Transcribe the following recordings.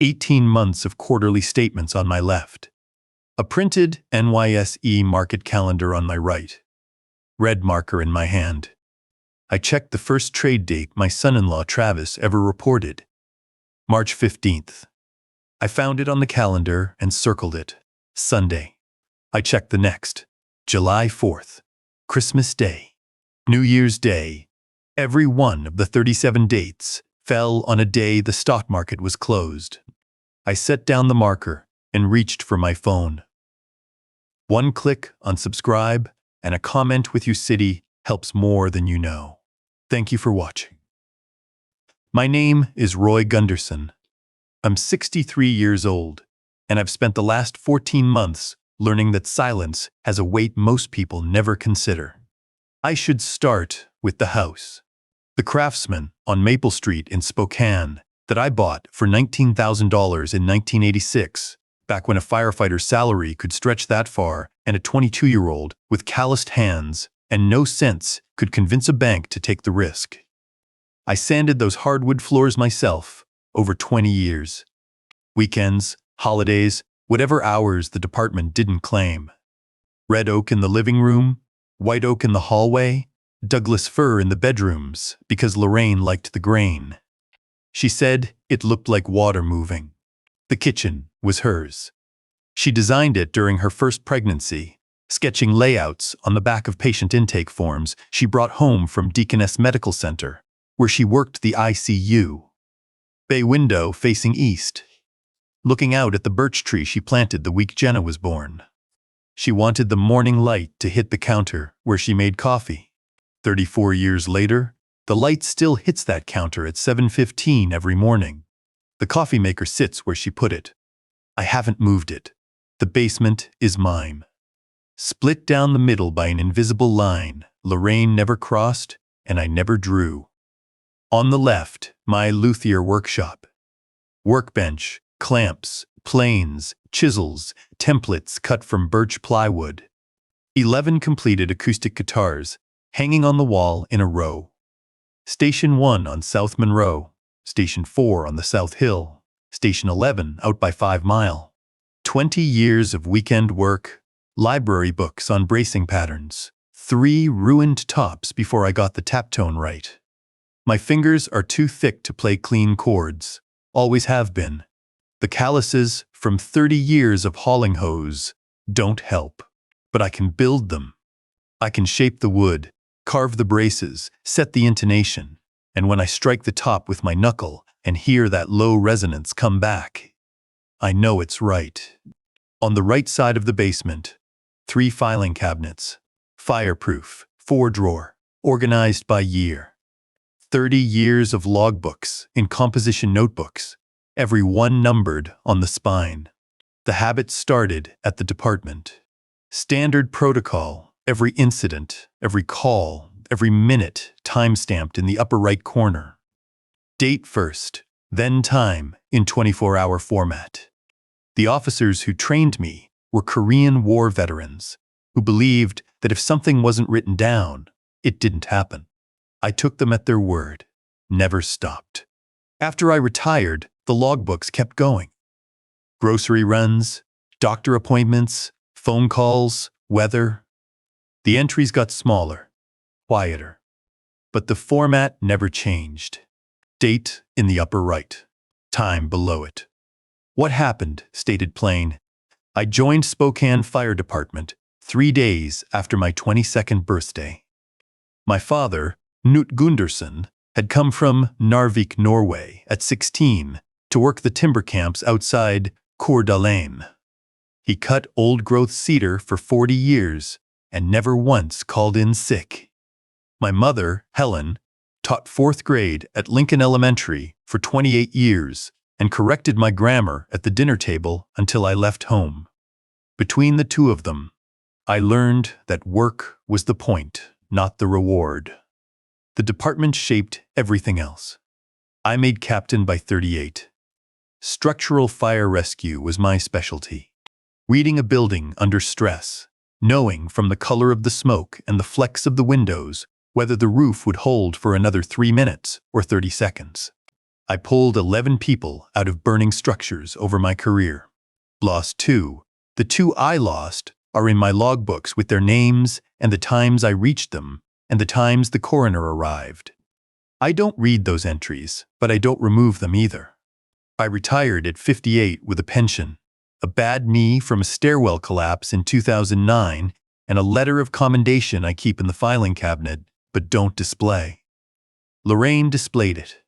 18 months of quarterly statements on my left. A printed NYSE market calendar on my right. Red marker in my hand. I checked the first trade date my son-in-law Travis ever reported. March 15th. I found it on the calendar and circled it. Sunday. I checked the next. July 4th. Christmas Day. New Year's Day. Every one of the 37 dates fell on a day the stock market was closed. I set down the marker and reached for my phone. One click on subscribe and a comment with your city helps more than you know. Thank you for watching. My name is Roy Gundersen. I'm 63 years old, and I've spent the last 14 months learning that silence has a weight most people never consider. I should start with the house. The Craftsman on Maple Street in Spokane that I bought for $19,000 in 1986, back when a firefighter's salary could stretch that far and a 22-year-old with calloused hands and no sense could convince a bank to take the risk. I sanded those hardwood floors myself over 20 years. Weekends, holidays, whatever hours the department didn't claim. Red oak in the living room, white oak in the hallway, Douglas fir in the bedrooms because Lorraine liked the grain. She said it looked like water moving. The kitchen was hers. She designed it during her first pregnancy, sketching layouts on the back of patient intake forms she brought home from Deaconess Medical Center, where she worked the ICU. Bay window facing east, looking out at the birch tree she planted the week Jenna was born. She wanted the morning light to hit the counter where she made coffee. 34 years later, the light still hits that counter at 7:15 every morning. The coffee maker sits where she put it. I haven't moved it. The basement is mine. Split down the middle by an invisible line Lorraine never crossed and I never drew. On the left, my luthier workshop. Workbench, clamps, planes, chisels, templates cut from birch plywood. 11 completed acoustic guitars hanging on the wall in a row. Station 1 on South Monroe, Station 4 on the South Hill, Station 11 out by 5 Mile. 20 years of weekend work, library books on bracing patterns, 3 ruined tops before I got the tap tone right. My fingers are too thick to play clean chords, always have been. The calluses from 30 years of hauling hose don't help, but I can build them. I can shape the wood, carve the braces, set the intonation, and when I strike the top with my knuckle and hear that low resonance come back, I know it's right. On the right side of the basement, 3 filing cabinets, fireproof, 4-drawer, organized by year. 30 years of logbooks in composition notebooks, every one numbered on the spine. The habit started at the department. Standard protocol, every incident, every call, every minute time-stamped in the upper right corner. Date first, then time in 24-hour format. The officers who trained me were Korean War veterans who believed that if something wasn't written down, it didn't happen. I took them at their word, never stopped. After I retired, the logbooks kept going. Grocery runs, doctor appointments, phone calls, weather. The entries got smaller, quieter. But the format never changed. Date in the upper right, time below it. What happened stated plain. I joined Spokane Fire Department 3 days after my 22nd birthday. My father, Knut Gundersen, had come from Narvik, Norway at 16 to work the timber camps outside Corkboard. He cut old-growth cedar for 40 years and never once called in sick. My mother, Helen, taught 4th grade at Lincoln Elementary for 28 years and corrected my grammar at the dinner table until I left home. Between the two of them, I learned that work was the point, not the reward. The department shaped everything else. I made captain by 38. Structural fire rescue was my specialty. Reading a building under stress, knowing from the color of the smoke and the flecks of the windows whether the roof would hold for another 3 minutes or 30 seconds. I pulled 11 people out of burning structures over my career. Lost 2. The 2 I lost are in my logbooks with their names and the times I reached them and the times the coroner arrived. I don't read those entries, but I don't remove them either. I retired at 58 with a pension, a bad knee from a stairwell collapse in 2009, and a letter of commendation I keep in the filing cabinet but don't display. Lorraine displayed it.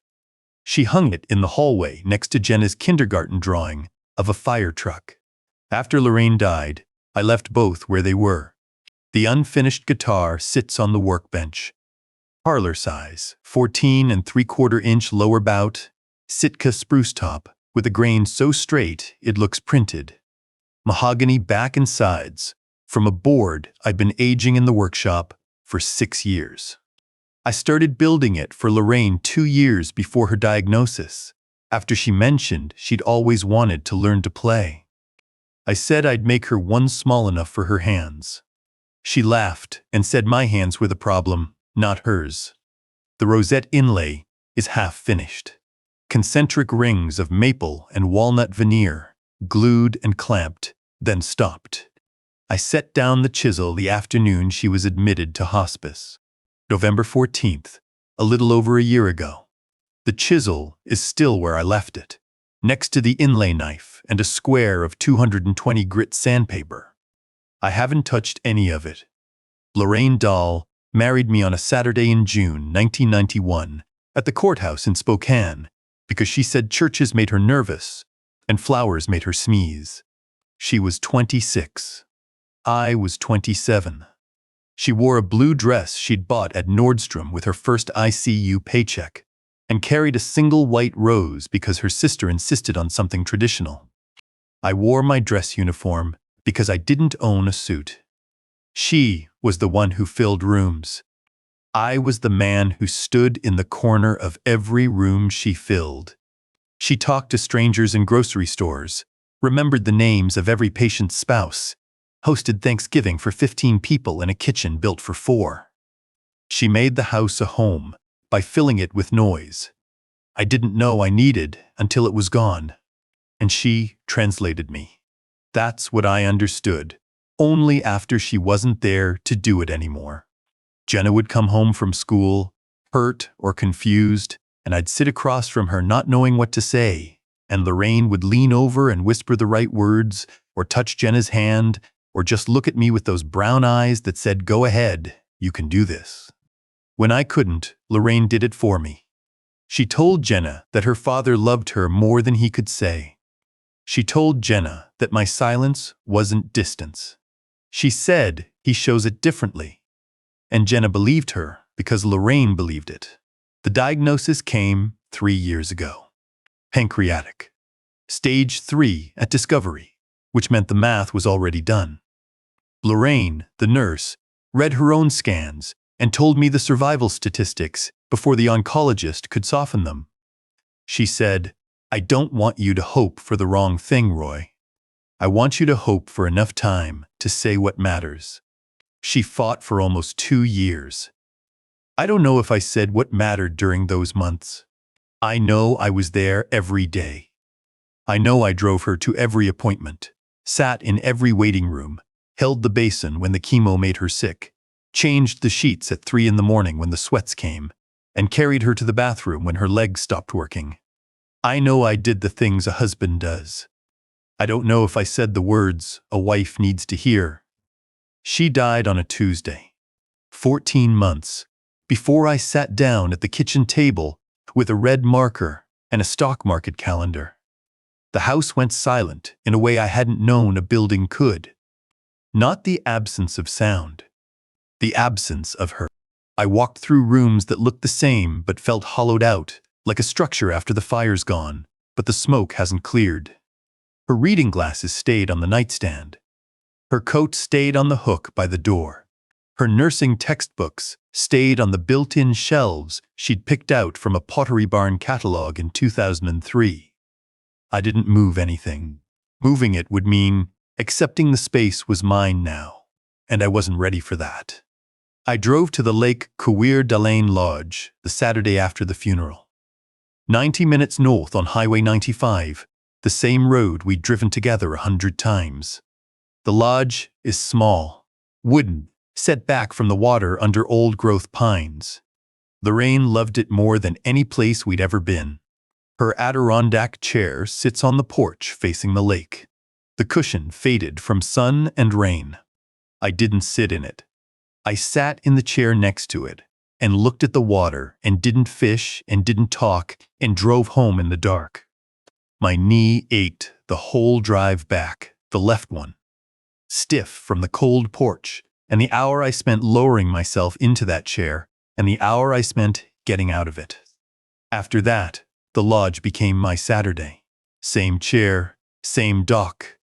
She hung it in the hallway next to Jenna's kindergarten drawing of a fire truck. After Lorraine died, I left both where they were. The unfinished guitar sits on the workbench. Parlor size, 14 3/4-inch lower bout, Sitka spruce top, with a grain so straight it looks printed. Mahogany back and sides, from a board I'd been aging in the workshop for 6 years. I started building it for Lorraine 2 years before her diagnosis, after she mentioned she'd always wanted to learn to play. I said I'd make her one small enough for her hands. She laughed and said my hands were the problem, not hers. The Rosette inlay is half finished. Concentric rings of maple and walnut veneer, glued and clamped, then stopped. I set down the chisel the afternoon she was admitted to hospice. November 14th, a little over a year ago. The chisel is still where I left it, next to the inlay knife and a square of 220 grit sandpaper. I haven't touched any of it. Lorraine Dahl married me on a Saturday in June 1991 at the courthouse in Spokane because she said churches made her nervous and flowers made her sneeze. She was 26. I was 27. She wore a blue dress she'd bought at Nordstrom with her first ICU paycheck and carried a single white rose because her sister insisted on something traditional. I wore my dress uniform because I didn't own a suit. She was the one who filled rooms. I was the man who stood in the corner of every room she filled. She talked to strangers in grocery stores, remembered the names of every patient's spouse, hosted Thanksgiving for 15 people in a kitchen built for 4. She made the house a home by filling it with noise I didn't know I needed until it was gone. And she translated me. That's what I understood, only after she wasn't there to do it anymore. Jenna would come home from school, hurt or confused, and I'd sit across from her not knowing what to say, and Lorraine would lean over and whisper the right words, or touch Jenna's hand, or just look at me with those brown eyes that said, "Go ahead, you can do this." When I couldn't, Lorraine did it for me. She told Jenna that her father loved her more than he could say. She told Jenna that my silence wasn't distance. She said he shows it differently. And Jenna believed her because Lorraine believed it. The diagnosis came 3 years ago. Pancreatic. Stage 3 at discovery, which meant the math was already done. Lorraine, the nurse, read her own scans and told me the survival statistics before the oncologist could soften them. She said, "I don't want you to hope for the wrong thing, Roy. I want you to hope for enough time to say what matters." She fought for almost 2 years. I don't know if I said what mattered during those months. I know I was there every day. I know I drove her to every appointment, sat in every waiting room, held the basin when the chemo made her sick, changed the sheets at 3 in the morning when the sweats came, and carried her to the bathroom when her legs stopped working. I know I did the things a husband does. I don't know if I said the words a wife needs to hear. She died on a Tuesday, 14 months, before I sat down at the kitchen table with a red marker and a stock market calendar. The house went silent in a way I hadn't known a building could. Not the absence of sound, the absence of her. I walked through rooms that looked the same but felt hollowed out, like a structure after the fire's gone, but the smoke hasn't cleared. Her reading glasses stayed on the nightstand. Her coat stayed on the hook by the door. Her nursing textbooks stayed on the built-in shelves she'd picked out from a Pottery Barn catalog in 2003. I didn't move anything. Moving it would mean accepting the space was mine now, and I wasn't ready for that. I drove to the Lake Coeur d'Alene Lodge the Saturday after the funeral. 90 minutes north on Highway 95, the same road we'd driven together 100 times. The lodge is small, wooden, set back from the water under old-growth pines. Lorraine loved it more than any place we'd ever been. Her Adirondack chair sits on the porch facing the lake. The cushion faded from sun and rain. I didn't sit in it. I sat in the chair next to it and looked at the water and didn't fish and didn't talk and drove home in the dark. My knee ached the whole drive back, the left one. Stiff from the cold porch and the hour I spent lowering myself into that chair and the hour I spent getting out of it. After that, the lodge became my Saturday. Same chair, same dock,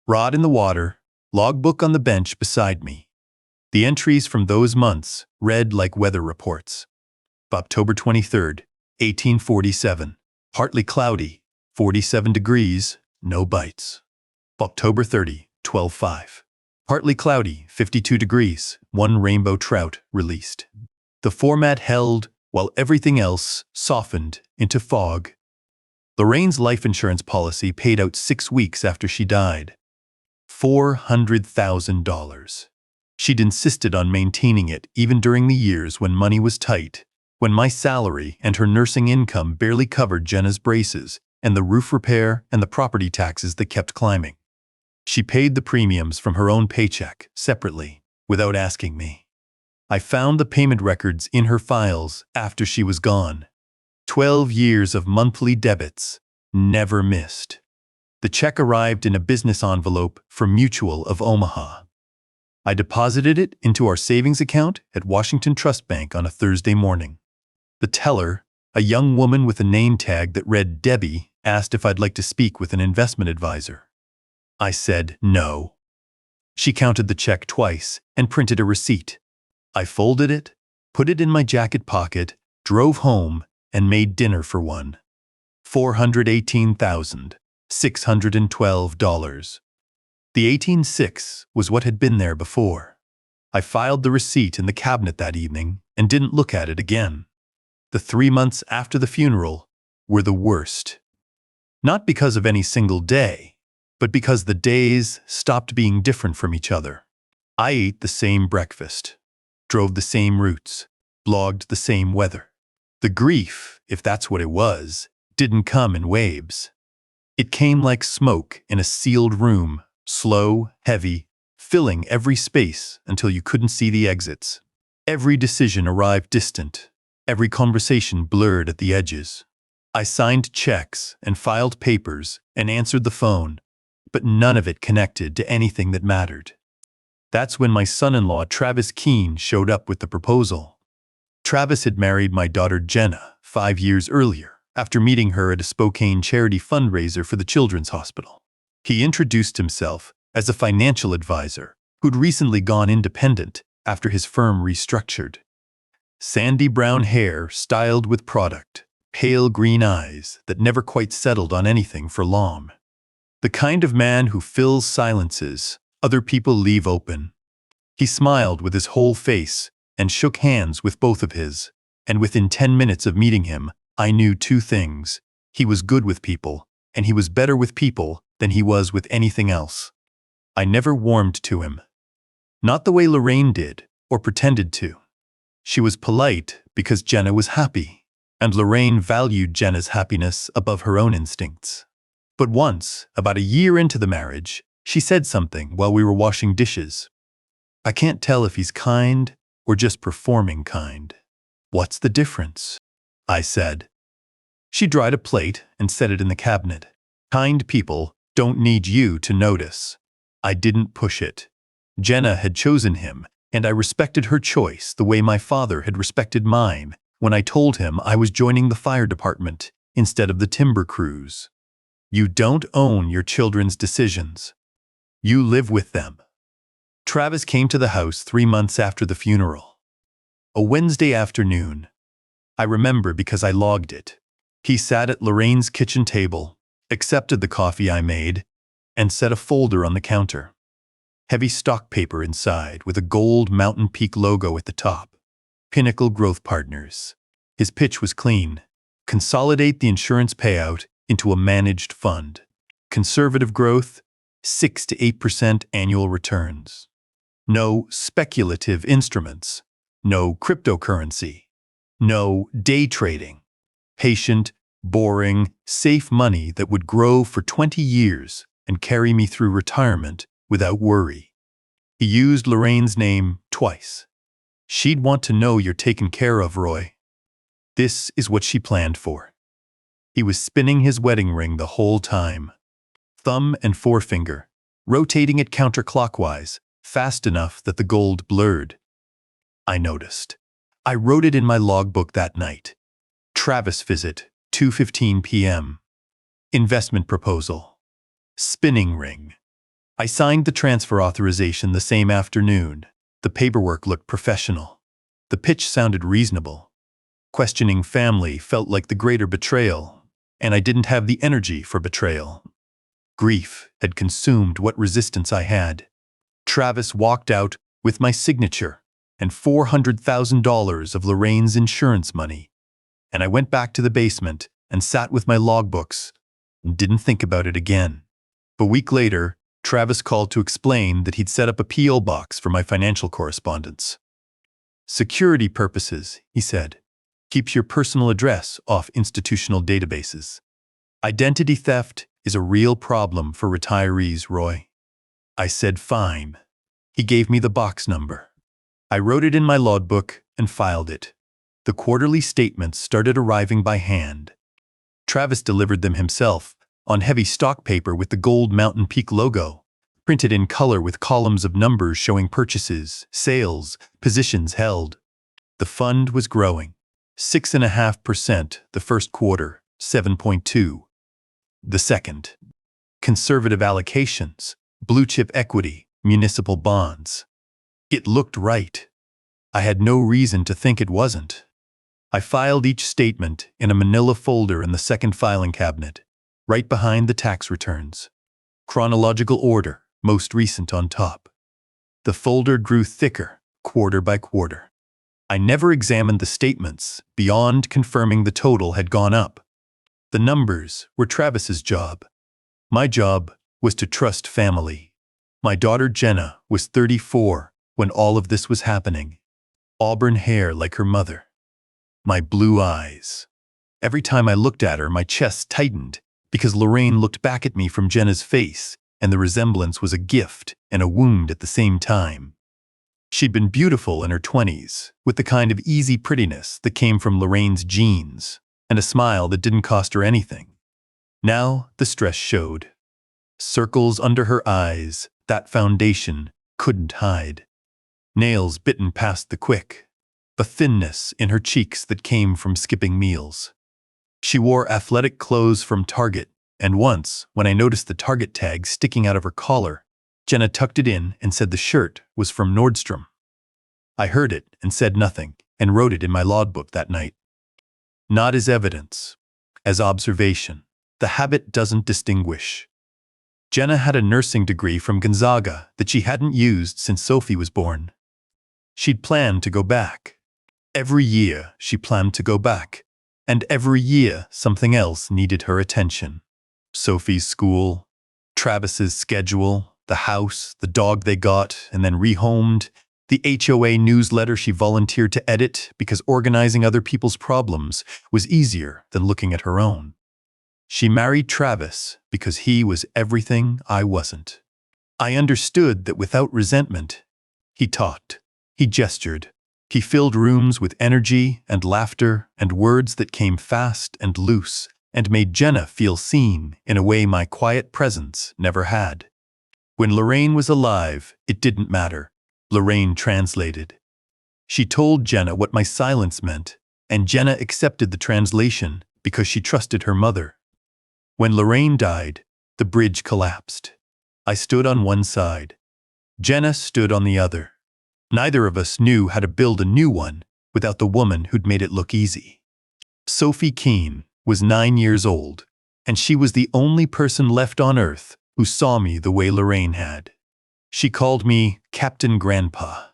rod in the water, logbook on the bench beside me. The entries from those months read like weather reports. October 23rd, 1847. Partly cloudy, 47 degrees, no bites. October 30, 12/5. Partly cloudy, 52 degrees, one rainbow trout released. The format held while everything else softened into fog. Lorraine's life insurance policy paid out 6 weeks after she died. $400,000. She'd insisted on maintaining it even during the years when money was tight, when my salary and her nursing income barely covered Jenna's braces and the roof repair and the property taxes that kept climbing. She paid the premiums from her own paycheck, separately, without asking me. I found the payment records in her files after she was gone. 12 years of monthly debits, never missed. The check arrived in a business envelope from Mutual of Omaha. I deposited it into our savings account at Washington Trust Bank on a Thursday morning. The teller, a young woman with a name tag that read Debbie, asked if I'd like to speak with an investment advisor. I said no. She counted the check twice and printed a receipt. I folded it, put it in my jacket pocket, drove home, and made dinner for one. $418,612. The 18.6 was what had been there before. I filed the receipt in the cabinet that evening and didn't look at it again. The 3 months after the funeral were the worst. Not because of any single day, but because the days stopped being different from each other. I ate the same breakfast, drove the same routes, blogged the same weather. The grief, if that's what it was, didn't come in waves. It came like smoke in a sealed room, slow, heavy, filling every space until you couldn't see the exits. Every decision arrived distant, every conversation blurred at the edges. I signed checks and filed papers and answered the phone, but none of it connected to anything that mattered. That's when my son-in-law Travis Keene showed up with the proposal. Travis had married my daughter Jenna 5 years earlier, after meeting her at a Spokane charity fundraiser for the Children's Hospital. He introduced himself as a financial advisor who'd recently gone independent after his firm restructured. Sandy brown hair styled with product, pale green eyes that never quite settled on anything for long. The kind of man who fills silences other people leave open. He smiled with his whole face and shook hands with both of his, and within 10 minutes of meeting him, I knew 2 things. He was good with people, and he was better with people than he was with anything else. I never warmed to him. Not the way Lorraine did, or pretended to. She was polite because Jenna was happy, and Lorraine valued Jenna's happiness above her own instincts. But once, about a year into the marriage, she said something while we were washing dishes. I can't tell if he's kind or just performing kind. What's the difference? I said. She dried a plate and set it in the cabinet. Kind people don't need you to notice. I didn't push it. Jenna had chosen him, and I respected her choice the way my father had respected mine when I told him I was joining the fire department instead of the timber crews. You don't own your children's decisions. You live with them. Travis came to the house 3 months after the funeral. A Wednesday afternoon. I remember because I logged it. He sat at Lorraine's kitchen table, accepted the coffee I made, and set a folder on the counter. Heavy stock paper inside with a gold Mountain Peak logo at the top. Pinnacle Growth Partners. His pitch was clean. Consolidate the insurance payout into a managed fund. Conservative growth, 6 to 8% annual returns. No speculative instruments. No cryptocurrency. No day trading. Patient, boring, safe money that would grow for 20 years and carry me through retirement without worry. He used Lorraine's name twice. She'd want to know you're taken care of, Roy. This is what she planned for. He was spinning his wedding ring the whole time. Thumb and forefinger, rotating it counterclockwise, fast enough that the gold blurred. I noticed. I wrote it in my logbook that night. Travis visit, 2:15 p.m. Investment proposal. Spinning ring. I signed the transfer authorization the same afternoon. The paperwork looked professional. The pitch sounded reasonable. Questioning family felt like the greater betrayal, and I didn't have the energy for betrayal. Grief had consumed what resistance I had. Travis walked out with my signature and $400,000 of Lorraine's insurance money, and I went back to the basement and sat with my logbooks and didn't think about it again. A week later, Travis called to explain that he'd set up a P.O. box for my financial correspondence. Security purposes, he said. Keeps your personal address off institutional databases. Identity theft is a real problem for retirees, Roy. I said fine. He gave me the box number. I wrote it in my logbook and filed it. The quarterly statements started arriving by hand. Travis delivered them himself, on heavy stock paper with the gold Mountain Peak logo, printed in color with columns of numbers showing purchases, sales, positions held. The fund was growing. 6.5% the first quarter, 7.2%. The second. Conservative allocations, blue chip equity, municipal bonds. It looked right. I had no reason to think it wasn't. I filed each statement in a manila folder in the second filing cabinet, right behind the tax returns. Chronological order, most recent on top. The folder grew thicker, quarter by quarter. I never examined the statements beyond confirming the total had gone up. The numbers were Travis's job. My job was to trust family. My daughter Jenna was 34 when all of this was happening. Auburn hair like her mother. My blue eyes. Every time I looked at her, my chest tightened because Lorraine looked back at me from Jenna's face, and the resemblance was a gift and a wound at the same time. She'd been beautiful in her 20s, with the kind of easy prettiness that came from Lorraine's genes, and a smile that didn't cost her anything. Now the stress showed. Circles under her eyes that foundation couldn't hide. Nails bitten past the quick. A thinness in her cheeks that came from skipping meals. She wore athletic clothes from Target, and once, when I noticed the Target tag sticking out of her collar, Jenna tucked it in and said the shirt was from Nordstrom. I heard it and said nothing, and wrote it in my logbook that night. Not as evidence, as observation. The habit doesn't distinguish. Jenna had a nursing degree from Gonzaga that she hadn't used since Sophie was born. She'd planned to go back. Every year she planned to go back, and every year something else needed her attention. Sophie's school, Travis's schedule, the house, the dog they got and then rehomed, the HOA newsletter she volunteered to edit because organizing other people's problems was easier than looking at her own. She married Travis because he was everything I wasn't. I understood that without resentment. He talked, he gestured, he filled rooms with energy and laughter and words that came fast and loose and made Jenna feel seen in a way my quiet presence never had. When Lorraine was alive, it didn't matter. Lorraine translated. She told Jenna what my silence meant, and Jenna accepted the translation because she trusted her mother. When Lorraine died, the bridge collapsed. I stood on one side. Jenna stood on the other. Neither of us knew how to build a new one without the woman who'd made it look easy. Sophie Keene was 9 years old, and she was the only person left on earth who saw me the way Lorraine had. She called me Captain Grandpa.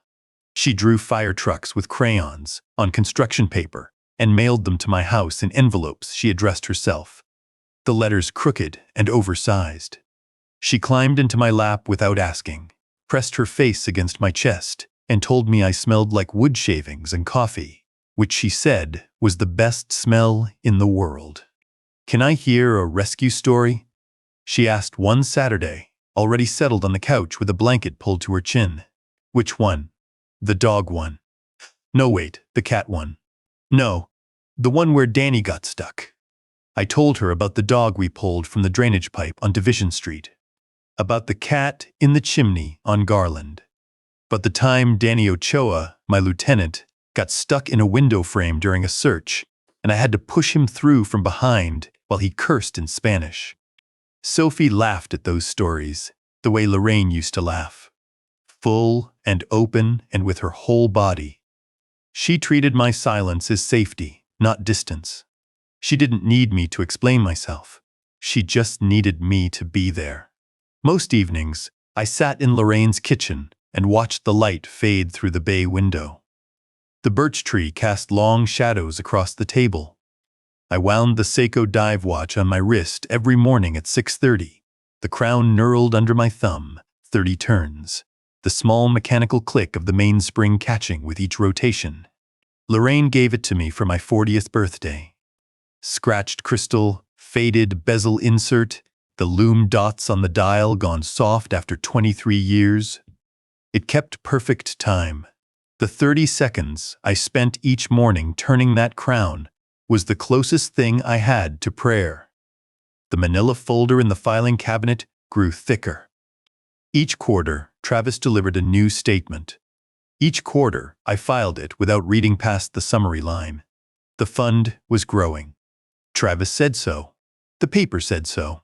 She drew fire trucks with crayons on construction paper and mailed them to my house in envelopes she addressed herself, the letters crooked and oversized. She climbed into my lap without asking, pressed her face against my chest, and told me I smelled like wood shavings and coffee, which she said was the best smell in the world. "Can I hear a rescue story?" she asked one Saturday, already settled on the couch with a blanket pulled to her chin. "Which one?" "The dog one." "No, wait, the cat one." "No, the one where Danny got stuck." I told her about the dog we pulled from the drainage pipe on Division Street, about the cat in the chimney on Garland, but the time Danny Ochoa, my lieutenant, got stuck in a window frame during a search, and I had to push him through from behind while he cursed in Spanish. Sophie laughed at those stories, the way Lorraine used to laugh, full and open and with her whole body. She treated my silence as safety, not distance. She didn't need me to explain myself. She just needed me to be there. Most evenings, I sat in Lorraine's kitchen and watched the light fade through the bay window. The birch tree cast long shadows across the table. I wound the Seiko dive watch on my wrist every morning at 6:30. The crown knurled under my thumb, 30 turns, the small mechanical click of the mainspring catching with each rotation. Lorraine gave it to me for my 40th birthday. Scratched crystal, faded bezel insert, the lume dots on the dial gone soft after 23 years. It kept perfect time. The 30 seconds I spent each morning turning that crown was the closest thing I had to prayer. The manila folder in the filing cabinet grew thicker. Each quarter, Travis delivered a new statement. Each quarter, I filed it without reading past the summary line. The fund was growing. Travis said so. The paper said so.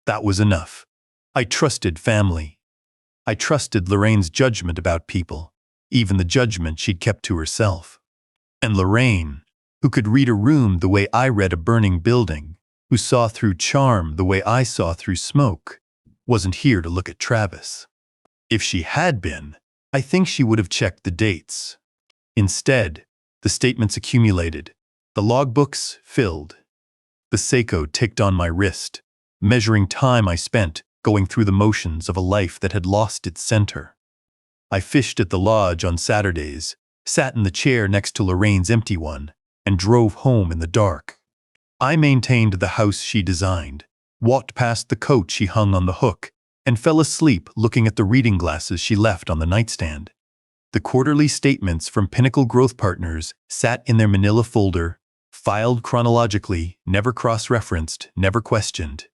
That was enough. I trusted family. I trusted Lorraine's judgment about people, even the judgment she'd kept to herself. And Lorraine, who could read a room the way I read a burning building, who saw through charm the way I saw through smoke, wasn't here to look at Travis. If she had been, I think she would have checked the dates. Instead, the statements accumulated, the logbooks filled. The Seiko ticked on my wrist, measuring time I spent going through the motions of a life that had lost its center. I fished at the lodge on Saturdays, sat in the chair next to Lorraine's empty one, and drove home in the dark. I maintained the house she designed, walked past the coat she hung on the hook, and fell asleep looking at the reading glasses she left on the nightstand. The quarterly statements from Pinnacle Growth Partners sat in their manila folder, filed chronologically, never cross-referenced, never questioned.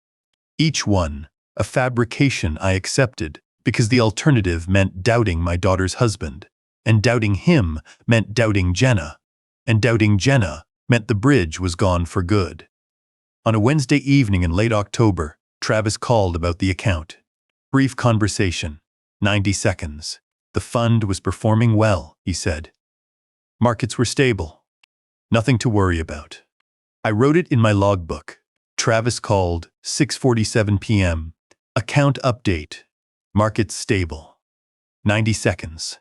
Each one, a fabrication I accepted, because the alternative meant doubting my daughter's husband, and doubting him meant doubting Jenna, and doubting Jenna meant the bridge was gone for good. On a Wednesday evening in late October, Travis called about the account. Brief conversation, 90 seconds. The fund was performing well, he said. Markets were stable. Nothing to worry about. I wrote it in my logbook. Travis called, 6:47 p.m. Account update. Markets stable. 90 seconds.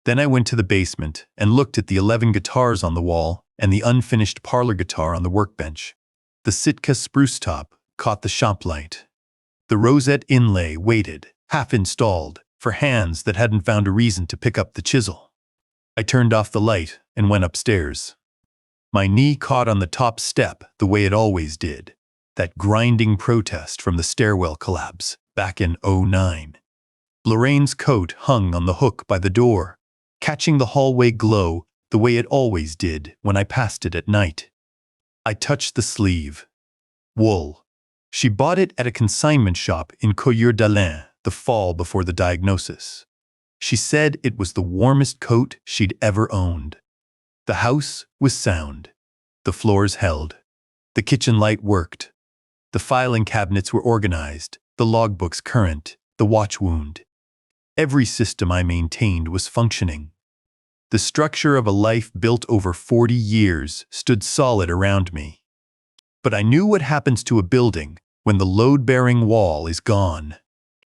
Then I went to the basement and looked at the 11 guitars on the wall and the unfinished parlor guitar on the workbench. The Sitka spruce top caught the shop light. The Rosette inlay waited, half installed, for hands that hadn't found a reason to pick up the chisel. I turned off the light and went upstairs. My knee caught on the top step the way it always did, that grinding protest from the stairwell collapse back in '09. Lorraine's coat hung on the hook by the door, catching the hallway glow the way it always did when I passed it at night. I touched the sleeve. Wool. She bought it at a consignment shop in Coeur d'Alene the fall before the diagnosis. She said it was the warmest coat she'd ever owned. The house was sound. The floors held. The kitchen light worked. The filing cabinets were organized, the logbooks current, the watch wound. Every system I maintained was functioning. The structure of a life built over 40 years stood solid around me. But I knew what happens to a building when the load-bearing wall is gone.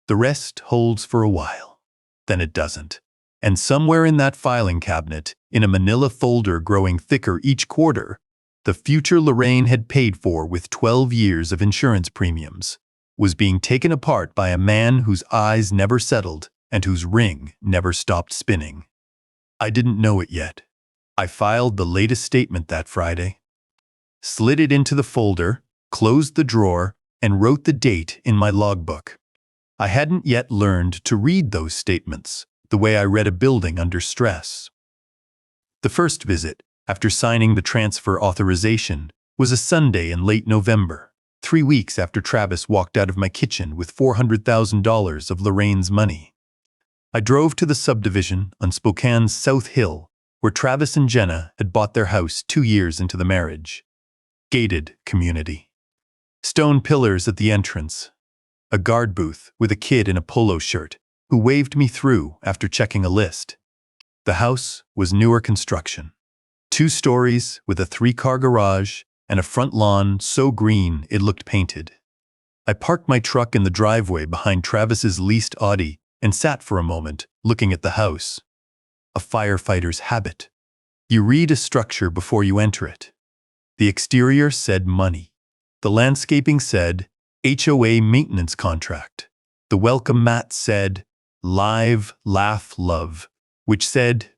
The rest holds for a while. Then it doesn't. And somewhere in that filing cabinet, in a manila folder growing thicker each quarter, The future Lorraine had paid for with 12 years of insurance premiums was being taken apart by a man whose eyes never settled and whose ring never stopped spinning. I didn't know it yet. I filed the latest statement that Friday, slid it into the folder, closed the drawer, and wrote the date in my logbook. I hadn't yet learned to read those statements the way I read a building under stress. The first visit, after signing the transfer authorization, was a Sunday in late November, 3 weeks after Travis walked out of my kitchen with $400,000 of Lorraine's money. I drove to the subdivision on Spokane's South Hill, where Travis and Jenna had bought their house 2 years into the marriage. Gated community. Stone pillars at the entrance. A guard booth with a kid in a polo shirt who waved me through after checking a list. The house was newer construction. 2 stories with a 3-car garage and a front lawn so green it looked painted. I parked my truck in the driveway behind Travis's leased Audi and sat for a moment looking at the house. A firefighter's habit. You read a structure before you enter it. The exterior said money. The landscaping said HOA maintenance contract. The welcome mat said live, laugh, love, which said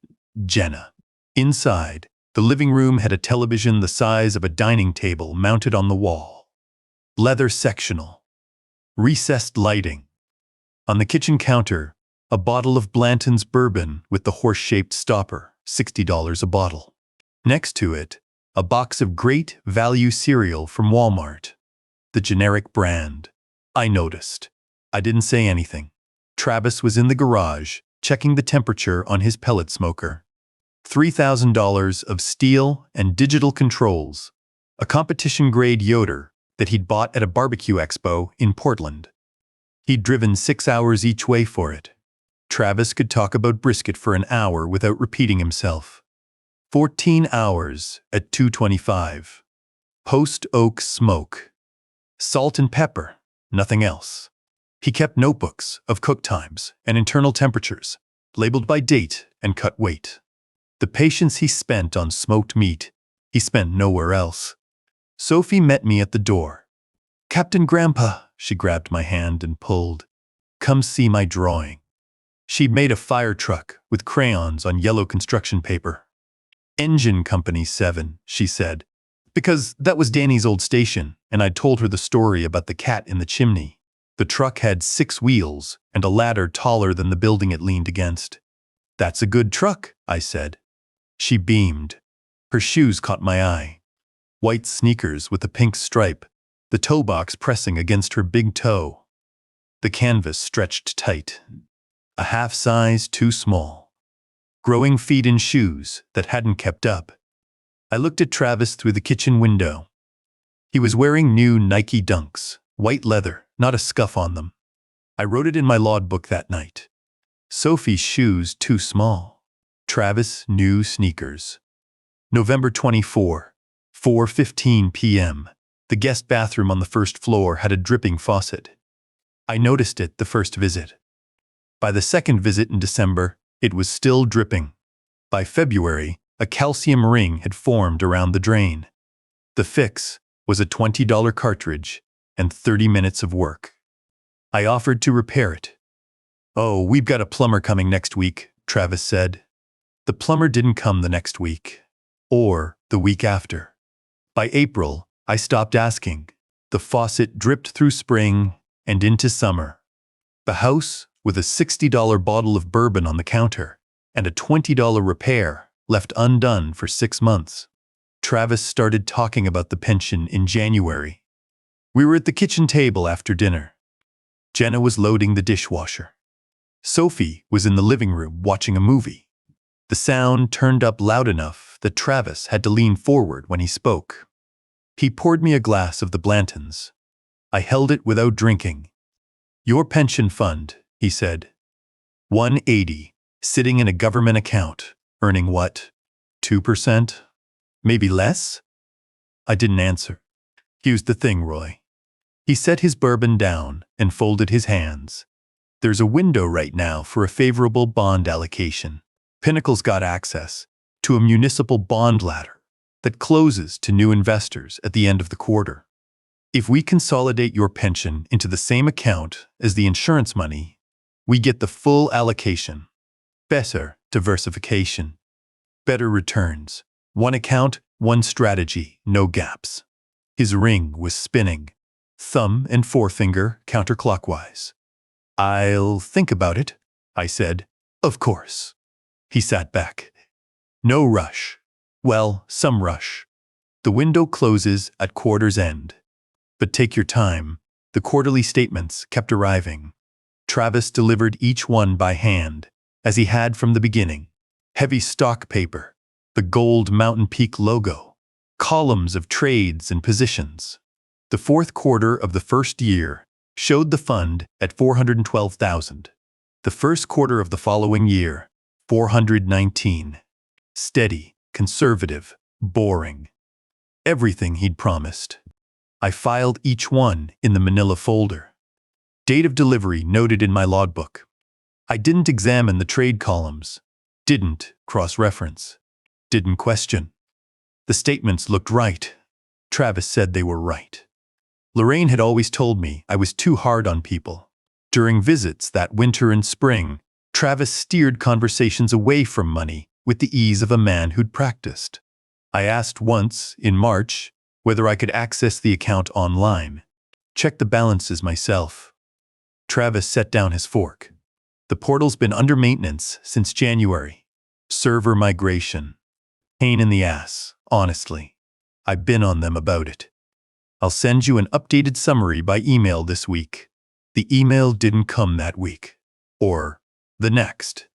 Jenna. Inside, the living room had a television the size of a dining table mounted on the wall. Leather sectional. Recessed lighting. On the kitchen counter, a bottle of Blanton's bourbon with the horse-shaped stopper, $60 a bottle. Next to it, a box of great value cereal from Walmart. The generic brand. I noticed. I didn't say anything. Travis was in the garage, checking the temperature on his pellet smoker. $3,000 of steel and digital controls, a competition-grade Yoder that he'd bought at a barbecue expo in Portland. He'd driven 6 hours each way for it. Travis could talk about brisket for an hour without repeating himself. 14 hours at 225. Post oak smoke. Salt and pepper, nothing else. He kept notebooks of cook times and internal temperatures, labeled by date and cut weight. The patience he spent on smoked meat, he spent nowhere else. Sophie met me at the door. "Captain Grandpa," she grabbed my hand and pulled. "Come see my drawing." She'd made a fire truck with crayons on yellow construction paper. "Engine Company 7, she said, because that was Danny's old station, and I'd told her the story about the cat in the chimney. The truck had 6 wheels and a ladder taller than the building it leaned against. "That's a good truck," I said. She beamed. Her shoes caught my eye. White sneakers with a pink stripe, the toe box pressing against her big toe. The canvas stretched tight. A half size too small. Growing feet in shoes that hadn't kept up. I looked at Travis through the kitchen window. He was wearing new Nike Dunks, white leather, not a scuff on them. I wrote it in my logbook that night. Sophie's shoes too small. Travis new sneakers. November 24, 4:15 p.m. The guest bathroom on the first floor had a dripping faucet. I noticed it the first visit. By the second visit in December, it was still dripping. By February, a calcium ring had formed around the drain. The fix was a $20 cartridge and 30 minutes of work. I offered to repair it. "Oh, we've got a plumber coming next week," Travis said. The plumber didn't come the next week, or the week after. By April, I stopped asking. The faucet dripped through spring and into summer. The house, with a $60 bottle of bourbon on the counter and a $20 repair, left undone for 6 months. Travis started talking about the pension in January. We were at the kitchen table after dinner. Jenna was loading the dishwasher. Sophie was in the living room watching a movie. The sound turned up loud enough that Travis had to lean forward when he spoke. He poured me a glass of the Blantons. I held it without drinking. "Your pension fund," he said. $180, sitting in a government account, earning what? 2%? Maybe less? I didn't answer. "Here's the thing, Roy." He set his bourbon down and folded his hands. "There's a window right now for a favorable bond allocation. Pinnacle's got access to a municipal bond ladder. that closes to new investors at the end of the quarter. If we consolidate your pension into the same account as the insurance money, we get the full allocation. Better diversification. Better returns. One account, one strategy, no gaps. His ring was spinning, thumb and forefinger counterclockwise. "I'll think about it," I said. "Of course." He sat back. "No rush." "Well, some rush. The window closes at quarter's end. But take your time." The quarterly statements kept arriving. Travis delivered each one by hand, as he had from the beginning. Heavy stock paper, the gold Mountain Peak logo, columns of trades and positions. The fourth quarter of the first year showed the fund at $412,000. The first quarter of the following year, $419. Steady, conservative, boring. Everything he'd promised. I filed each one in the manila folder. Date of delivery noted in my logbook. I didn't examine the trade columns. Didn't cross-reference. Didn't question. The statements looked right. Travis said they were right. Lorraine had always told me I was too hard on people. During visits that winter and spring, Travis steered conversations away from money with the ease of a man who'd practiced. I asked once, in March, whether I could access the account online. Check the balances myself. Travis set down his fork. "The portal's been under maintenance since January. Server migration. Pain in the ass, honestly. I've been on them about it. I'll send you an updated summary by email this week." The email didn't come that week. Or the next.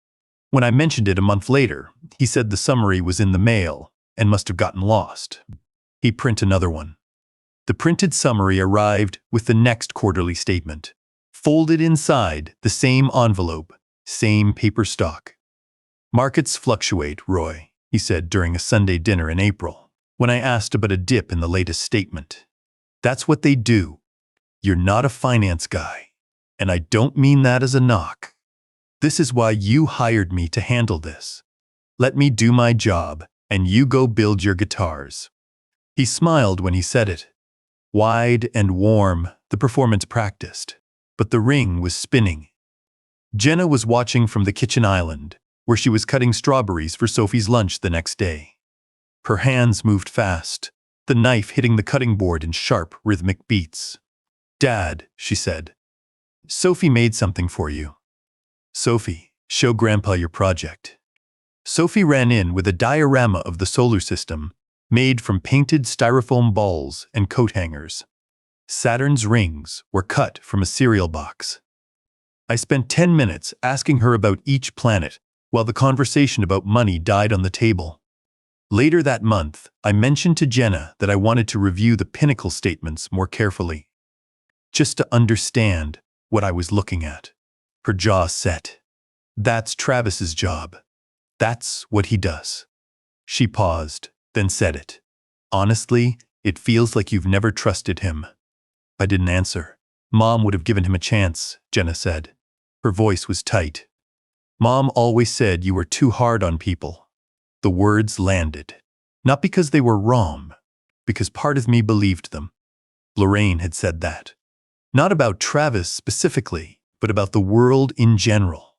When I mentioned it a month later, he said the summary was in the mail and must have gotten lost. He print another one. The printed summary arrived with the next quarterly statement, folded inside the same envelope, same paper stock. "Markets fluctuate, Roy," he said during a Sunday dinner in April, when I asked about a dip in the latest statement. "That's what they do. You're not a finance guy, and I don't mean that as a knock. This is why you hired me to handle this. Let me do my job, and you go build your guitars." He smiled when he said it. Wide and warm, the performance practiced, but the ring was spinning. Jenna was watching from the kitchen island, where she was cutting strawberries for Sophie's lunch the next day. Her hands moved fast, the knife hitting the cutting board in sharp, rhythmic beats. "Dad," she said, "Sophie made something for you." "Sophie, show Grandpa your project." Sophie ran in with a diorama of the solar system, made from painted styrofoam balls and coat hangers. Saturn's rings were cut from a cereal box. I spent 10 minutes asking her about each planet, while the conversation about money died on the table. Later that month, I mentioned to Jenna that I wanted to review the pinnacle statements more carefully, just to understand what I was looking at. Her jaw set. "That's Travis's job. That's what he does." She paused, then said it. "Honestly, it feels like you've never trusted him." I didn't answer. "Mom would have given him a chance," Jenna said. Her voice was tight. "Mom always said you were too hard on people." The words landed. Not because they were wrong, because part of me believed them. Lorraine had said that. Not about Travis specifically, but about the world in general.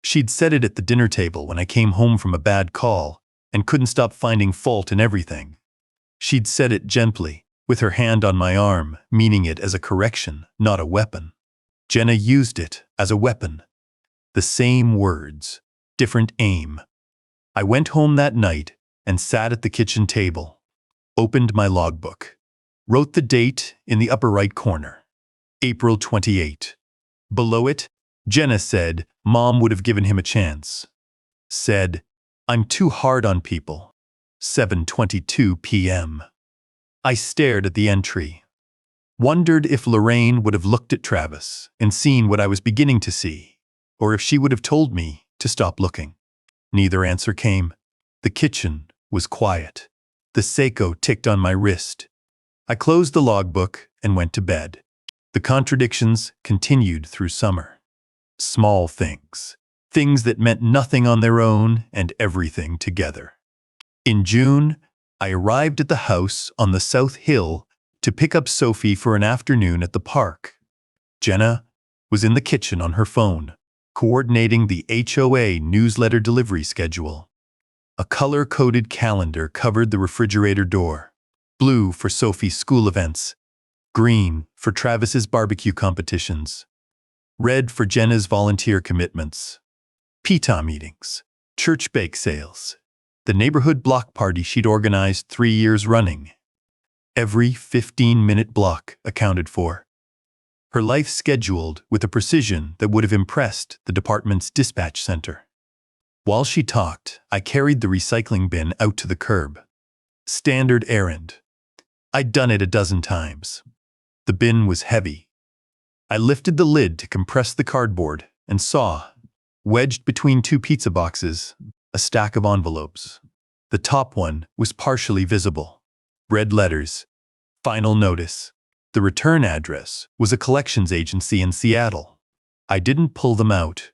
She'd said it at the dinner table when I came home from a bad call and couldn't stop finding fault in everything. She'd said it gently, with her hand on my arm, meaning it as a correction, not a weapon. Jenna used it as a weapon. The same words, different aim. I went home that night and sat at the kitchen table, opened my logbook, wrote the date in the upper right corner. April 28. Below it, Jenna said Mom would have given him a chance. Said, "I'm too hard on people." 7:22 p.m. I stared at the entry. Wondered if Lorraine would have looked at Travis and seen what I was beginning to see, or if she would have told me to stop looking. Neither answer came. The kitchen was quiet. The Seiko ticked on my wrist. I closed the logbook and went to bed. The contradictions continued through summer. Small things. Things that meant nothing on their own and everything together. In June, I arrived at the house on the South Hill to pick up Sophie for an afternoon at the park. Jenna was in the kitchen on her phone, coordinating the HOA newsletter delivery schedule. A color-coded calendar covered the refrigerator door. Blue for Sophie's school events, green for Travis's barbecue competitions, red for Jenna's volunteer commitments, PTA meetings, church bake sales, the neighborhood block party she'd organized 3 years running. Every 15-minute block accounted for. Her life scheduled with a precision that would have impressed the department's dispatch center. While she talked, I carried the recycling bin out to the curb. Standard errand. I'd done it a dozen times. The bin was heavy. I lifted the lid to compress the cardboard and saw, wedged between 2 pizza boxes, a stack of envelopes. The top one was partially visible. Red letters. Final notice. The return address was a collections agency in Seattle. I didn't pull them out,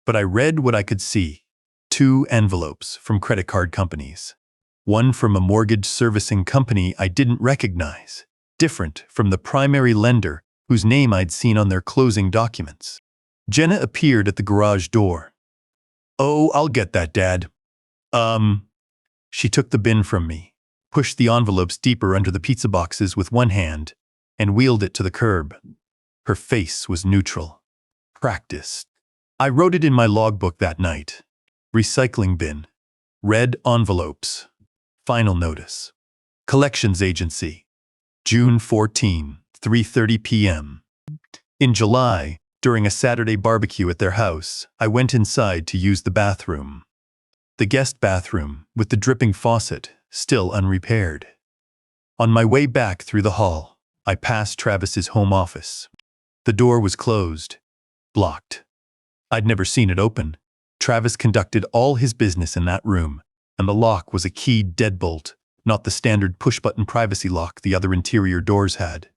but I read what I could see. 2 envelopes from credit card companies. One from a mortgage servicing company I didn't recognize, different from the primary lender whose name I'd seen on their closing documents. Jenna appeared at the garage door. "Oh, I'll get that, Dad." She took the bin from me, pushed the envelopes deeper under the pizza boxes with one hand, and wheeled it to the curb. Her face was neutral. Practiced. I wrote it in my logbook that night. Recycling bin. Red envelopes. Final notice. Collections agency. June 14, 3:30 p.m. In July, during a Saturday barbecue at their house, I went inside to use the bathroom. The guest bathroom, with the dripping faucet, still unrepaired. On my way back through the hall, I passed Travis's home office. The door was closed, blocked. I'd never seen it open. Travis conducted all his business in that room, and the lock was a keyed deadbolt, not the standard push-button privacy lock the other interior doors had.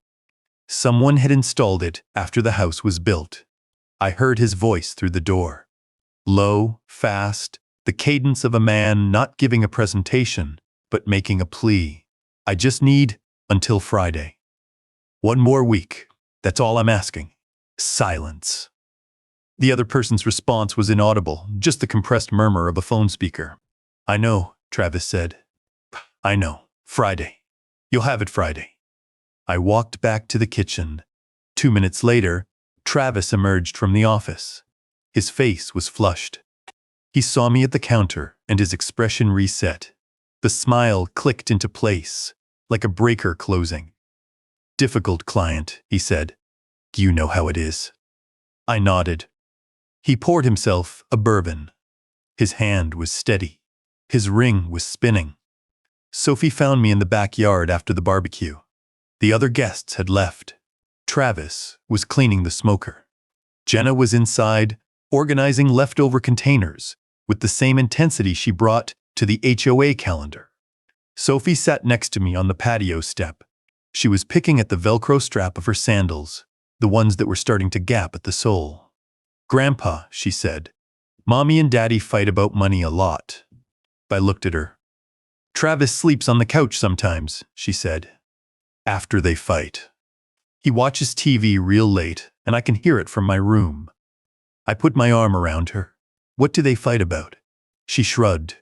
Someone had installed it after the house was built. I heard his voice through the door. Low, fast, the cadence of a man not giving a presentation, but making a plea. I just need until Friday. 1 more week. That's all I'm asking. Silence. The other person's response was inaudible, just the compressed murmur of a phone speaker. "I know," Travis said. "I know. Friday. You'll have it Friday." I walked back to the kitchen. 2 minutes later, Travis emerged from the office. His face was flushed. He saw me at the counter, and his expression reset. The smile clicked into place, like a breaker closing. "Difficult client," he said. "You know how it is." I nodded. He poured himself a bourbon. His hand was steady. His ring was spinning. Sophie found me in the backyard after the barbecue. The other guests had left. Travis was cleaning the smoker. Jenna was inside, organizing leftover containers with the same intensity she brought to the HOA calendar. Sophie sat next to me on the patio step. She was picking at the Velcro strap of her sandals, the ones that were starting to gap at the sole. "Grandpa," she said, "Mommy and Daddy fight about money a lot." I looked at her. "Travis sleeps on the couch sometimes," she said. "After they fight. He watches TV real late, and I can hear it from my room." I put my arm around her. "What do they fight about?" She shrugged.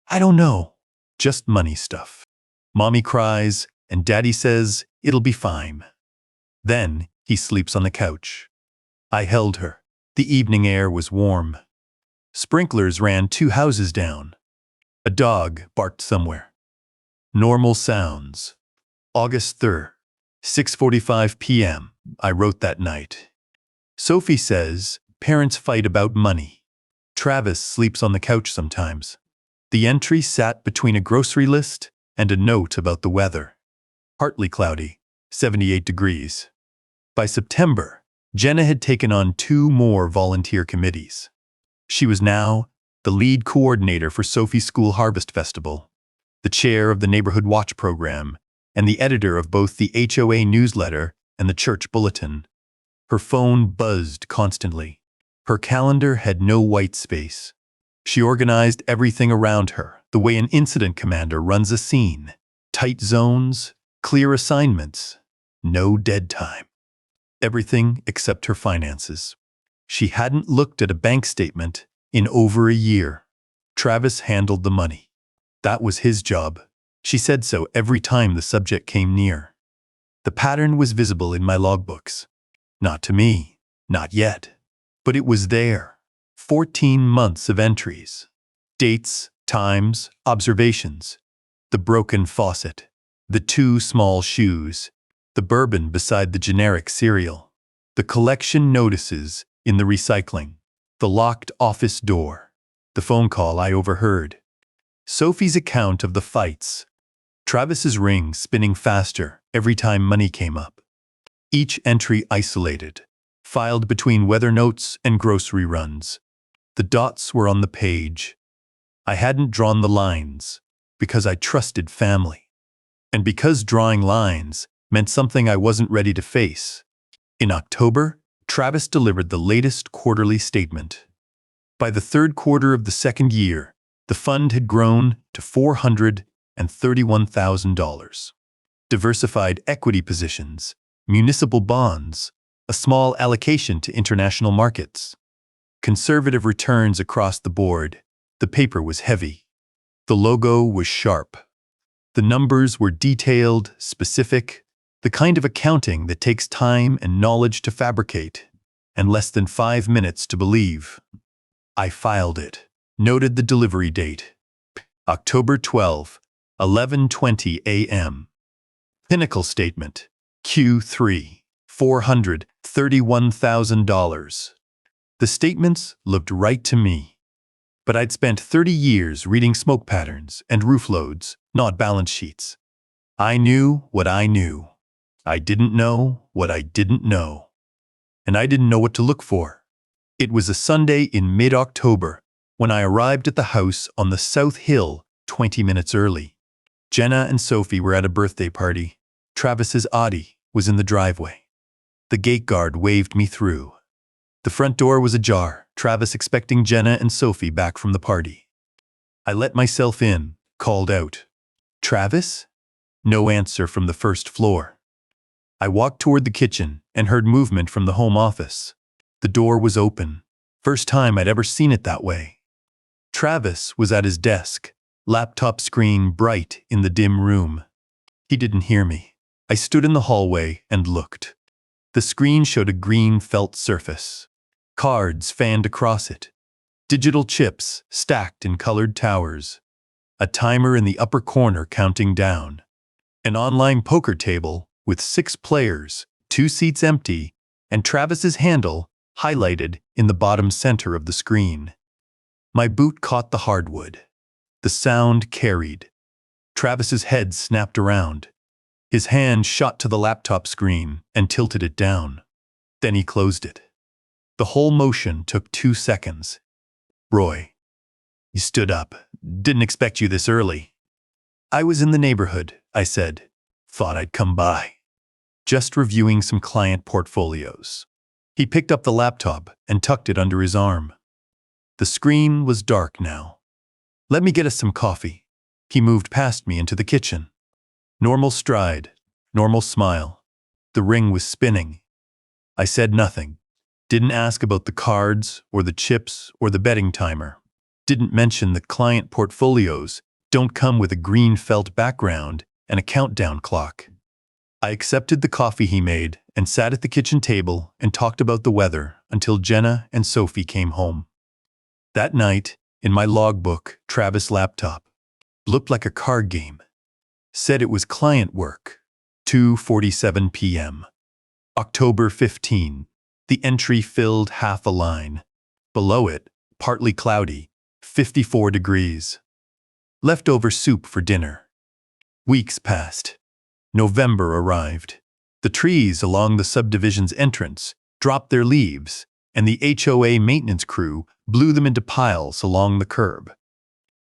"I don't know. Just money stuff. Mommy cries, and Daddy says it'll be fine. Then he sleeps on the couch." I held her. The evening air was warm. Sprinklers ran 2 houses down. A dog barked somewhere. Normal sounds. August 3rd, 6:45 p.m. I wrote that night. Sophie says parents fight about money. Travis sleeps on the couch sometimes. The entry sat between a grocery list and a note about the weather. Partly cloudy, 78 degrees. By September, Jenna had taken on 2 more volunteer committees. She was now the lead coordinator for Sophie's School Harvest Festival, the chair of the Neighborhood Watch program, and the editor of both the HOA newsletter and the church bulletin. Her phone buzzed constantly. Her calendar had no white space. She organized everything around her, The way an incident commander runs a scene. Tight zones, clear assignments, no dead time. Everything except her finances. She hadn't looked at a bank statement in over a year. Travis handled the money. That was his job. She said so every time the subject came near. The pattern was visible in my logbooks. Not to me, not yet. But it was there. 14 months of entries. Dates, times, observations. The broken faucet. The 2 small shoes. The bourbon beside the generic cereal. The collection notices in the recycling. The locked office door. The phone call I overheard. Sophie's account of the fights. Travis's ring spinning faster every time money came up. Each entry isolated, filed between weather notes and grocery runs. The dots were on the page. I hadn't drawn the lines because I trusted family. And because drawing lines meant something I wasn't ready to face. In October, Travis delivered the latest quarterly statement. By the third quarter of the second year, the fund had grown to $431,000. Diversified equity positions, municipal bonds, a small allocation to international markets. Conservative returns across the board. The paper was heavy. The logo was sharp. The numbers were detailed, specific, the kind of accounting that takes time and knowledge to fabricate, and less than 5 minutes to believe. I filed it, noted the delivery date. October 12, 11:20 a.m. Pinnacle statement, Q3, $431,000. The statements looked right to me. But I'd spent 30 years reading smoke patterns and roof loads, not balance sheets. I knew what I knew. I didn't know what I didn't know. And I didn't know what to look for. It was a Sunday in mid-October when I arrived at the house on the South Hill 20 minutes early. Jenna and Sophie were at a birthday party. Travis's Audi was in the driveway. The gate guard waved me through. The front door was ajar, Travis expecting Jenna and Sophie back from the party. I let myself in, called out, "Travis?" No answer from the first floor. I walked toward the kitchen and heard movement from the home office. The door was open. First time I'd ever seen it that way. Travis was at his desk, laptop screen bright in the dim room. He didn't hear me. I stood in the hallway and looked. The screen showed a green felt surface. Cards fanned across it. Digital chips stacked in colored towers. A timer in the upper corner counting down. An online poker table with 6 players, 2 seats empty, and Travis's handle highlighted in the bottom center of the screen. My boot caught the hardwood. The sound carried. Travis's head snapped around. His hand shot to the laptop screen and tilted it down. Then he closed it. The whole motion took 2 seconds. "Roy." He stood up. "Didn't expect you this early." "I was in the neighborhood," I said. "Thought I'd come by. Just reviewing some client portfolios." He picked up the laptop and tucked it under his arm. The screen was dark now. "Let me get us some coffee." He moved past me into the kitchen. Normal stride, normal smile. The ring was spinning. I said nothing. Didn't ask about the cards or the chips or the betting timer. Didn't mention the client portfolios don't come with a green felt background and a countdown clock. I accepted the coffee he made and sat at the kitchen table and talked about the weather until Jenna and Sophie came home. That night, in my logbook, Travis' laptop looked like a card game. Said it was client work. 2:47 p.m. October 15. The entry filled half a line. Below it, partly cloudy, 54 degrees. Leftover soup for dinner. Weeks passed. November arrived. The trees along the subdivision's entrance dropped their leaves, and the HOA maintenance crew blew them into piles along the curb.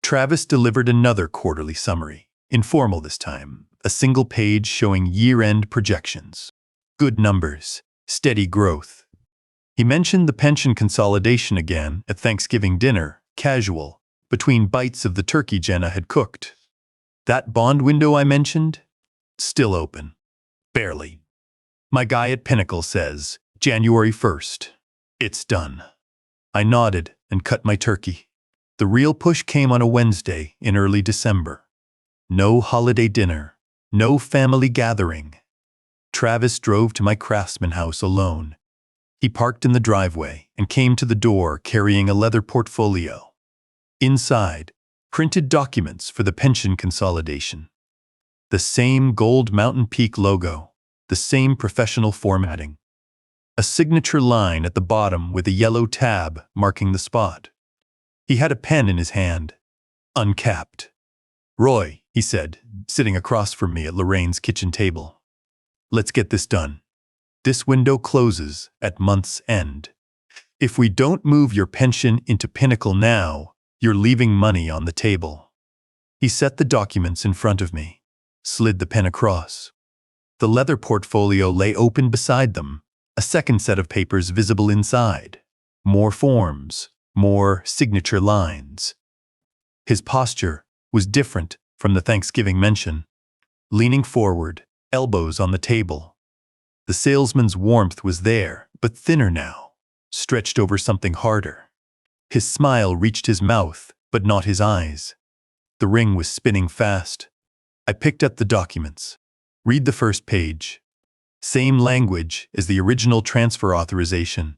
Travis delivered another quarterly summary, informal this time, a single page showing year-end projections. Good numbers, steady growth. He mentioned the pension consolidation again at Thanksgiving dinner, casual, between bites of the turkey Jenna had cooked. That bond window I mentioned? Still open. Barely. My guy at Pinnacle says, January 1st. It's done. I nodded and cut my turkey. The real push came on a Wednesday in early December. No holiday dinner. No family gathering. Travis drove to my Craftsman house alone. He parked in the driveway and came to the door carrying a leather portfolio. Inside, printed documents for the pension consolidation. The same gold Mountain Peak logo, the same professional formatting. A signature line at the bottom with a yellow tab marking the spot. He had a pen in his hand, uncapped. Roy, he said, sitting across from me at Lorraine's kitchen table. Let's get this done. This window closes at month's end. If we don't move your pension into Pinnacle now, you're leaving money on the table. He set the documents in front of me, slid the pen across. The leather portfolio lay open beside them, a second set of papers visible inside. More forms, more signature lines. His posture was different from the Thanksgiving mention. Leaning forward, elbows on the table. The salesman's warmth was there, but thinner now, stretched over something harder. His smile reached his mouth, but not his eyes. The ring was spinning fast. I picked up the documents. Read the first page. Same language as the original transfer authorization.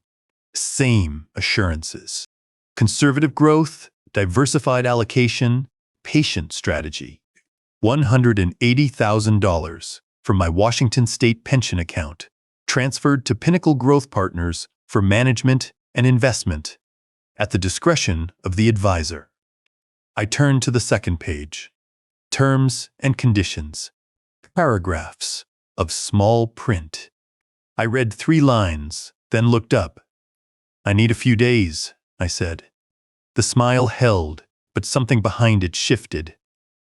Same assurances. Conservative growth, diversified allocation, patient strategy. $180,000 from my Washington State pension account, transferred to Pinnacle Growth Partners for management and investment, at the discretion of the advisor. I turned to the second page. Terms and conditions. Paragraphs of small print. I read 3 lines, then looked up. I need a few days, I said. The smile held, but something behind it shifted.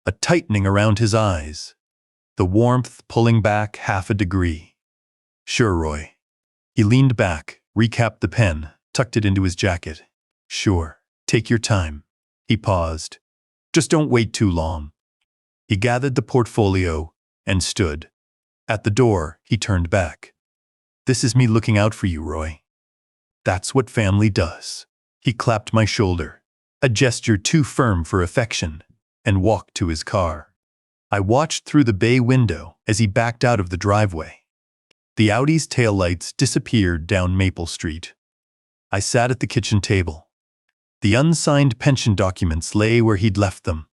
A tightening around his eyes. The warmth pulling back half a degree. Sure, Roy. He leaned back, recapped the pen, tucked it into his jacket. Sure, take your time. He paused. Just don't wait too long. He gathered the portfolio and stood. At the door, he turned back. This is me looking out for you, Roy. That's what family does. He clapped my shoulder, a gesture too firm for affection, and walked to his car. I watched through the bay window as he backed out of the driveway. The Audi's taillights disappeared down Maple Street. I sat at the kitchen table. The unsigned pension documents lay where he'd left them.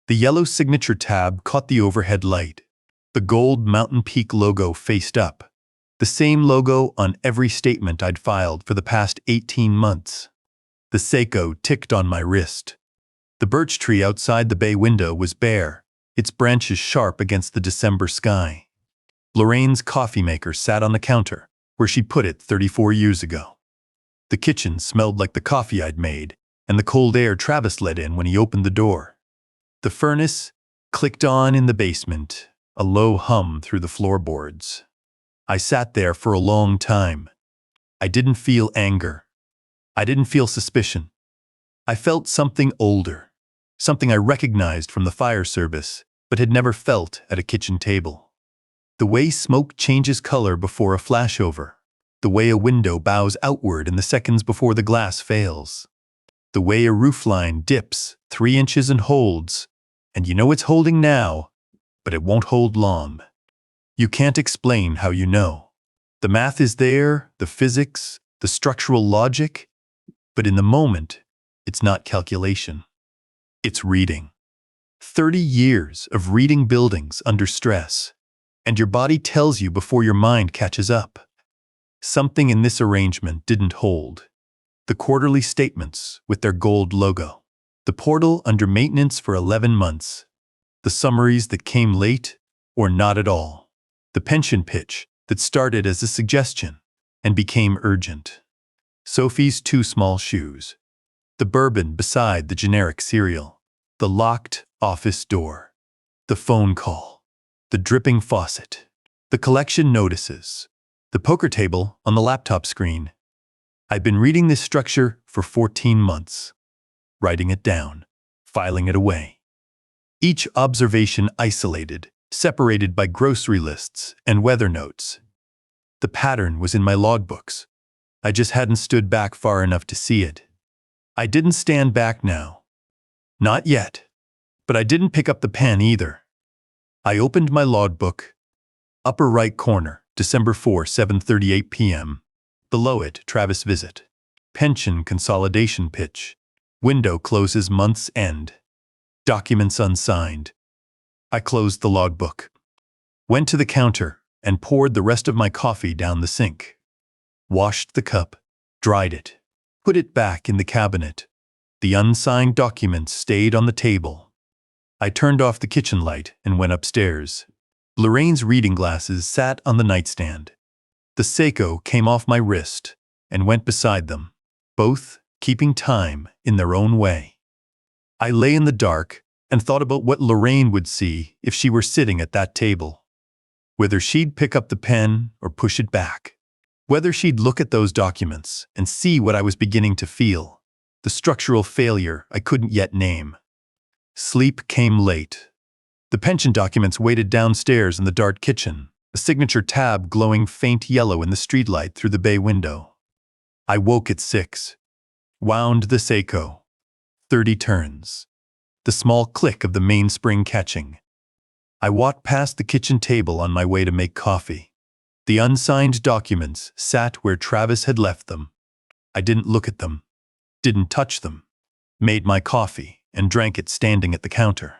The yellow signature tab caught the overhead light. The gold Mountain Peak logo faced up. The same logo on every statement I'd filed for the past 18 months. The Seiko ticked on my wrist. The birch tree outside the bay window was bare, its branches sharp against the December sky. Lorraine's coffee maker sat on the counter, where she put it 34 years ago. The kitchen smelled like the coffee I'd made, and the cold air Travis let in when he opened the door. The furnace clicked on in the basement, a low hum through the floorboards. I sat there for a long time. I didn't feel anger. I didn't feel suspicion. I felt something older, something I recognized from the fire service, but had never felt at a kitchen table. The way smoke changes color before a flashover. The way a window bows outward in the seconds before the glass fails. The way a roofline dips 3 inches and holds, and you know it's holding now, but it won't hold long. You can't explain how you know. The math is there, the physics, the structural logic, but in the moment, it's not calculation. It's reading. 30 years of reading buildings under stress, and your body tells you before your mind catches up. Something in this arrangement didn't hold. The quarterly statements with their gold logo. The portal under maintenance for 11 months. The summaries that came late or not at all. The pension pitch that started as a suggestion and became urgent. Sophie's 2 small shoes. The bourbon beside the generic cereal. The locked office door. The phone call. The dripping faucet. The collection notices. The poker table on the laptop screen. I'd been reading this structure for 14 months. Writing it down. filing it away. Each observation isolated, separated by grocery lists and weather notes. The pattern was in my logbooks. I just hadn't stood back far enough to see it. I didn't stand back now. Not yet. But I didn't pick up the pen either. I opened my logbook. Upper right corner, December 4, 7:38 p.m. Below it, Travis visit. Pension consolidation pitch. Window closes month's end. Documents unsigned. I closed the logbook. Went to the counter and poured the rest of my coffee down the sink. Washed the cup, dried it, put it back in the cabinet. The unsigned documents stayed on the table. I turned off the kitchen light and went upstairs. Lorraine's reading glasses sat on the nightstand. The Seiko came off my wrist and went beside them, both keeping time in their own way. I lay in the dark and thought about what Lorraine would see if she were sitting at that table. Whether she'd pick up the pen or push it back. Whether she'd look at those documents and see what I was beginning to feel, the structural failure I couldn't yet name. Sleep came late. The pension documents waited downstairs in the dark kitchen, a signature tab glowing faint yellow in the streetlight through the bay window. I woke at 6. Wound the Seiko. 30 turns. The small click of the mainspring catching. I walked past the kitchen table on my way to make coffee. The unsigned documents sat where Travis had left them. I didn't look at them, didn't touch them. Made my coffee and drank it standing at the counter,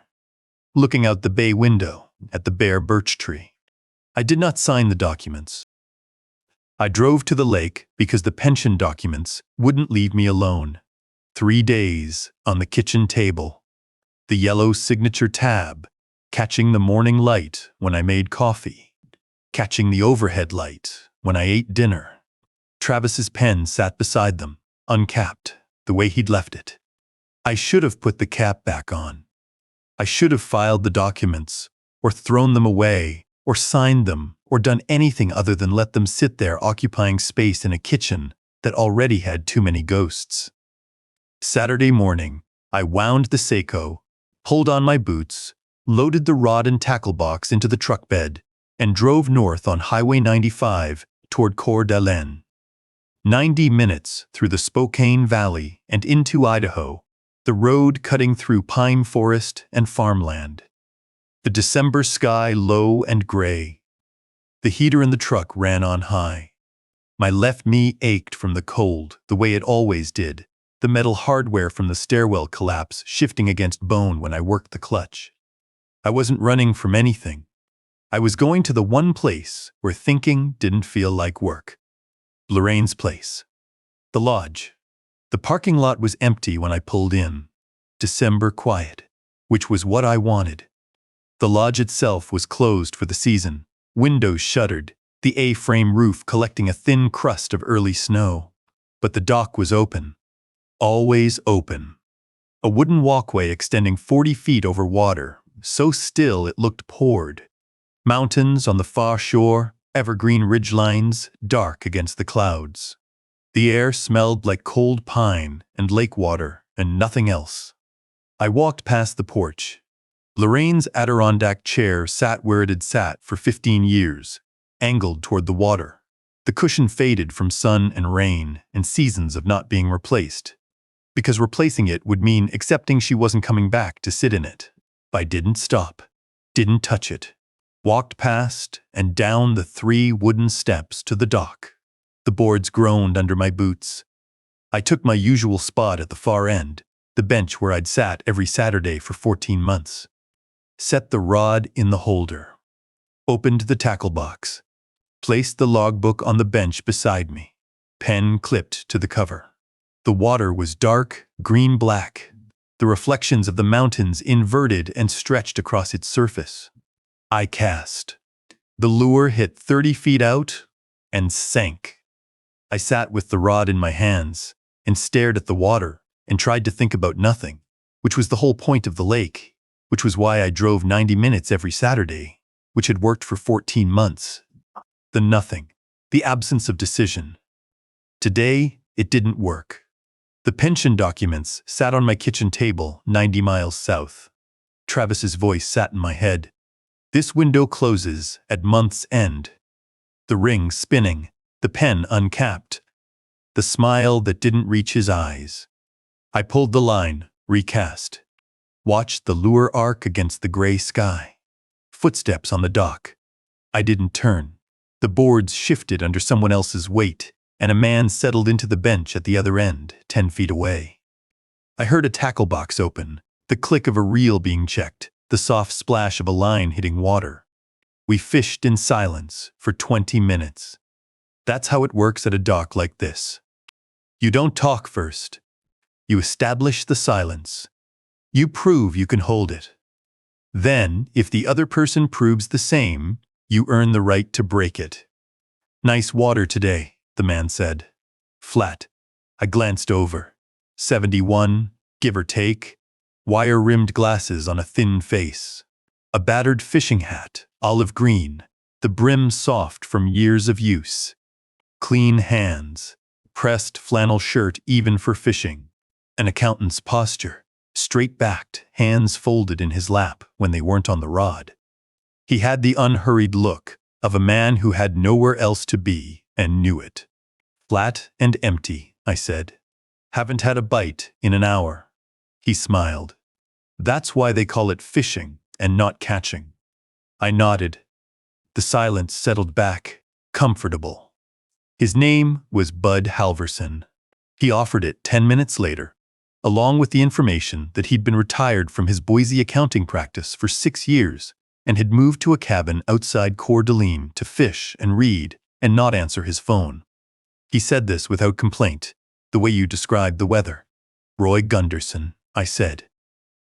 looking out the bay window at the bare birch tree. I did not sign the documents. I drove to the lake because the pension documents wouldn't leave me alone. 3 days on the kitchen table. The yellow signature tab, catching the morning light when I made coffee. Catching the overhead light when I ate dinner. Travis's pen sat beside them, uncapped, the way he'd left it. I should have put the cap back on. I should have filed the documents, or thrown them away, or signed them, or done anything other than let them sit there occupying space in a kitchen that already had too many ghosts. Saturday morning, I wound the Seiko, pulled on my boots, loaded the rod and tackle box into the truck bed, and drove north on Highway 95 toward Coeur d'Alene. 90 minutes through the Spokane Valley and into Idaho, the road cutting through pine forest and farmland. The December sky low and gray. The heater in the truck ran on high. My left knee ached from the cold, the way it always did, the metal hardware from the stairwell collapse shifting against bone when I worked the clutch. I wasn't running from anything. I was going to the one place where thinking didn't feel like work. Lorraine's place. The lodge. The parking lot was empty when I pulled in. December quiet, which was what I wanted. The lodge itself was closed for the season, windows shuttered, the A-frame roof collecting a thin crust of early snow. But the dock was open. Always open. A wooden walkway extending 40 feet over water, so still it looked poured. Mountains on the far shore, evergreen ridgelines, dark against the clouds. The air smelled like cold pine and lake water and nothing else. I walked past the porch. Lorraine's Adirondack chair sat where it had sat for 15 years, angled toward the water. The cushion faded from sun and rain and seasons of not being replaced, because replacing it would mean accepting she wasn't coming back to sit in it. I didn't stop, didn't touch it. Walked past and down the 3 wooden steps to the dock. The boards groaned under my boots. I took my usual spot at the far end, the bench where I'd sat every Saturday for 14 months. Set the rod in the holder. Opened the tackle box. Placed the logbook on the bench beside me. Pen clipped to the cover. The water was dark, green-black. The reflections of the mountains inverted and stretched across its surface. I cast. The lure hit 30 feet out and sank. I sat with the rod in my hands and stared at the water and tried to think about nothing, which was the whole point of the lake, which was why I drove 90 minutes every Saturday, which had worked for 14 months. The nothing, the absence of decision. Today, it didn't work. The pension documents sat on my kitchen table 90 miles south. Travis's voice sat in my head. This window closes at month's end. The ring spinning, the pen uncapped, the smile that didn't reach his eyes. I pulled the line, recast. Watched the lure arc against the gray sky. Footsteps on the dock. I didn't turn. The boards shifted under someone else's weight, and a man settled into the bench at the other end, 10 feet away. I heard a tackle box open, the click of a reel being checked, the soft splash of a line hitting water. We fished in silence for 20 minutes. That's how it works at a dock like this. You don't talk first. You establish the silence. You prove you can hold it. Then, if the other person proves the same, you earn the right to break it. Nice water today, the man said. Flat. I glanced over. 71, give or take. Wire-rimmed glasses on a thin face. A battered fishing hat, olive green, the brim soft from years of use. Clean hands. Pressed flannel shirt even for fishing. An accountant's posture. Straight-backed, hands folded in his lap when they weren't on the rod. He had the unhurried look of a man who had nowhere else to be and knew it. Flat and empty, I said. Haven't had a bite in an hour. He smiled. That's why they call it fishing and not catching. I nodded. The silence settled back, comfortable. His name was Bud Halverson. He offered it 10 minutes later, along with the information that he'd been retired from his Boise accounting practice for 6 years and had moved to a cabin outside Coeur d'Alene to fish and read and not answer his phone. He said this without complaint, the way you described the weather. Roy Gundersen, I said.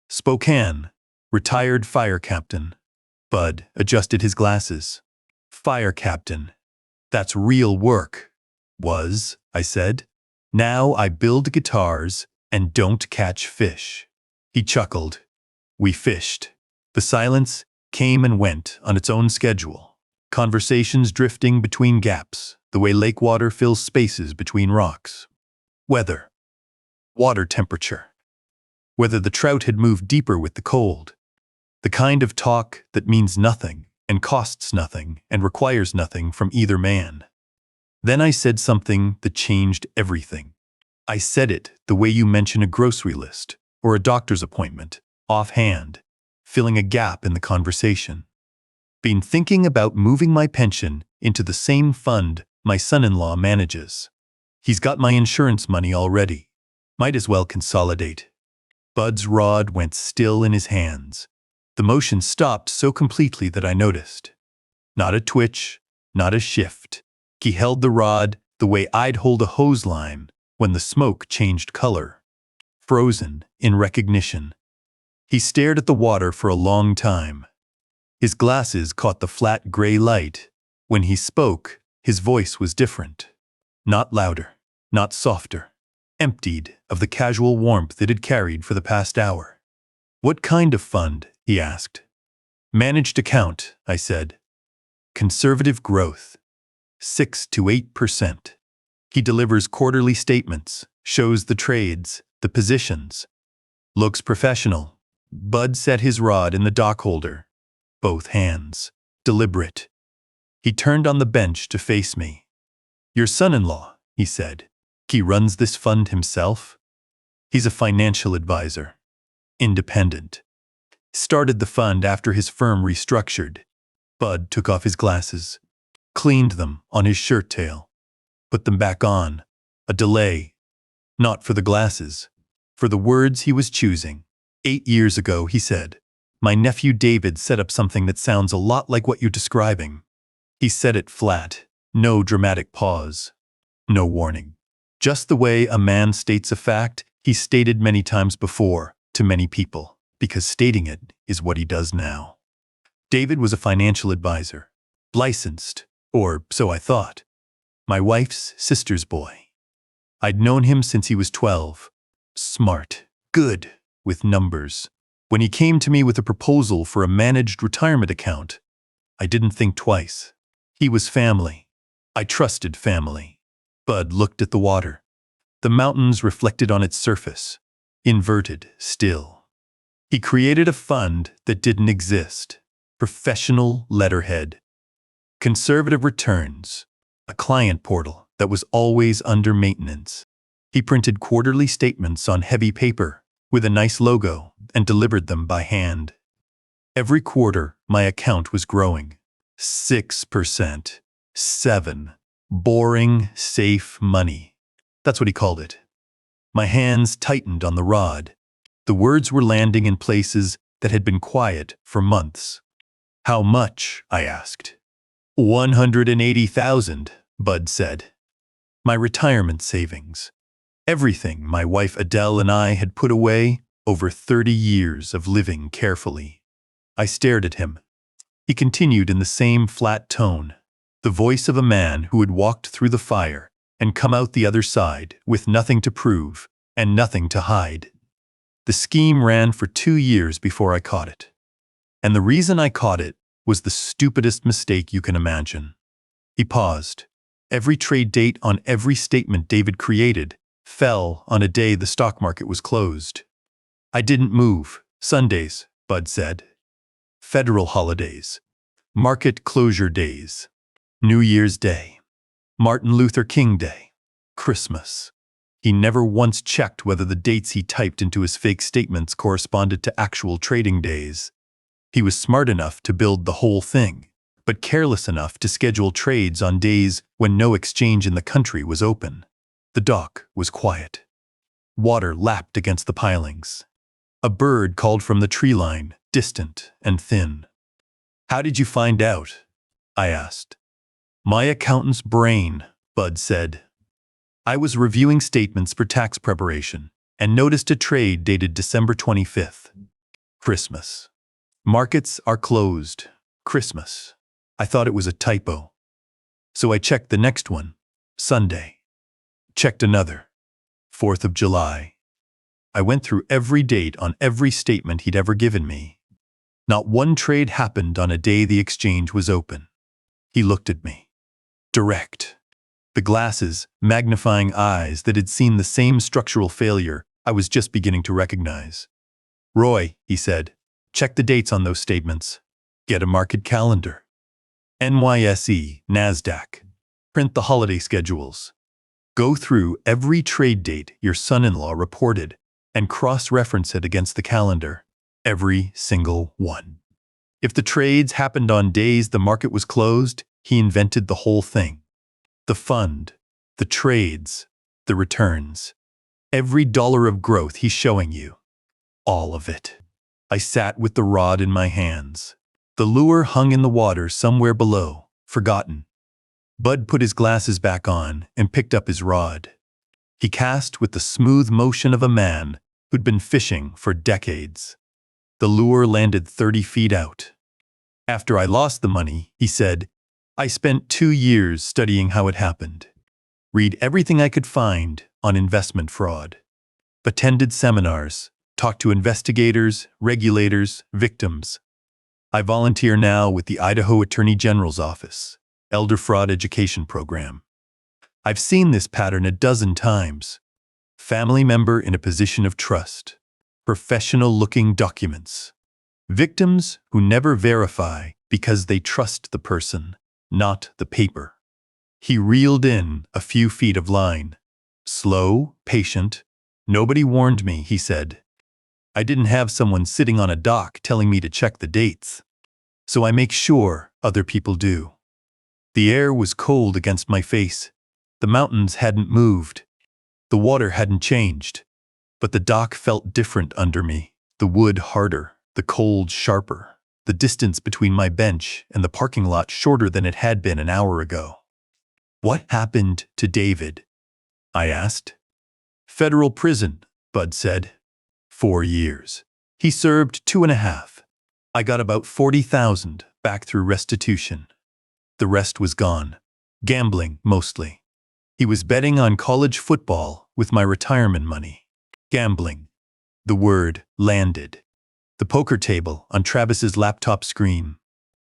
Spokane, retired fire captain. Bud adjusted his glasses. Fire captain. That's real work. Was, I said. Now I build guitars and don't catch fish. He chuckled. We fished. The silence came and went on its own schedule. Conversations drifting between gaps, the way lake water fills spaces between rocks. Weather. Water temperature. Whether the trout had moved deeper with the cold. The kind of talk that means nothing and costs nothing and requires nothing from either man. Then I said something that changed everything. I said it the way you mention a grocery list or a doctor's appointment, offhand, filling a gap in the conversation. Been thinking about moving my pension into the same fund my son-in-law manages. He's got my insurance money already. Might as well consolidate. Bud's rod went still in his hands. The motion stopped so completely that I noticed. Not a twitch, not a shift. He held the rod the way I'd hold a hose line when the smoke changed color. Frozen in recognition. He stared at the water for a long time. His glasses caught the flat gray light. When he spoke, his voice was different. Not louder, not softer. Emptied of the casual warmth it had carried for the past hour. What kind of fund? He asked. Managed account, I said. Conservative growth. 6 to 8%. He delivers quarterly statements, shows the trades, the positions. Looks professional. Bud set his rod in the dock holder. Both hands. Deliberate. He turned on the bench to face me. Your son-in-law, he said. He runs this fund himself? He's a financial advisor. Independent. Started the fund after his firm restructured. Bud took off his glasses. Cleaned them on his shirt tail. Put them back on. A delay. Not for the glasses. For the words he was choosing. 8 years ago, he said, my nephew David set up something that sounds a lot like what you're describing. He said it flat. No dramatic pause. No warning. Just the way a man states a fact he's stated many times before to many people, because stating it is what he does now. David was a financial advisor. Licensed, or so I thought. My wife's sister's boy. I'd known him since he was 12. Smart, good, with numbers. When he came to me with a proposal for a managed retirement account, I didn't think twice. He was family. I trusted family. Bud looked at the water. The mountains reflected on its surface, inverted still. He created a fund that didn't exist. Professional letterhead. Conservative returns. A client portal that was always under maintenance. He printed quarterly statements on heavy paper with a nice logo and delivered them by hand. Every quarter, my account was growing. 6%. 7. Boring, safe money. That's what he called it. My hands tightened on the rod. The words were landing in places that had been quiet for months. How much? I asked. 180,000, Bud said. My retirement savings. Everything my wife Adele and I had put away over 30 years of living carefully. I stared at him. He continued in the same flat tone, the voice of a man who had walked through the fire and come out the other side with nothing to prove and nothing to hide. The scheme ran for 2 years before I caught it. And the reason I caught it was the stupidest mistake you can imagine. He paused. Every trade date on every statement David created fell on a day the stock market was closed. I didn't move. Sundays, Bud said. Federal holidays. Market closure days. New Year's Day. Martin Luther King Day. Christmas. He never once checked whether the dates he typed into his fake statements corresponded to actual trading days. He was smart enough to build the whole thing, but careless enough to schedule trades on days when no exchange in the country was open. The dock was quiet. Water lapped against the pilings. A bird called from the tree line, distant and thin. How did you find out? I asked. My accountant's brain, Bud said. I was reviewing statements for tax preparation and noticed a trade dated December 25th. Christmas. Markets are closed. Christmas. I thought it was a typo. So I checked the next one. Sunday. Checked another. 4th of July. I went through every date on every statement he'd ever given me. Not one trade happened on a day the exchange was open. He looked at me. Direct. The glasses, magnifying eyes that had seen the same structural failure I was just beginning to recognize. Roy, he said, check the dates on those statements. Get a market calendar. NYSE, NASDAQ. Print the holiday schedules. Go through every trade date your son-in-law reported and cross-reference it against the calendar. Every single one. If the trades happened on days the market was closed, he invented the whole thing. The fund, the trades, the returns. Every dollar of growth he's showing you. All of it. I sat with the rod in my hands. The lure hung in the water somewhere below, forgotten. Bud put his glasses back on and picked up his rod. He cast with the smooth motion of a man who'd been fishing for decades. The lure landed 30 feet out. After I lost the money, he said, I spent 2 years studying how it happened. Read everything I could find on investment fraud. Attended seminars, talked to investigators, regulators, victims. I volunteer now with the Idaho Attorney General's Office, Elder Fraud Education Program. I've seen this pattern a dozen times. Family member in a position of trust. Professional-looking documents. Victims who never verify because they trust the person, not the paper. He reeled in a few feet of line. Slow, patient. Nobody warned me, he said. I didn't have someone sitting on a dock telling me to check the dates. So I make sure other people do. The air was cold against my face. The mountains hadn't moved. The water hadn't changed. But the dock felt different under me. The wood harder, the cold sharper. The distance between my bench and the parking lot shorter than it had been an hour ago. What happened to David? I asked. Federal prison, Bud said. 4 years. He served 2.5. I got about 40,000 back through restitution. The rest was gone. Gambling, mostly. He was betting on college football with my retirement money. Gambling. The word landed. The poker table on Travis's laptop screen.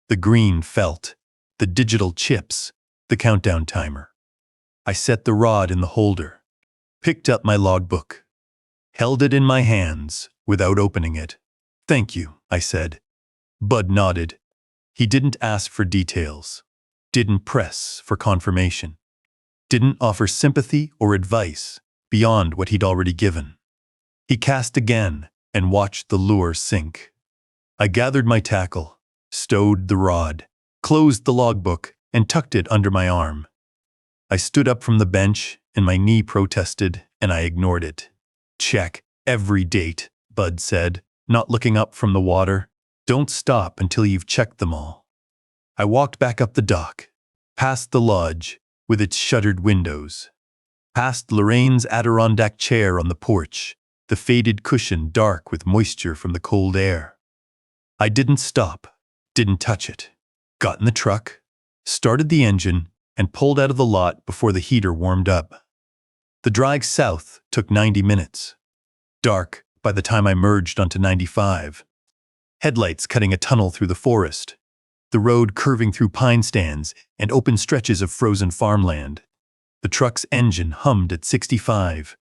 The green felt. The digital chips. The countdown timer. I set the rod in the holder. picked up my logbook, held it in my hands without opening it. "Thank you," I said. Bud nodded. He didn't ask for details, didn't press for confirmation, didn't offer sympathy or advice beyond what he'd already given. He cast again and watched the lure sink. I gathered my tackle, stowed the rod, closed the logbook, and tucked it under my arm. I stood up from the bench, and my knee protested, and I ignored it. "Check every date," Bud said, not looking up from the water. "Don't stop until you've checked them all." I walked back up the dock, past the lodge with its shuttered windows, past Lorraine's Adirondack chair on the porch, the faded cushion dark with moisture from the cold air. I didn't stop, didn't touch it. Got in the truck, started the engine, and pulled out of the lot before the heater warmed up. The drive south took 90 minutes. Dark by the time I merged onto 95. Headlights cutting a tunnel through the forest. The road curving through pine stands and open stretches of frozen farmland. The truck's engine hummed at 65.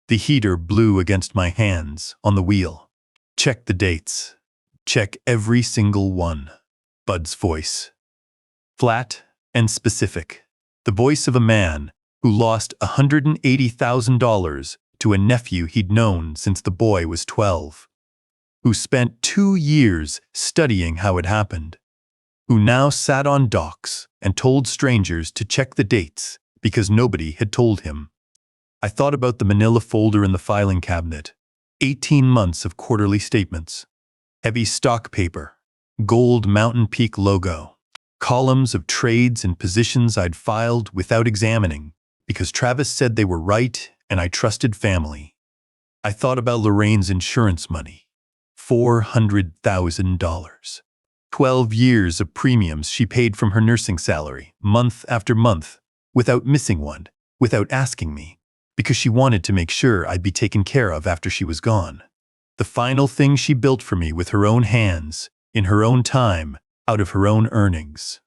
The heater blew against my hands on the wheel. "Check the dates. Check every single one." Bud's voice. Flat and specific. The voice of a man who lost $180,000 to a nephew he'd known since the boy was 12. Who spent 2 years studying how it happened. Who now sat on docks and told strangers to check the dates because nobody had told him. I thought about the manila folder in the filing cabinet. 18 months of quarterly statements. Heavy stock paper. Gold Mountain Peak logo. Columns of trades and positions I'd filed without examining because Travis said they were right and I trusted family. I thought about Lorraine's insurance money. $400,000. 12 years of premiums she paid from her nursing salary, month after month, without missing one, without asking me, because she wanted to make sure I'd be taken care of after she was gone. The final thing she built for me with her own hands, in her own time, out of her own earnings.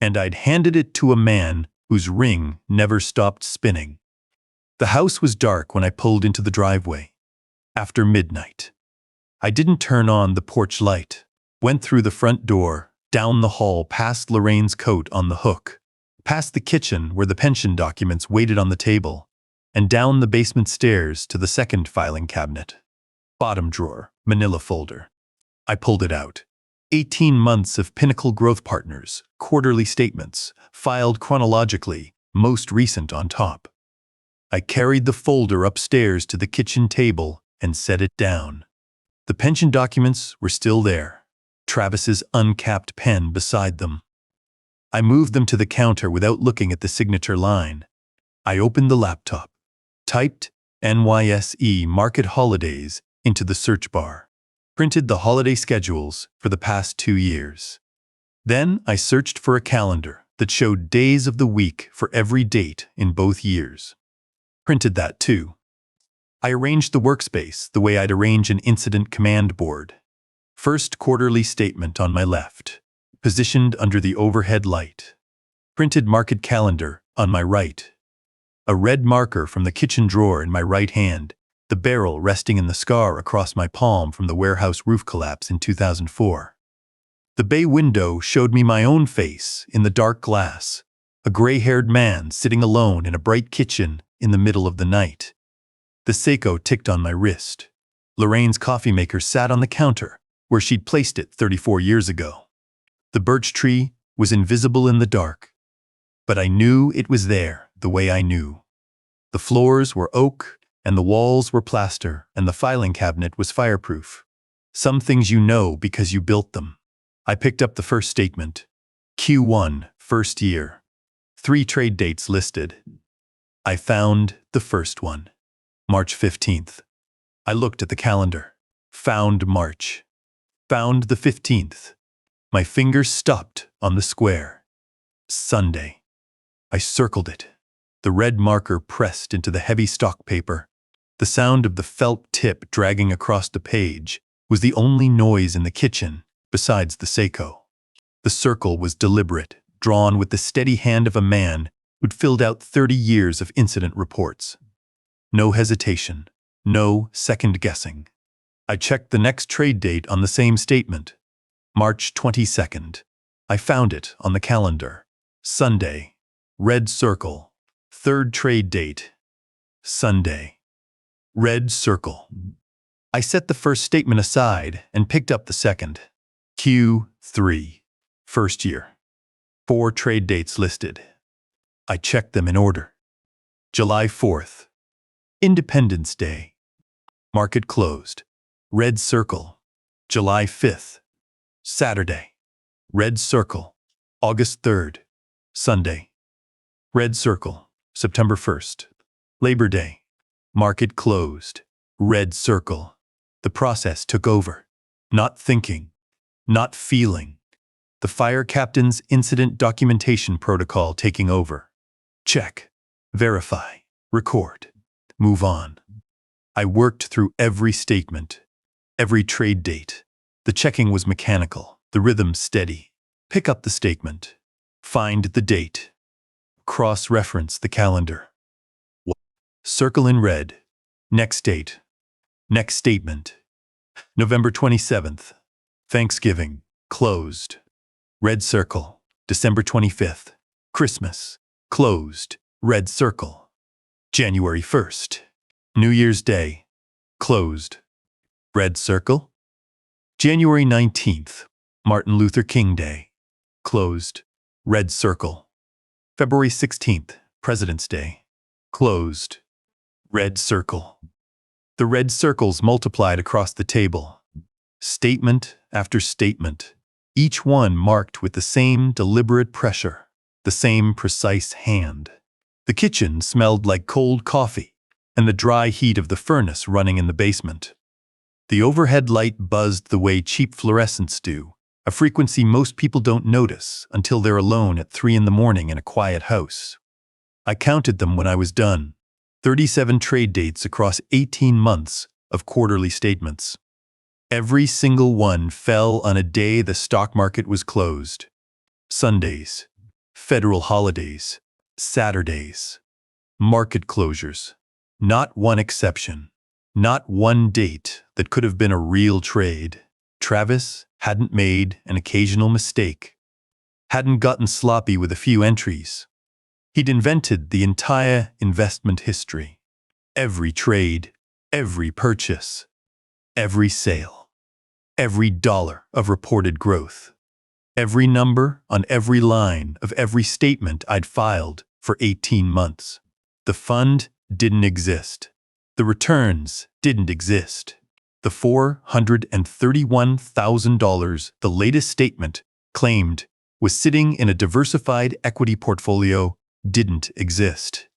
And I'd handed it to a man whose ring never stopped spinning. The house was dark when I pulled into the driveway. After midnight. I didn't turn on the porch light. Went through the front door, down the hall past Lorraine's coat on the hook, past the kitchen where the pension documents waited on the table, and down the basement stairs to the second filing cabinet. Bottom drawer, manila folder. I pulled it out. 18 months of Pinnacle Growth Partners, quarterly statements, filed chronologically, most recent on top. I carried the folder upstairs to the kitchen table and set it down. The pension documents were still there. Travis's uncapped pen beside them. I moved them to the counter without looking at the signature line. I opened the laptop, typed NYSE Market Holidays into the search bar, printed the holiday schedules for the past 2 years. Then I searched for a calendar that showed days of the week for every date in both years. Printed that too. I arranged the workspace the way I'd arrange an incident command board. First quarterly statement on my left, positioned under the overhead light. Printed market calendar on my right. A red marker from the kitchen drawer in my right hand, the barrel resting in the scar across my palm from the warehouse roof collapse in 2004. The bay window showed me my own face in the dark glass, a gray-haired man sitting alone in a bright kitchen in the middle of the night. The Seiko ticked on my wrist. Lorraine's coffee maker sat on the counter, where she'd placed it 34 years ago. The birch tree was invisible in the dark, but I knew it was there the way I knew. The floors were oak, and the walls were plaster, and the filing cabinet was fireproof. Some things you know because you built them. I picked up the first statement. Q1, first year. 3 trade dates listed. I found the first one. March 15th. I looked at the calendar. Found March. Found the 15th. My fingers stopped on the square. Sunday. I circled it. The red marker pressed into the heavy stock paper. The sound of the felt tip dragging across the page was the only noise in the kitchen besides the Seiko. The circle was deliberate, drawn with the steady hand of a man who'd filled out 30 years of incident reports. No hesitation. No second guessing. I checked the next trade date on the same statement. March 22nd. I found it on the calendar. Sunday. Red circle. Third trade date. Sunday. Red circle. I set the first statement aside and picked up the second. Q3. First year. 4 trade dates listed. I checked them in order. July 4th. Independence Day. Market closed. Red circle. July 5th. Saturday. Red circle. August 3rd. Sunday. Red circle. September 1st. Labor Day. Market closed. Red circle. The process took over. Not thinking. Not feeling. The fire captain's incident documentation protocol taking over. Check. Verify. Record. Move on. I worked through every statement. Every trade date. The checking was mechanical. The rhythm steady. Pick up the statement. Find the date. Cross-reference the calendar. Circle in red. Next date. Next statement. November 27th. Thanksgiving. Closed. Red circle. December 25th. Christmas. Closed. Red circle. January 1st. New Year's Day. Closed. Red circle. January 19th. Martin Luther King Day. Closed. Red circle. February 16th. President's Day. Closed. Red circle. The red circles multiplied across the table. Statement after statement. Each one marked with the same deliberate pressure. The same precise hand. The kitchen smelled like cold coffee and the dry heat of the furnace running in the basement. The overhead light buzzed the way cheap fluorescents do, a frequency most people don't notice until they're alone at 3 in the morning in a quiet house. I counted them when I was done. 37 trade dates across 18 months of quarterly statements. Every single one fell on a day the stock market was closed. Sundays, federal holidays, Saturdays, market closures. Not one exception. Not one date that could have been a real trade. Travis hadn't made an occasional mistake. Hadn't gotten sloppy with a few entries. He'd invented the entire investment history. Every trade, every purchase, every sale, every dollar of reported growth, every number on every line of every statement I'd filed for 18 months. The fund didn't exist. The returns didn't exist. The $431,000 the latest statement claimed was sitting in a diversified equity portfolio didn't exist.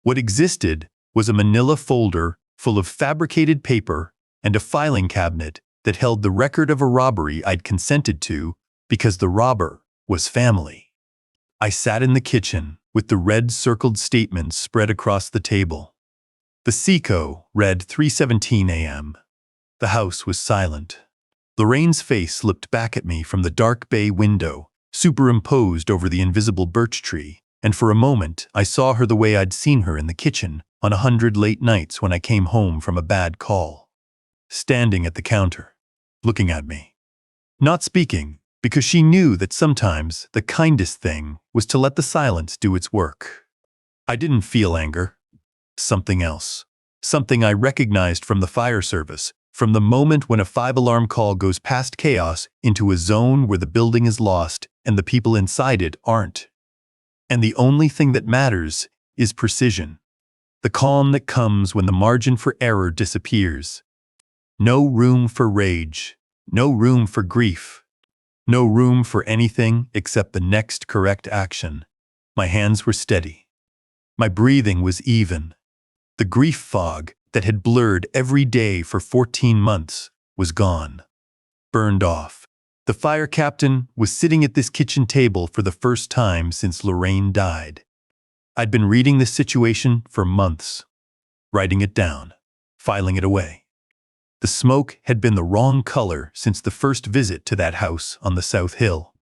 What existed was a manila folder full of fabricated paper and a filing cabinet that held the record of a robbery I'd consented to because the robber was family. I sat in the kitchen with the red-circled statements spread across the table. The Seco read 3:17 a.m. The house was silent. Lorraine's face looked back at me from the dark bay window, superimposed over the invisible birch tree, and for a moment I saw her the way I'd seen her in the kitchen on 100 late nights when I came home from a bad call. Standing at the counter, looking at me. Not speaking, because she knew that sometimes the kindest thing was to let the silence do its work. I didn't feel anger. Something else. Something I recognized from the fire service, from the moment when a 5-alarm call goes past chaos into a zone where the building is lost and the people inside it aren't. And the only thing that matters is precision. The calm that comes when the margin for error disappears. No room for rage. No room for grief. No room for anything except the next correct action. My hands were steady. My breathing was even. The grief fog that had blurred every day for 14 months was gone. Burned off. The fire captain was sitting at this kitchen table for the first time since Lorraine died. I'd been reading this situation for months, writing it down, filing it away. The smoke had been the wrong color since the first visit to that house on the South Hill.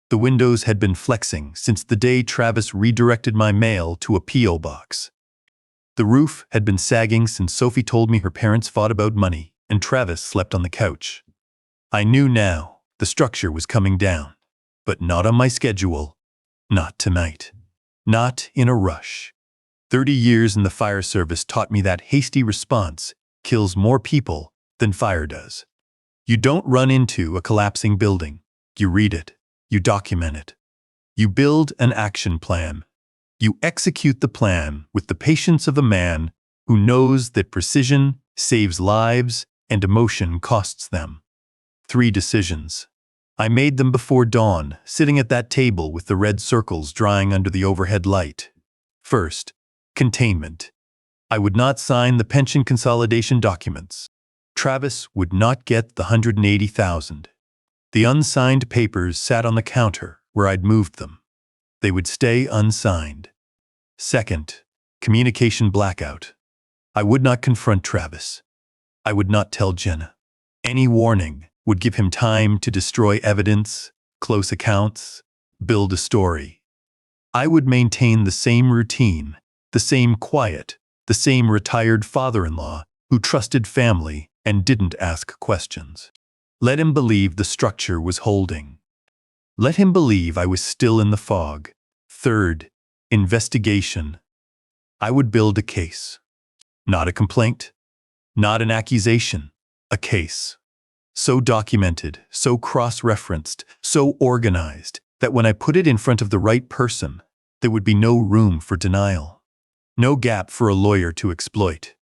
The windows had been flexing since the day Travis redirected my mail to a P.O. box. The roof had been sagging since Sophie told me her parents fought about money and Travis slept on the couch. I knew now the structure was coming down, but not on my schedule, not tonight, not in a rush. 30 years in the fire service taught me that hasty response kills more people than fire does. You don't run into a collapsing building. You read it. You document it. You build an action plan. You execute the plan with the patience of a man who knows that precision saves lives and emotion costs them. 3 decisions. I made them before dawn, sitting at that table with the red circles drying under the overhead light. First, containment. I would not sign the pension consolidation documents. Travis would not get the $180,000. The unsigned papers sat on the counter where I'd moved them. They would stay unsigned. Second, communication blackout. I would not confront Travis. I would not tell Jenna. Any warning would give him time to destroy evidence, close accounts, build a story. I would maintain the same routine, the same quiet, the same retired father-in-law who trusted family and didn't ask questions. Let him believe the structure was holding. Let him believe I was still in the fog. Third, investigation. I would build a case. Not a complaint, not an accusation, a case. So documented, so cross-referenced, so organized, that when I put it in front of the right person, there would be no room for denial. No gap for a lawyer to exploit.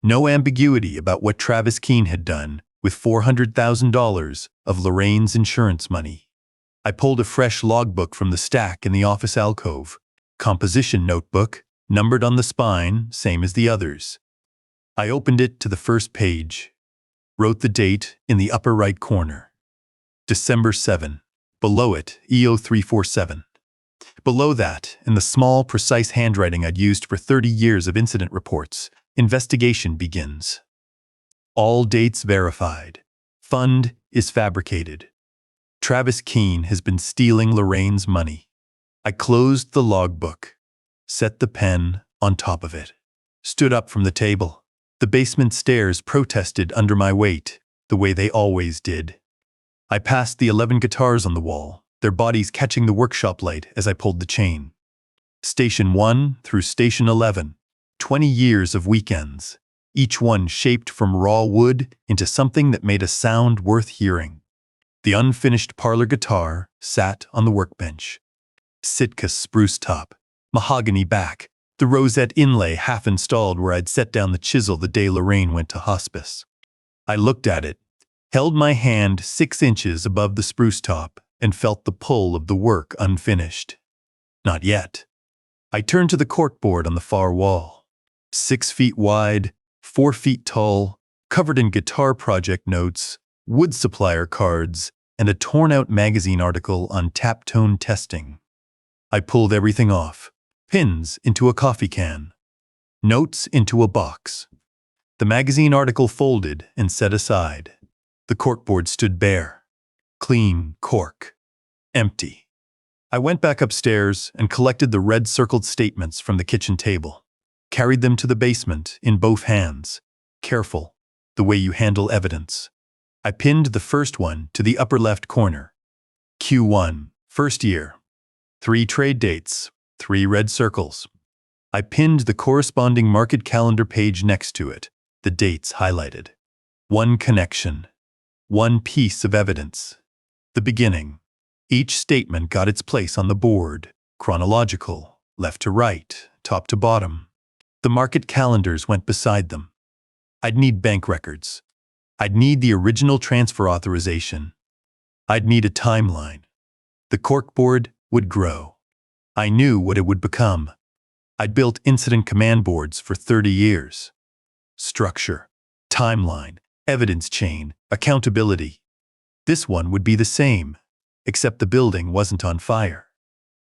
No ambiguity about what Travis Keene had done with $400,000 of Lorraine's insurance money. I pulled a fresh logbook from the stack in the office alcove. Composition notebook, numbered on the spine, same as the others. I opened it to the first page. Wrote the date in the upper right corner. December 7. Below it, EO 347. Below that, in the small, precise handwriting I'd used for 30 years of incident reports, investigation begins. All dates verified. Fund is fabricated. Travis Keene has been stealing Lorraine's money. I closed the logbook, set the pen on top of it, stood up from the table. The basement stairs protested under my weight, the way they always did. I passed the 11 guitars on the wall, their bodies catching the workshop light as I pulled the chain. Station 1 through Station 11, 20 years of weekends, each one shaped from raw wood into something that made a sound worth hearing. The unfinished parlor guitar sat on the workbench. Sitka spruce top, mahogany back, the Rosette inlay half installed where I'd set down the chisel the day Lorraine went to hospice. I looked at it, held my hand 6 inches above the spruce top, and felt the pull of the work unfinished. Not yet. I turned to the corkboard on the far wall. 6 feet wide, 4 feet tall, covered in guitar project notes, wood supplier cards, and a torn-out magazine article on tap tone testing. I pulled everything off. Pins into a coffee can. Notes into a box. The magazine article folded and set aside. The corkboard stood bare. Clean cork. Empty. I went back upstairs and collected the red circled statements from the kitchen table. Carried them to the basement in both hands. Careful, the way you handle evidence. I pinned the first one to the upper left corner. Q1, first year. 3 trade dates, 3 red circles. I pinned the corresponding market calendar page next to it, the dates highlighted. 1 connection. 1 piece of evidence. The beginning. Each statement got its place on the board, chronological, left to right, top to bottom. The market calendars went beside them. I'd need bank records. I'd need the original transfer authorization. I'd need a timeline. The corkboard would grow. I knew what it would become. I'd built incident command boards for 30 years. Structure, timeline, evidence chain, accountability. This one would be the same, except the building wasn't on fire.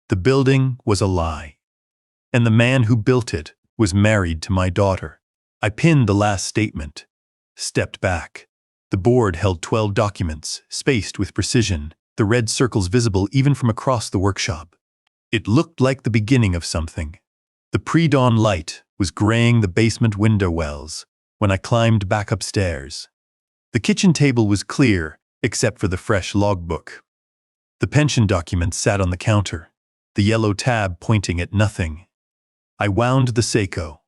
The building was a lie. And the man who built it was married to my daughter. I pinned the last statement, stepped back. The board held 12 documents, spaced with precision, the red circles visible even from across the workshop. It looked like the beginning of something. The pre-dawn light was graying the basement window wells when I climbed back upstairs. The kitchen table was clear, except for the fresh logbook. The pension document sat on the counter, the yellow tab pointing at nothing. I wound the Seiko.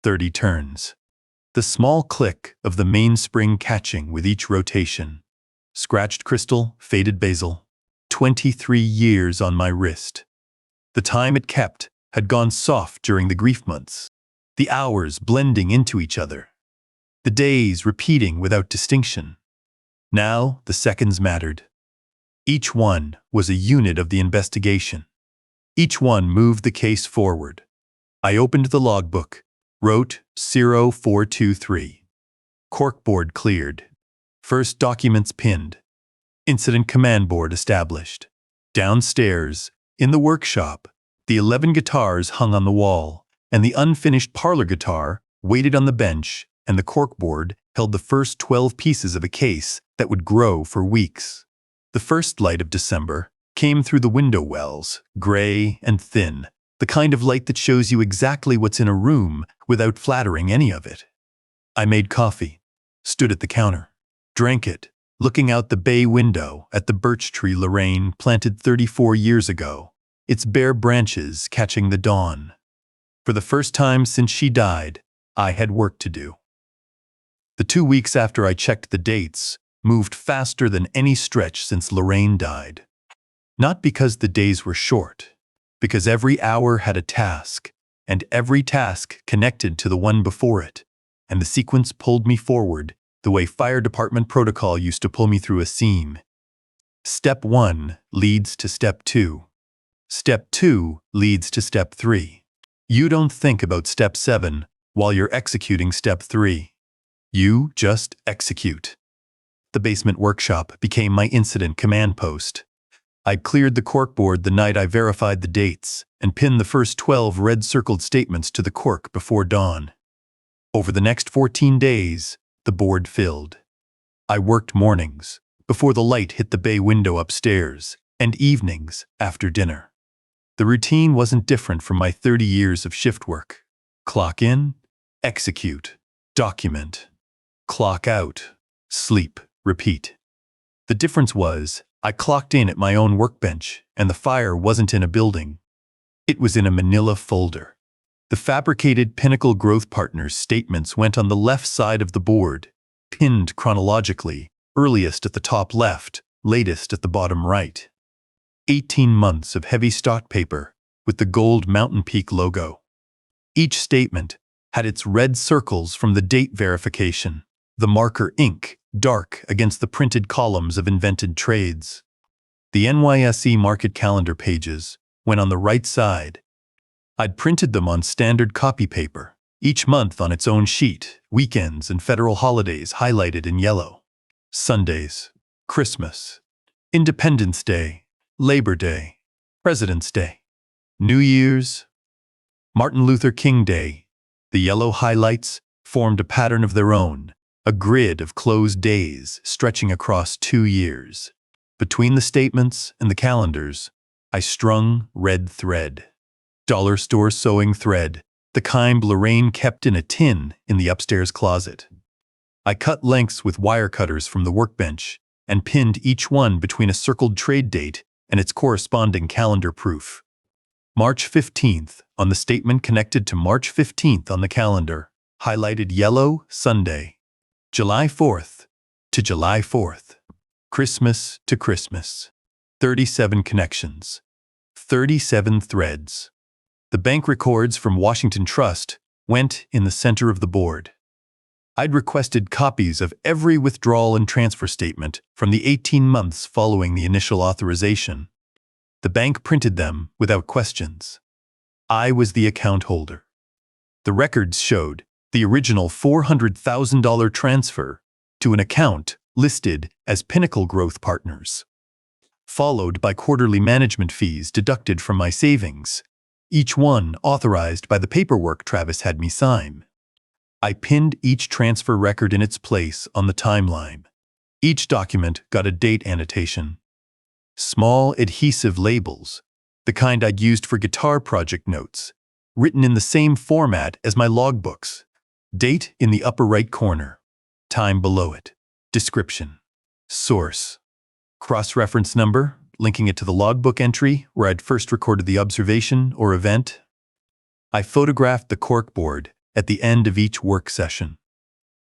30 turns. The small click of the mainspring catching with each rotation. Scratched crystal, faded bezel. 23 years on my wrist. The time it kept had gone soft during the grief months. The hours blending into each other. The days repeating without distinction. Now the seconds mattered. Each one was a unit of the investigation. Each one moved the case forward. I opened the logbook, wrote 0423. Corkboard cleared. First documents pinned. Incident command board established. Downstairs, in the workshop, the 11 guitars hung on the wall, and the unfinished parlor guitar waited on the bench, and the corkboard held the first 12 pieces of a case that would grow for weeks. The first light of December came through the window wells, gray and thin, the kind of light that shows you exactly what's in a room without flattering any of it. I made coffee, stood at the counter, drank it, looking out the bay window at the birch tree Lorraine planted 34 years ago, its bare branches catching the dawn. For the first time since she died, I had work to do. The 2 weeks after I checked the dates moved faster than any stretch since Lorraine died. Not because the days were short, because every hour had a task, and every task connected to the one before it, and the sequence pulled me forward the way fire department protocol used to pull me through a seam. Step 1 leads to Step 2. Step 2 leads to Step 3. You don't think about Step 7 while you're executing Step 3. You just execute. The basement workshop became my incident command post. I cleared the corkboard the night I verified the dates and pinned the first 12 red-circled statements to the cork before dawn. Over the next 14 days, the board filled. I worked mornings, before the light hit the bay window upstairs, and evenings after dinner. The routine wasn't different from my 30 years of shift work. Clock in, execute, document. Clock out, sleep, repeat. The difference was, I clocked in at my own workbench, and the fire wasn't in a building. It was in a manila folder. The fabricated Pinnacle Growth Partners statements went on the left side of the board, pinned chronologically, earliest at the top left, latest at the bottom right. 18 months of heavy stock paper with the gold Mountain Peak logo. Each statement had its red circles from the date verification, the marker ink dark against the printed columns of invented trades. The NYSE market calendar pages went on the right side. I'd printed them on standard copy paper, each month on its own sheet, weekends and federal holidays highlighted in yellow. Sundays, Christmas, Independence Day, Labor Day, President's Day, New Year's, Martin Luther King Day. The yellow highlights formed a pattern of their own, a grid of closed days stretching across 2 years. Between the statements and the calendars, I strung red thread. Dollar store sewing thread, the kind Lorraine kept in a tin in the upstairs closet. I cut lengths with wire cutters from the workbench and pinned each one between a circled trade date and its corresponding calendar proof. March 15th on the statement connected to March 15th on the calendar, highlighted yellow, Sunday. July 4th to July 4th. Christmas to Christmas. 37 connections. 37 threads. The bank records from Washington Trust went in the center of the board. I'd requested copies of every withdrawal and transfer statement from the 18 months following the initial authorization. The bank printed them without questions. I was the account holder. The records showed the original $400,000 transfer to an account listed as Pinnacle Growth Partners, followed by quarterly management fees deducted from my savings, each one authorized by the paperwork Travis had me sign. I pinned each transfer record in its place on the timeline. Each document got a date annotation. Small adhesive labels, the kind I'd used for guitar project notes, written in the same format as my logbooks. Date in the upper right corner. Time below it. Description. Source. Cross-reference number, linking it to the logbook entry where I'd first recorded the observation or event. I photographed the corkboard at the end of each work session.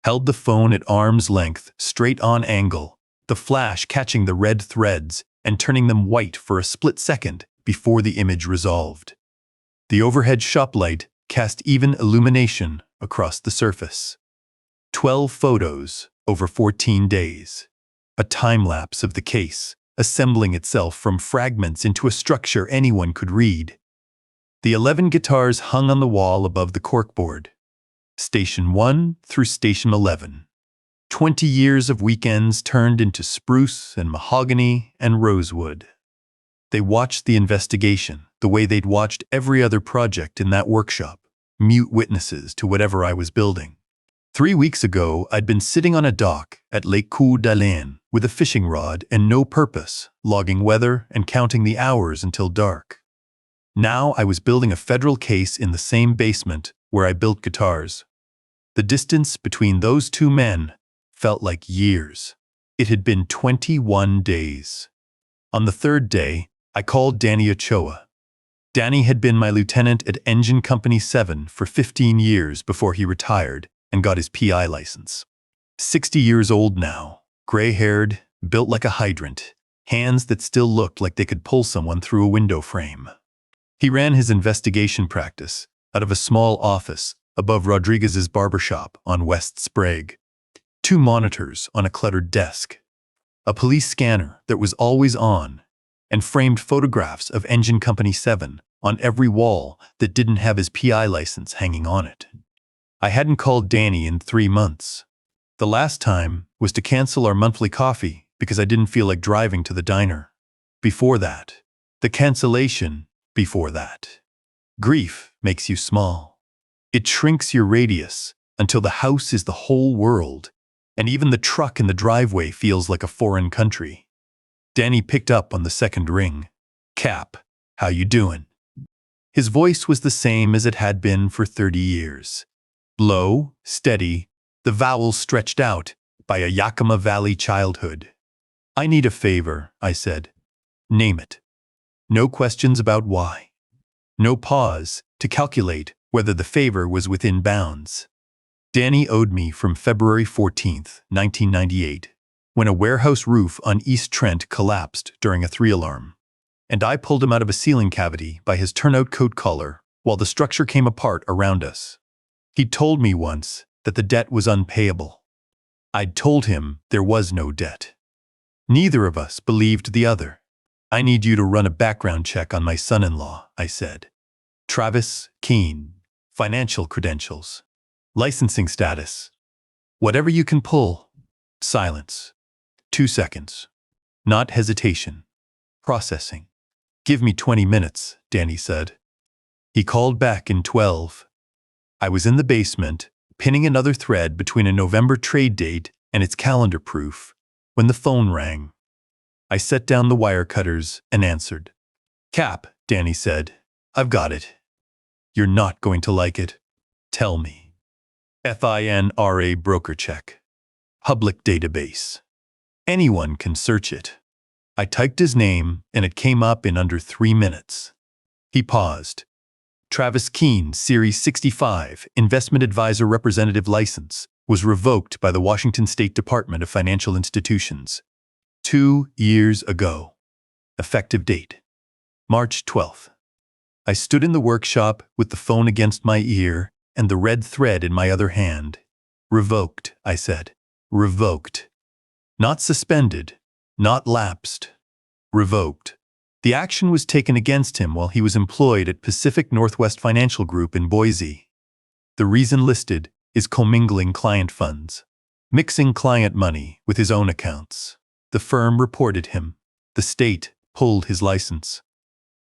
Held the phone at arm's length, straight on angle, the flash catching the red threads and turning them white for a split second before the image resolved. The overhead shop light cast even illumination across the surface. 12 photos over 14 days. A time-lapse of the case, assembling itself from fragments into a structure anyone could read. The 11 guitars hung on the wall above the corkboard. Station 1 through Station 11. 20 years of weekends turned into spruce and mahogany and rosewood. They watched the investigation the way they'd watched every other project in that workshop, mute witnesses to whatever I was building. 3 weeks ago, I'd been sitting on a dock at Lake Coeur d'Alene with a fishing rod and no purpose, logging weather and counting the hours until dark. Now I was building a federal case in the same basement where I built guitars. The distance between those two men felt like years. It had been 21 days. On the third day, I called Danny Ochoa. Danny had been my lieutenant at Engine Company 7 for 15 years before he retired and got his PI license. 60 years old now, gray-haired, built like a hydrant, hands that still looked like they could pull someone through a window frame. He ran his investigation practice out of a small office above Rodriguez's barbershop on West Sprague. 2 monitors on a cluttered desk, a police scanner that was always on, and framed photographs of Engine Company 7 on every wall that didn't have his PI license hanging on it. I hadn't called Danny in 3 months. The last time was to cancel our monthly coffee because I didn't feel like driving to the diner. Before that, the cancellation before that. Grief makes you small. It shrinks your radius until the house is the whole world, and even the truck in the driveway feels like a foreign country. Danny picked up on the second ring. "Cap, how you doing?" His voice was the same as it had been for 30 years. Low, steady, the vowels stretched out by a Yakima Valley childhood. "I need a favor," I said. "Name it." No questions about why. No pause to calculate whether the favor was within bounds. Danny owed me from February 14th, 1998, when a warehouse roof on East Trent collapsed during a 3-alarm, and I pulled him out of a ceiling cavity by his turnout coat collar while the structure came apart around us. He'd told me once that the debt was unpayable. I'd told him there was no debt. Neither of us believed the other. "I need you to run a background check on my son-in-law," I said. "Travis Keene, financial credentials, licensing status, whatever you can pull." Silence. 2 seconds. Not hesitation. Processing. "Give me 20 minutes, Danny said. He called back in 12. I was in the basement, pinning another thread between a November trade date and its calendar proof, when the phone rang. I set down the wire cutters and answered. "Cap," Danny said, "I've got it. You're not going to like it. Tell me." FINRA broker check. Public database. Anyone can search it. I typed his name and it came up in under 3 minutes. He paused. Travis Keene, Series 65, Investment Advisor Representative License, was revoked by the Washington State Department of Financial Institutions 2 years ago. Effective date: March 12th. I stood in the workshop with the phone against my ear and the red thread in my other hand. "Revoked," I said. "Revoked. Not suspended, not lapsed. Revoked." The action was taken against him while he was employed at Pacific Northwest Financial Group in Boise. The reason listed is commingling client funds, mixing client money with his own accounts. The firm reported him. The state pulled his license.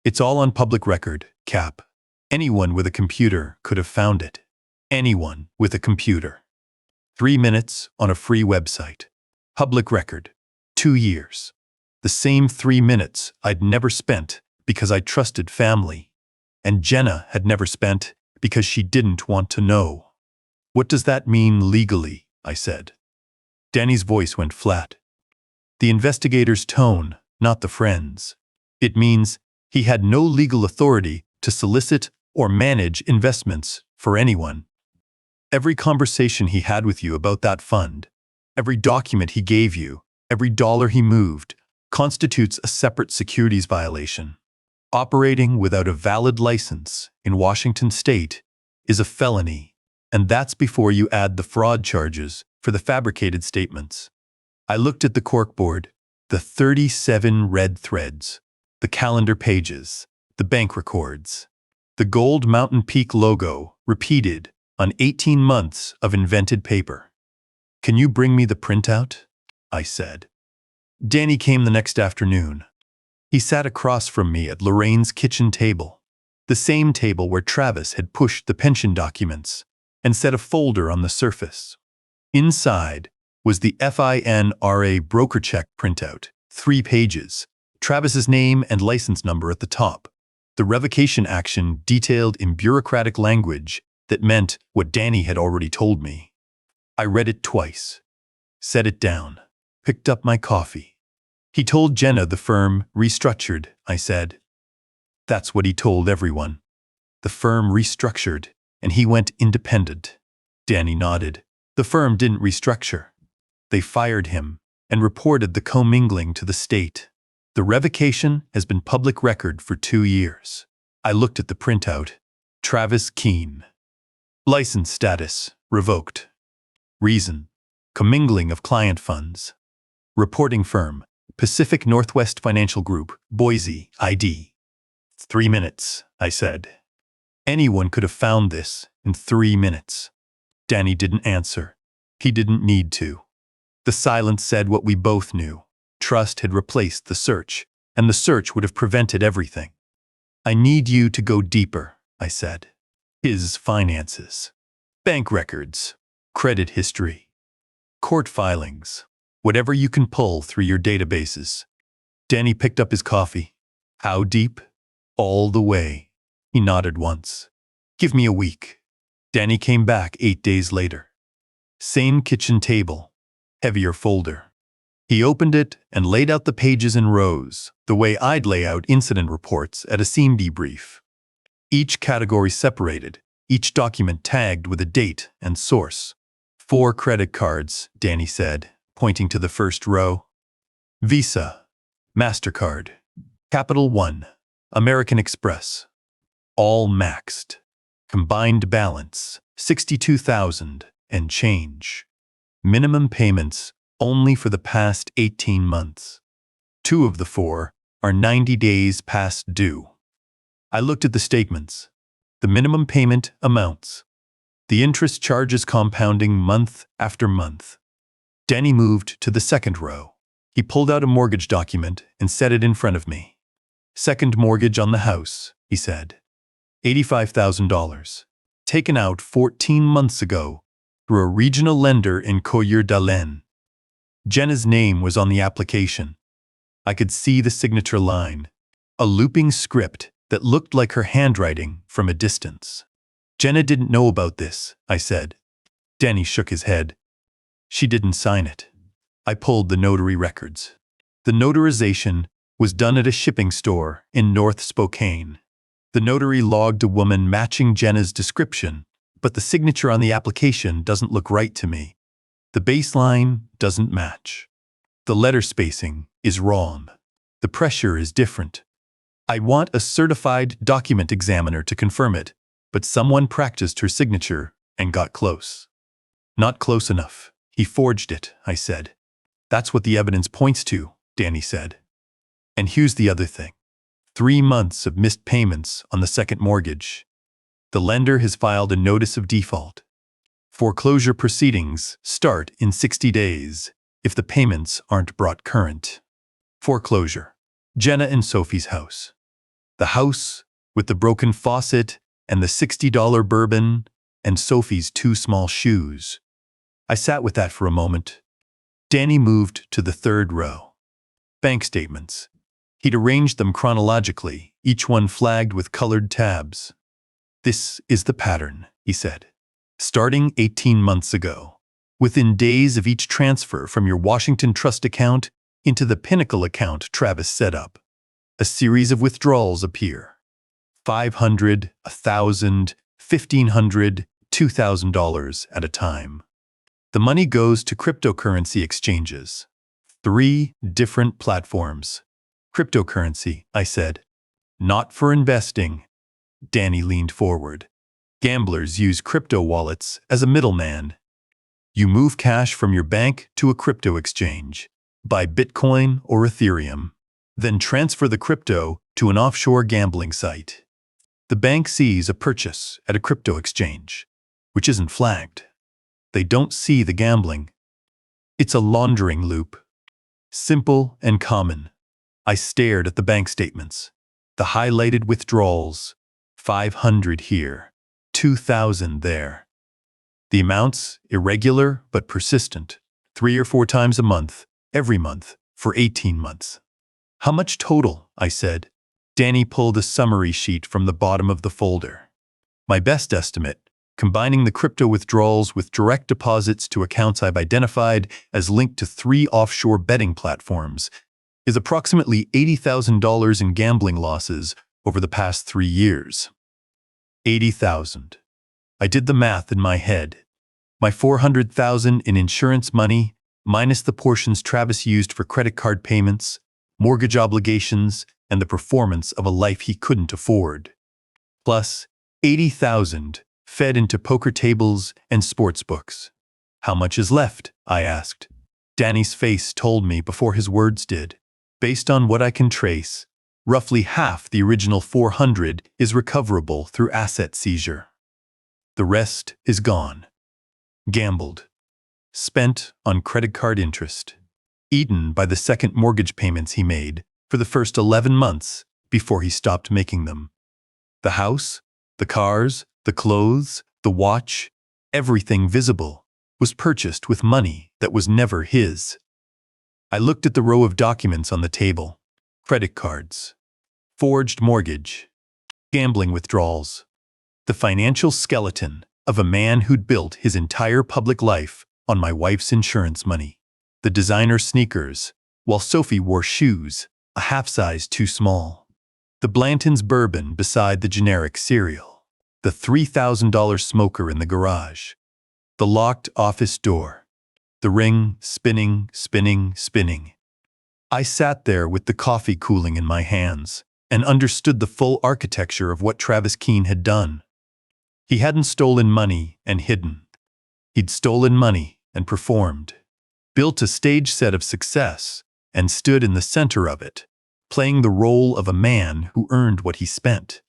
It's all on public record, Cap. Anyone with a computer could have found it. Anyone with a computer. 3 minutes on a free website. Public record. 2 years. The same 3 minutes I'd never spent because I trusted family. and Jenna had never spent because she didn't want to know. What does that mean legally? I said. Danny's voice went flat. The investigator's tone, not the friend's. It means he had no legal authority to solicit or manage investments for anyone. Every conversation he had with you about that fund, every document he gave you, every dollar he moved, constitutes a separate securities violation. Operating without a valid license in Washington state is a felony, and that's before you add the fraud charges for the fabricated statements. I looked at the corkboard, the 37 red threads, the calendar pages, the bank records, the gold Mountain Peak logo repeated on 18 months of invented paper. Can you bring me the printout? I said. Danny came the next afternoon. He sat across from me at Lorraine's kitchen table, the same table where Travis had pushed the pension documents and set a folder on the surface. Inside was the FINRA broker check printout, 3 pages, Travis's name and license number at the top, the revocation action detailed in bureaucratic language that meant what Danny had already told me. I read it twice, set it down, picked up my coffee. He told Jenna the firm restructured, I said. That's what he told everyone. The firm restructured, and he went independent. Danny nodded. The firm didn't restructure. They fired him and reported the commingling to the state. The revocation has been public record for 2 years. I looked at the printout. Travis Keene. License status revoked. Reason: commingling of client funds. Reporting firm: Pacific Northwest Financial Group, Boise, ID. 3 minutes, I said. Anyone could have found this in 3 minutes. Danny didn't answer. He didn't need to. The silence said what we both knew. Trust had replaced the search, and the search would have prevented everything. I need you to go deeper, I said. His finances. Bank records. Credit history. Court filings. Whatever you can pull through your databases. Danny picked up his coffee. How deep? All the way. He nodded once. Give me a week. Danny came back 8 days later. Same kitchen table. Heavier folder. He opened it and laid out the pages in rows, the way I'd lay out incident reports at a scene debrief. Each category separated, each document tagged with a date and source. 4 credit cards, Danny said, pointing to the first row. Visa, MasterCard, Capital One, American Express. All maxed. Combined balance, $62,000 and change. Minimum payments only for the past 18 months. 2 of the 4 are 90 days past due. I looked at the statements. The minimum payment amounts. The interest charges compounding month after month. Danny moved to the second row. He pulled out a mortgage document and set it in front of me. Second mortgage on the house, he said. $85,000. Taken out 14 months ago through a regional lender in Coeur-d'Alene. Jenna's name was on the application. I could see the signature line, a looping script that looked like her handwriting from a distance. Jenna didn't know about this, I said. Danny shook his head. She didn't sign it. I pulled the notary records. The notarization was done at a shipping store in North Spokane. The notary logged a woman matching Jenna's description, but the signature on the application doesn't look right to me. The baseline doesn't match. The letter spacing is wrong. The pressure is different. I want a certified document examiner to confirm it, but someone practiced her signature and got close. Not close enough. He forged it, I said. That's what the evidence points to, Danny said. And here's the other thing. 3 months of missed payments on the second mortgage. The lender has filed a notice of default. Foreclosure proceedings start in 60 days if the payments aren't brought current. Foreclosure. Jenna and Sophie's house. The house with the broken faucet and the $60 bourbon and Sophie's 2 small shoes. I sat with that for a moment. Danny moved to the third row. Bank statements. He'd arranged them chronologically, each one flagged with colored tabs. "This is the pattern," he said. "Starting 18 months ago, within days of each transfer from your Washington Trust account into the Pinnacle account Travis set up, a series of withdrawals appear. $500, $1,000, $1,500, $2,000 at a time. The money goes to cryptocurrency exchanges. 3 different platforms." "Cryptocurrency," I said. "Not for investing." Danny leaned forward. "Gamblers use crypto wallets as a middleman. You move cash from your bank to a crypto exchange, buy Bitcoin or Ethereum, then transfer the crypto to an offshore gambling site. The bank sees a purchase at a crypto exchange, which isn't flagged. They don't see the gambling. It's a laundering loop. Simple and common." I stared at the bank statements. The highlighted withdrawals. 500 here, 2,000 there. The amounts irregular but persistent, 3 or 4 times a month, every month, for 18 months. "How much total?" I said. Danny pulled a summary sheet from the bottom of the folder. "My best estimate, combining the crypto withdrawals with direct deposits to accounts I've identified as linked to 3 offshore betting platforms, is approximately $80,000 in gambling losses over the past 3 years. 80,000. I did the math in my head. My 400,000 in insurance money, minus the portions Travis used for credit card payments, mortgage obligations, and the performance of a life he couldn't afford. Plus 80,000 fed into poker tables and sports books. "How much is left?" I asked. Danny's face told me before his words did. "Based on what I can trace, roughly half the original 400 is recoverable through asset seizure. The rest is gone. Gambled. Spent on credit card interest. Eaten by the second mortgage payments he made for the first 11 months before he stopped making them. The house, the cars, the clothes, the watch, everything visible was purchased with money that was never his." I looked at the row of documents on the table. Credit cards. Forged mortgage. Gambling withdrawals. The financial skeleton of a man who'd built his entire public life on my wife's insurance money. The designer sneakers, while Sophie wore shoes, a half size too small. The Blanton's bourbon beside the generic cereal. The $3,000 smoker in the garage. The locked office door. The ring spinning, spinning, spinning. I sat there with the coffee cooling in my hands and understood the full architecture of what Travis Keene had done. He hadn't stolen money and hidden. He'd stolen money and performed. Built a stage set of success and stood in the center of it, playing the role of a man who earned what he spent.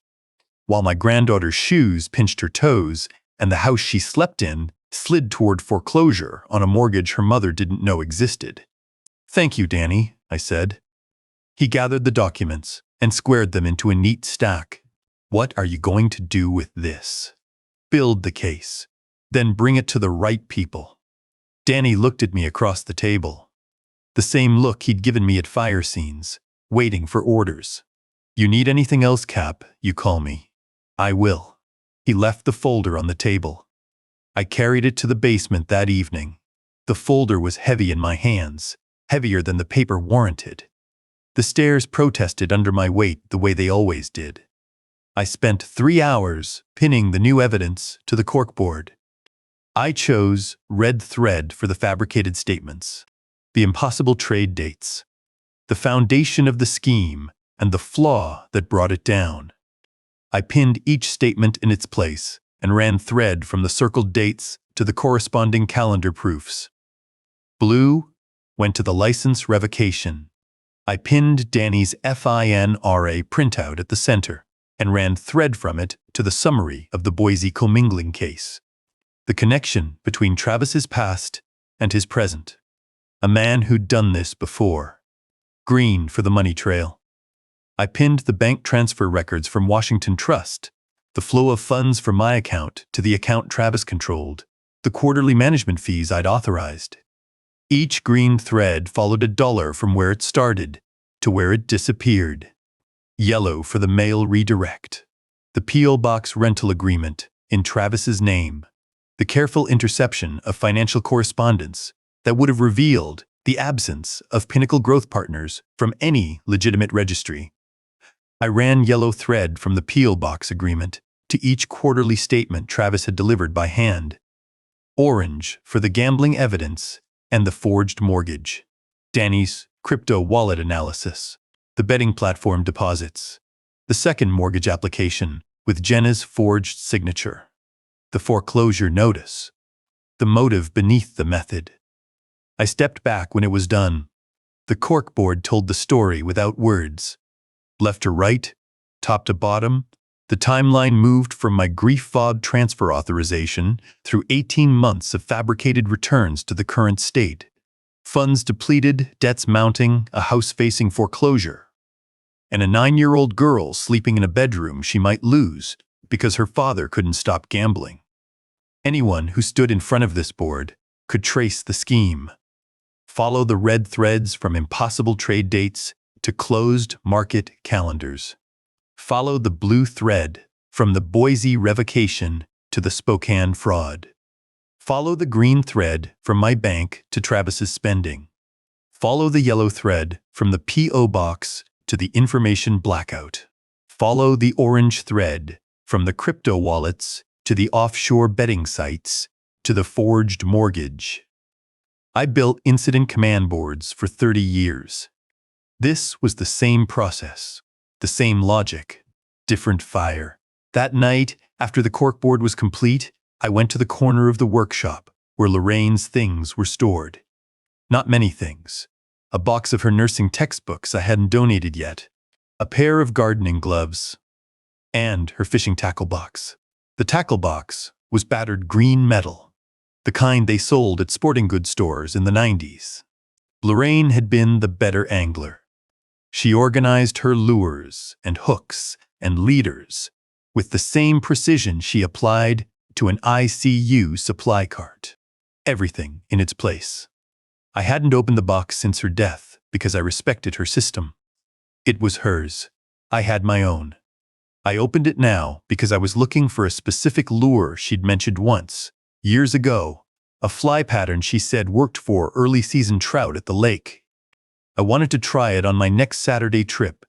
While my granddaughter's shoes pinched her toes and the house she slept in slid toward foreclosure on a mortgage her mother didn't know existed. "Thank you, Danny," I said. He gathered the documents and squared them into a neat stack. "What are you going to do with this?" "Build the case, then bring it to the right people." Danny looked at me across the table. The same look he'd given me at fire scenes, waiting for orders. "You need anything else, Cap, you call me. I will." He left the folder on the table. I carried it to the basement that evening. The folder was heavy in my hands, heavier than the paper warranted. The stairs protested under my weight the way they always did. I spent 3 hours pinning the new evidence to the corkboard. I chose red thread for the fabricated statements, the impossible trade dates, the foundation of the scheme, and the flaw that brought it down. I pinned each statement in its place and ran thread from the circled dates to the corresponding calendar proofs. Blue went to the license revocation. I pinned Danny's FINRA printout at the center and ran thread from it to the summary of the Boise commingling case. The connection between Travis's past and his present. A man who'd done this before. Green for the money trail. I pinned the bank transfer records from Washington Trust, the flow of funds from my account to the account Travis controlled, the quarterly management fees I'd authorized. Each green thread followed $1 from where it started, to where it disappeared. Yellow for the mail redirect. The P.O. Box rental agreement in Travis's name. The careful interception of financial correspondence that would have revealed the absence of Pinnacle Growth Partners from any legitimate registry. I ran yellow thread from the P.O. Box agreement to each quarterly statement Travis had delivered by hand. Orange for the gambling evidence and the forged mortgage. Danny's crypto wallet analysis. The betting platform deposits. The second mortgage application with Jenna's forged signature. The foreclosure notice. The motive beneath the method. I stepped back when it was done. The corkboard told the story without words. Left to right, top to bottom, the timeline moved from my grief-fogged transfer authorization through 18 months of fabricated returns to the current state. Funds depleted, debts mounting, a house facing foreclosure, and a 9-year-old girl sleeping in a bedroom she might lose because her father couldn't stop gambling. Anyone who stood in front of this board could trace the scheme. Follow the red threads from impossible trade dates to closed market calendars. Follow the blue thread from the Boise revocation to the Spokane fraud. Follow the green thread from my bank to Travis's spending. Follow the yellow thread from the P.O. Box to the information blackout. Follow the orange thread from the crypto wallets to the offshore betting sites to the forged mortgage. I built incident command boards for 30 years. This was the same process, the same logic, different fire. That night, after the corkboard was complete, I went to the corner of the workshop where Lorraine's things were stored. Not many things. A box of her nursing textbooks I hadn't donated yet, a pair of gardening gloves, and her fishing tackle box. The tackle box was battered green metal, the kind they sold at sporting goods stores in the 90s. Lorraine had been the better angler. She organized her lures and hooks and leaders with the same precision she applied to an ICU supply cart. Everything in its place. I hadn't opened the box since her death because I respected her system. It was hers. I had my own. I opened it now because I was looking for a specific lure she'd mentioned once, years ago, a fly pattern she said worked for early season trout at the lake. I wanted to try it on my next Saturday trip.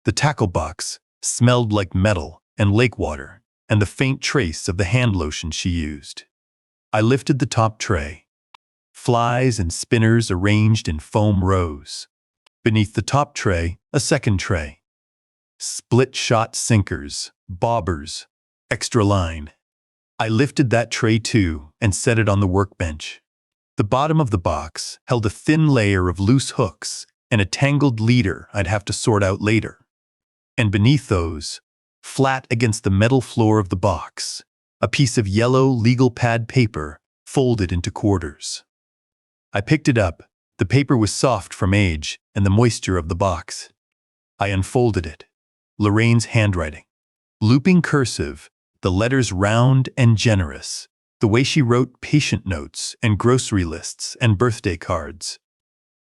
The tackle box smelled like metal and lake water and the faint trace of the hand lotion she used. I lifted the top tray. Flies and spinners arranged in foam rows. Beneath the top tray, a second tray. Split-shot sinkers, bobbers, extra line. I lifted that tray too and set it on the workbench. The bottom of the box held a thin layer of loose hooks and a tangled leader I'd have to sort out later. And beneath those, flat against the metal floor of the box, a piece of yellow legal pad paper folded into quarters. I picked it up. The paper was soft from age and the moisture of the box. I unfolded it. Lorraine's handwriting. Looping cursive, the letters round and generous, the way she wrote patient notes and grocery lists and birthday cards.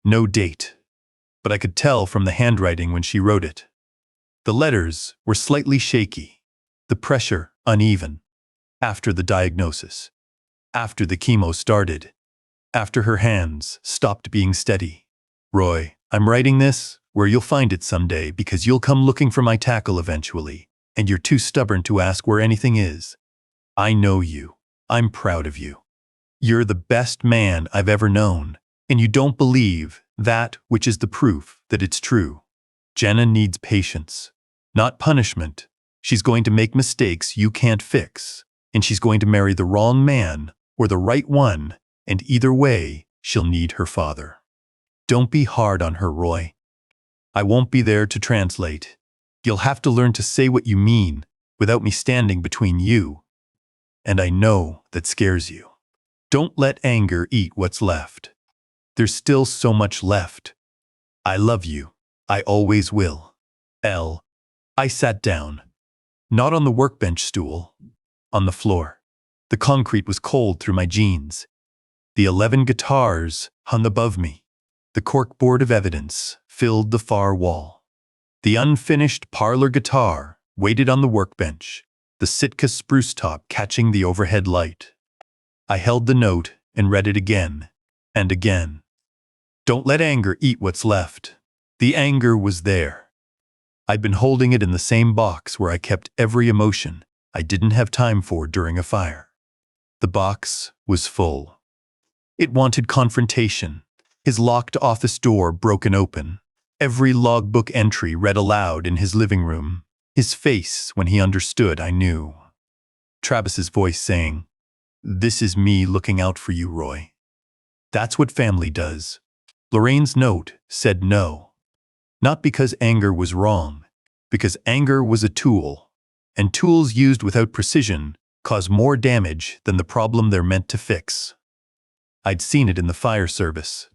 No date, but I could tell from the handwriting when she wrote it. The letters were slightly shaky, the pressure uneven. After the diagnosis, after the chemo started, after her hands stopped being steady. Roy, I'm writing this where you'll find it someday because you'll come looking for my tackle eventually, and you're too stubborn to ask where anything is. I know you. I'm proud of you. You're the best man I've ever known, and you don't believe that which is the proof that it's true. Jenna needs patience, not punishment. She's going to make mistakes you can't fix, and she's going to marry the wrong man or the right one, and either way, she'll need her father. Don't be hard on her, Roy. I won't be there to translate. You'll have to learn to say what you mean without me standing between you. And I know that scares you. Don't let anger eat what's left. There's still so much left. I love you. I always will. L. I sat down. Not on the workbench stool. On the floor. The concrete was cold through my jeans. The 11 guitars hung above me. The corkboard of evidence filled the far wall. The unfinished parlor guitar waited on the workbench, the Sitka spruce top catching the overhead light. I held the note and read it again and again. Don't let anger eat what's left. The anger was there. I'd been holding it in the same box where I kept every emotion I didn't have time for during a fire. The box was full. It wanted confrontation. His locked office door broken open. Every logbook entry read aloud in his living room. His face when he understood I knew. Travis's voice saying, "This is me looking out for you, Roy." That's what family does. Lorraine's note said no. Not because anger was wrong, because anger was a tool, and tools used without precision cause more damage than the problem they're meant to fix. I'd seen it in the fire service.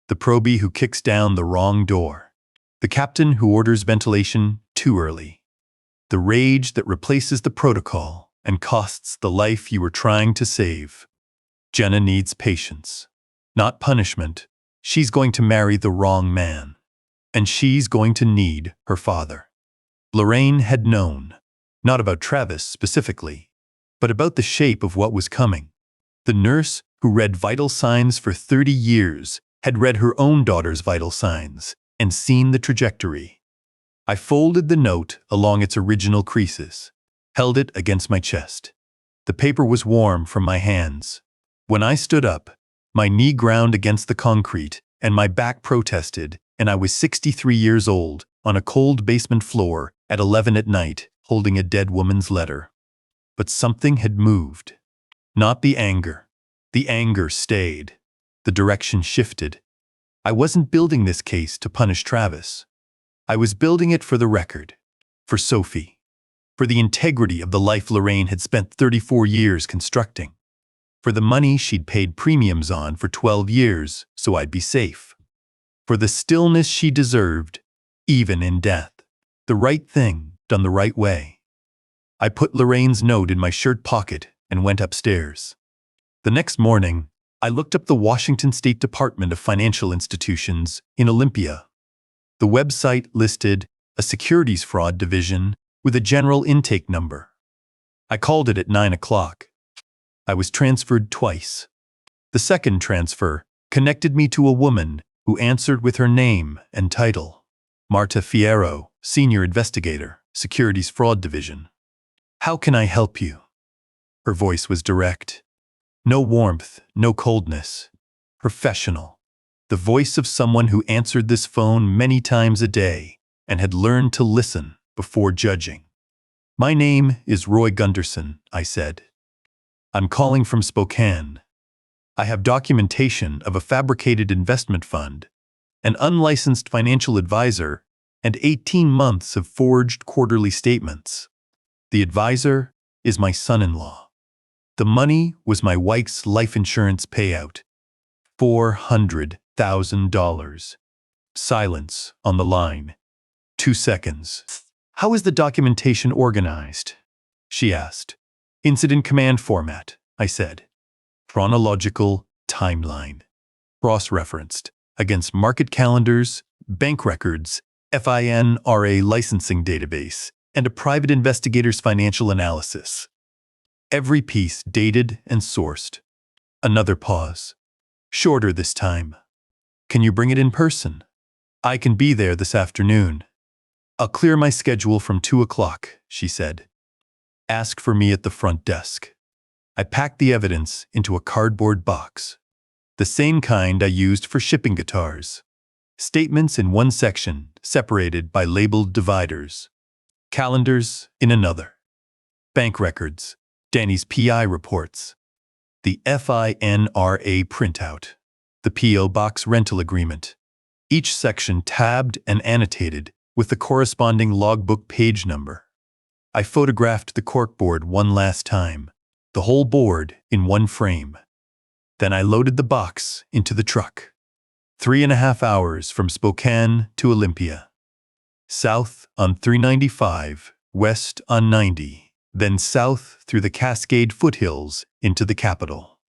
The probie who kicks down the wrong door. The captain who orders ventilation too early. The rage that replaces the protocol and costs the life you were trying to save. Jenna needs patience, not punishment. She's going to marry the wrong man, and she's going to need her father. Lorraine had known, not about Travis specifically, but about the shape of what was coming. The nurse who read vital signs for 30 years had read her own daughter's vital signs and seen the trajectory. I folded the note along its original creases, held it against my chest. The paper was warm from my hands. When I stood up, my knee ground against the concrete and my back protested, and I was 63 years old on a cold basement floor at 11 at night holding a dead woman's letter. But something had moved. Not the anger. The anger stayed. The direction shifted. I wasn't building this case to punish Travis. I was building it for the record, for Sophie, for the integrity of the life Lorraine had spent 34 years constructing, for the money she'd paid premiums on for 12 years so I'd be safe, for the stillness she deserved, even in death. The right thing done the right way. I put Lorraine's note in my shirt pocket and went upstairs. The next morning, I looked up the Washington State Department of Financial Institutions in Olympia. The website listed a securities fraud division with a general intake number. I called it at 9 o'clock. I was transferred twice. The second transfer connected me to a woman who answered with her name and title. Marta Fierro, Senior Investigator, Securities Fraud Division. "How can I help you?" Her voice was direct. No warmth, no coldness. Professional. The voice of someone who answered this phone many times a day and had learned to listen before judging. "My name is Roy Gundersen," I said. "I'm calling from Spokane. I have documentation of a fabricated investment fund, an unlicensed financial advisor, and 18 months of forged quarterly statements. The advisor is my son-in-law. The money was my wife's life insurance payout. $400,000. Silence on the line. 2 seconds. "How is the documentation organized?" she asked. "Incident command format," I said. "Chronological timeline. Cross-referenced against market calendars, bank records, FINRA licensing database, and a private investigator's financial analysis. Every piece dated and sourced." Another pause. Shorter this time. "Can you bring it in person?" "I can be there this afternoon." "I'll clear my schedule from 2 o'clock, she said. "Ask for me at the front desk." I packed the evidence into a cardboard box. The same kind I used for shipping guitars. Statements in one section, separated by labeled dividers. Calendars in another. Bank records, Danny's PI reports. The FINRA printout. The P.O. Box rental agreement. Each section tabbed and annotated with the corresponding logbook page number. I photographed the corkboard one last time, the whole board in one frame. Then I loaded the box into the truck. 3.5 hours from Spokane to Olympia. South on 395, west on 90, then south through the Cascade foothills into the capital.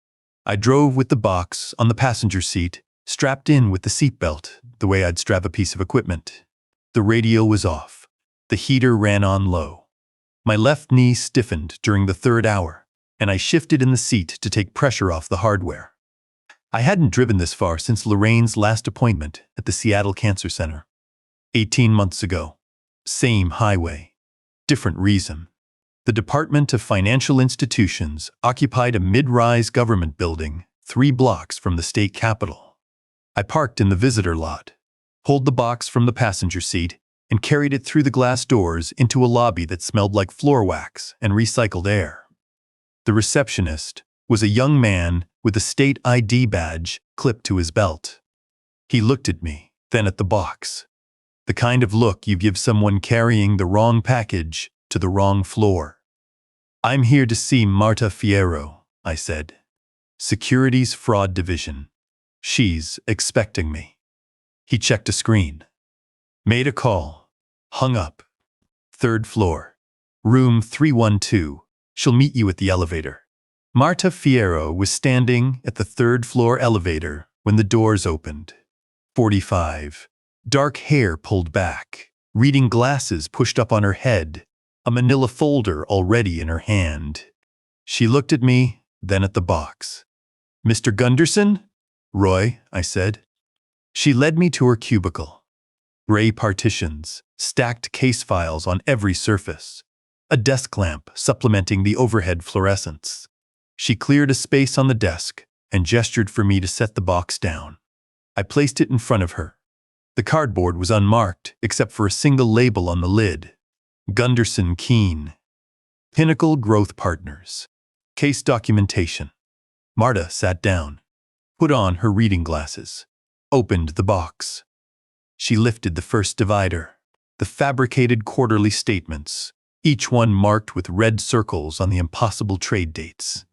I drove with the box on the passenger seat strapped in with the seatbelt, the way I'd strap a piece of equipment. The radio was off. The heater ran on low. My left knee stiffened during the third hour, and I shifted in the seat to take pressure off the hardware. I hadn't driven this far since Lorraine's last appointment at the Seattle Cancer Center. 18 months ago. Same highway. Different reason. The Department of Financial Institutions occupied a mid-rise government building 3 blocks from the state capitol. I parked in the visitor lot, pulled the box from the passenger seat, and carried it through the glass doors into a lobby that smelled like floor wax and recycled air. The receptionist was a young man with a state ID badge clipped to his belt. He looked at me, then at the box. The kind of look you give someone carrying the wrong package to the wrong floor. "I'm here to see Marta Fierro," I said. "Securities Fraud Division. She's expecting me." He checked a screen. Made a call. Hung up. "3rd floor. Room 312. She'll meet you at the elevator." Marta Fierro was standing at the 3rd floor elevator when the doors opened. 45. Dark hair pulled back, reading glasses pushed up on her head, a manila folder already in her hand. She looked at me, then at the box. "Mr. Gundersen?" "Roy," I said. She led me to her cubicle. Gray partitions, stacked case files on every surface, a desk lamp supplementing the overhead fluorescence. She cleared a space on the desk and gestured for me to set the box down. I placed it in front of her. The cardboard was unmarked except for a single label on the lid. Gundersen Keen. Pinnacle Growth Partners. Case documentation. Marta sat down, put on her reading glasses, opened the box. She lifted the first divider, the fabricated quarterly statements, each one marked with red circles on the impossible trade dates.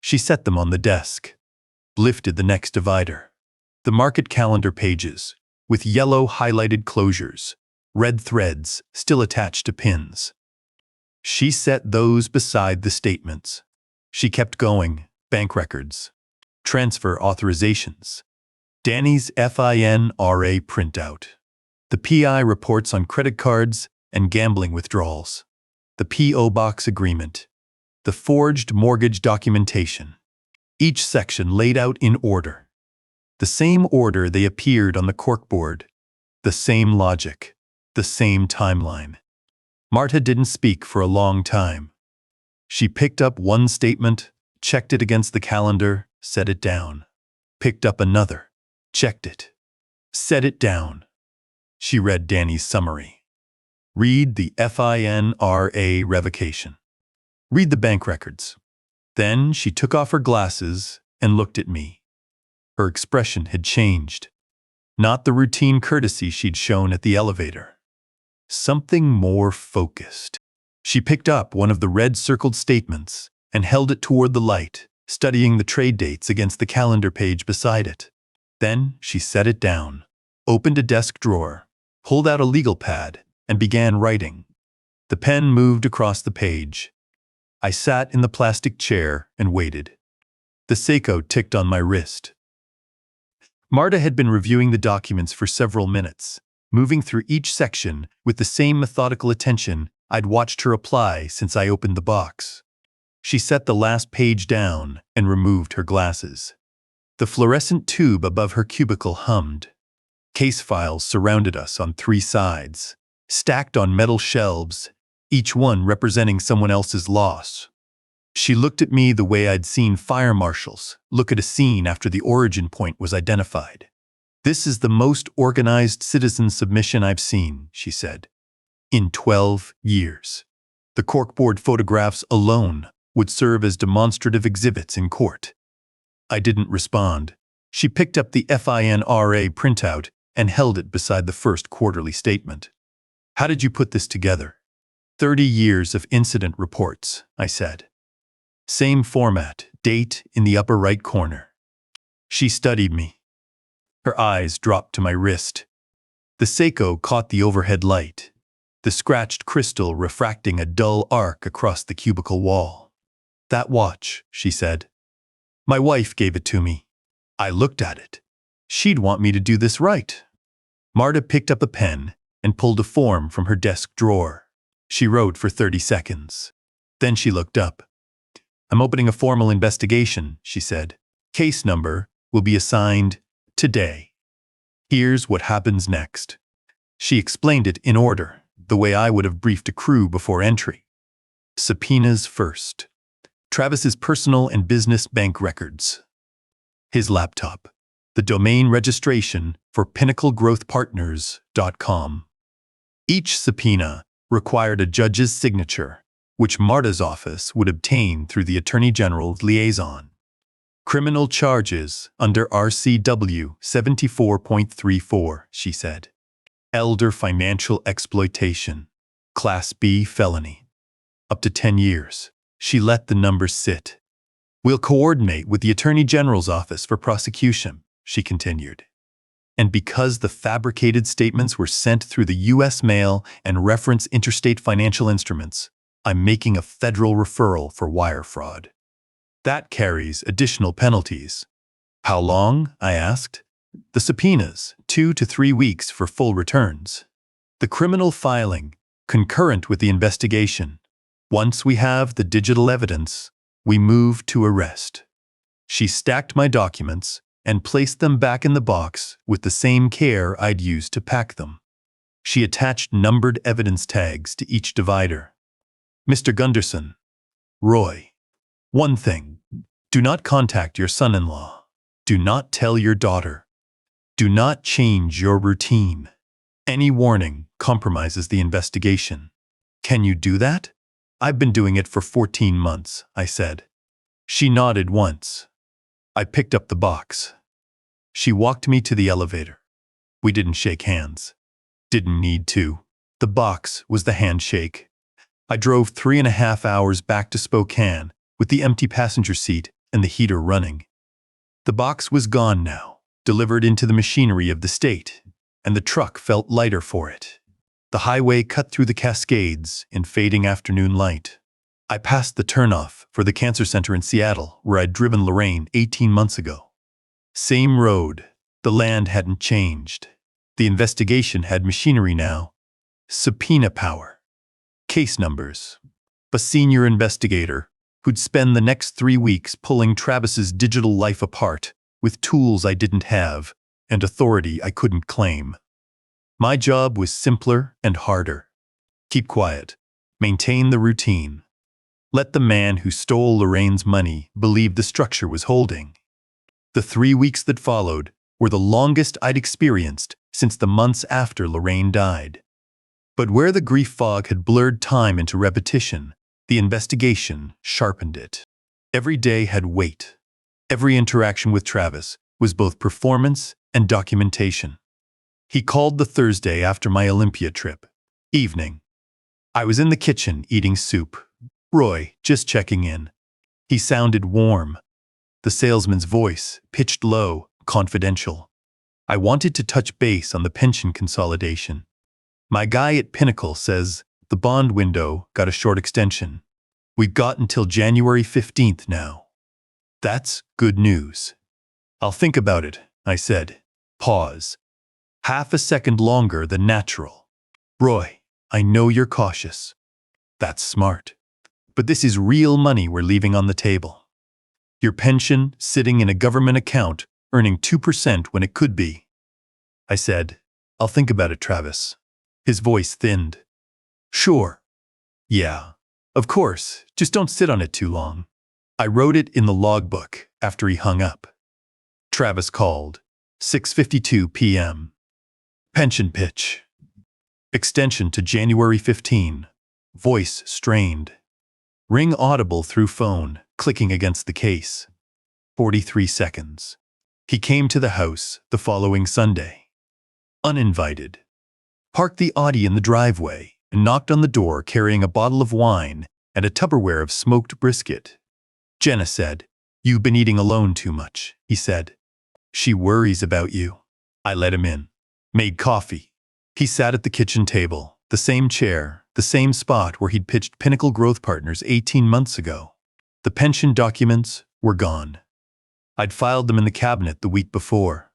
She set them on the desk, lifted the next divider, the market calendar pages, with yellow highlighted closures, red threads still attached to pins. She set those beside the statements. She kept going. Bank records, transfer authorizations, Danny's FINRA printout, the PI reports on credit cards and gambling withdrawals, the P.O. Box agreement, the forged mortgage documentation, each section laid out in order. The same order they appeared on the corkboard, the same logic, the same timeline. Marta didn't speak for a long time. She picked up one statement, checked it against the calendar, set it down. Picked up another, checked it, set it down. She read Danny's summary. Read the FINRA revocation. Read the bank records. Then she took off her glasses and looked at me. Her expression had changed. Not the routine courtesy she'd shown at the elevator. Something more focused. She picked up one of the red circled statements and held it toward the light, studying the trade dates against the calendar page beside it. Then she set it down, opened a desk drawer, pulled out a legal pad, and began writing. The pen moved across the page. I sat in the plastic chair and waited. The Seiko ticked on my wrist. Marta had been reviewing the documents for several minutes, moving through each section with the same methodical attention I'd watched her apply since I opened the box. She set the last page down and removed her glasses. The fluorescent tube above her cubicle hummed. Case files surrounded us on 3 sides, stacked on metal shelves, each one representing someone else's loss. She looked at me the way I'd seen fire marshals look at a scene after the origin point was identified. "This is the most organized citizen submission I've seen," she said, "in 12 years. The corkboard photographs alone would serve as demonstrative exhibits in court." I didn't respond. She picked up the FINRA printout and held it beside the first quarterly statement. "How did you put this together?" 30 years of incident reports, I said. Same format, date in the upper right corner. She studied me. Her eyes dropped to my wrist. The Seiko caught the overhead light, the scratched crystal refracting a dull arc across the cubicle wall. "That watch," she said. "My wife gave it to me." I looked at it. she'd want me to do this right. Marta picked up a pen and pulled a form from her desk drawer. She wrote for 30 seconds. Then she looked up. "I'm opening a formal investigation," she said. "Case number will be assigned today. Here's what happens next." She explained it in order, the way I would have briefed a crew before entry. Subpoenas first. Travis's personal and business bank records. His laptop. The domain registration for pinnaclegrowthpartners.com. Each subpoena required a judge's signature, which Marta's office would obtain through the Attorney General's liaison. Criminal charges under RCW 74.34, she said. Elder financial exploitation. Class B felony. Up to 10 years. She let the numbers sit. "We'll coordinate with the Attorney General's office for prosecution," she continued. And because the fabricated statements were sent through the U.S. mail and reference interstate financial instruments, I'm making a federal referral for wire fraud. That carries additional penalties. "How long?" I asked. "The subpoenas, 2 to 3 weeks for full returns. The criminal filing, concurrent with the investigation. Once we have the digital evidence, we move to arrest." She stacked my documents and placed them back in the box with the same care I'd used to pack them. She attached numbered evidence tags to each divider. "Mr. Gundersen, Roy, one thing. Do not contact your son-in-law. Do not tell your daughter. Do not change your routine. Any warning compromises the investigation. Can you do that?" "I've been doing it for 14 months, I said. She nodded once. I picked up the box. She walked me to the elevator. We didn't shake hands. Didn't need to. The box was the handshake. I drove 3.5 hours back to Spokane with the empty passenger seat and the heater running. The box was gone now, delivered into the machinery of the state, and the truck felt lighter for it. The highway cut through the Cascades in fading afternoon light. I passed the turnoff for the cancer center in Seattle, where I'd driven Lorraine 18 months ago. Same road. The land hadn't changed. The investigation had machinery now. Subpoena power. Case numbers. A senior investigator who'd spend the next 3 weeks pulling Travis's digital life apart with tools I didn't have and authority I couldn't claim. My job was simpler and harder. Keep quiet. Maintain the routine. Let the man who stole Lorraine's money believe the structure was holding. The 3 weeks that followed were the longest I'd experienced since the months after Lorraine died. But where the grief fog had blurred time into repetition, the investigation sharpened it. Every day had weight. Every interaction with Travis was both performance and documentation. He called the Thursday after my Olympia trip. Evening. I was in the kitchen eating soup. "Roy, just checking in." He sounded warm. The salesman's voice, pitched low, confidential. I wanted to touch base on the pension consolidation. "My guy at Pinnacle says the bond window got a short extension. We've got until January 15th now." "That's good news." "I'll think about it," I said. Pause. Half a second longer than natural. "Roy, I know you're cautious." "That's smart. But this is real money we're leaving on the table. Your pension sitting in a government account earning 2% when it could be." I said, "I'll think about it, Travis." His voice thinned. "Sure. Yeah. Of course, just don't sit on it too long." I wrote it in the logbook after he hung up. Travis called. 6:52 p.m. Pension pitch. Extension to January 15. Voice strained. Ring audible through phone, clicking against the case. 43 seconds. He came to the house the following Sunday. Uninvited. Parked the Audi in the driveway and knocked on the door carrying a bottle of wine and a Tupperware of smoked brisket. Jenna said, "You've been eating alone too much," he said. "She worries about you." I let him in. Made coffee. He sat at the kitchen table, the same chair, the same spot where he'd pitched Pinnacle Growth Partners 18 months ago. The pension documents were gone. I'd filed them in the cabinet the week before.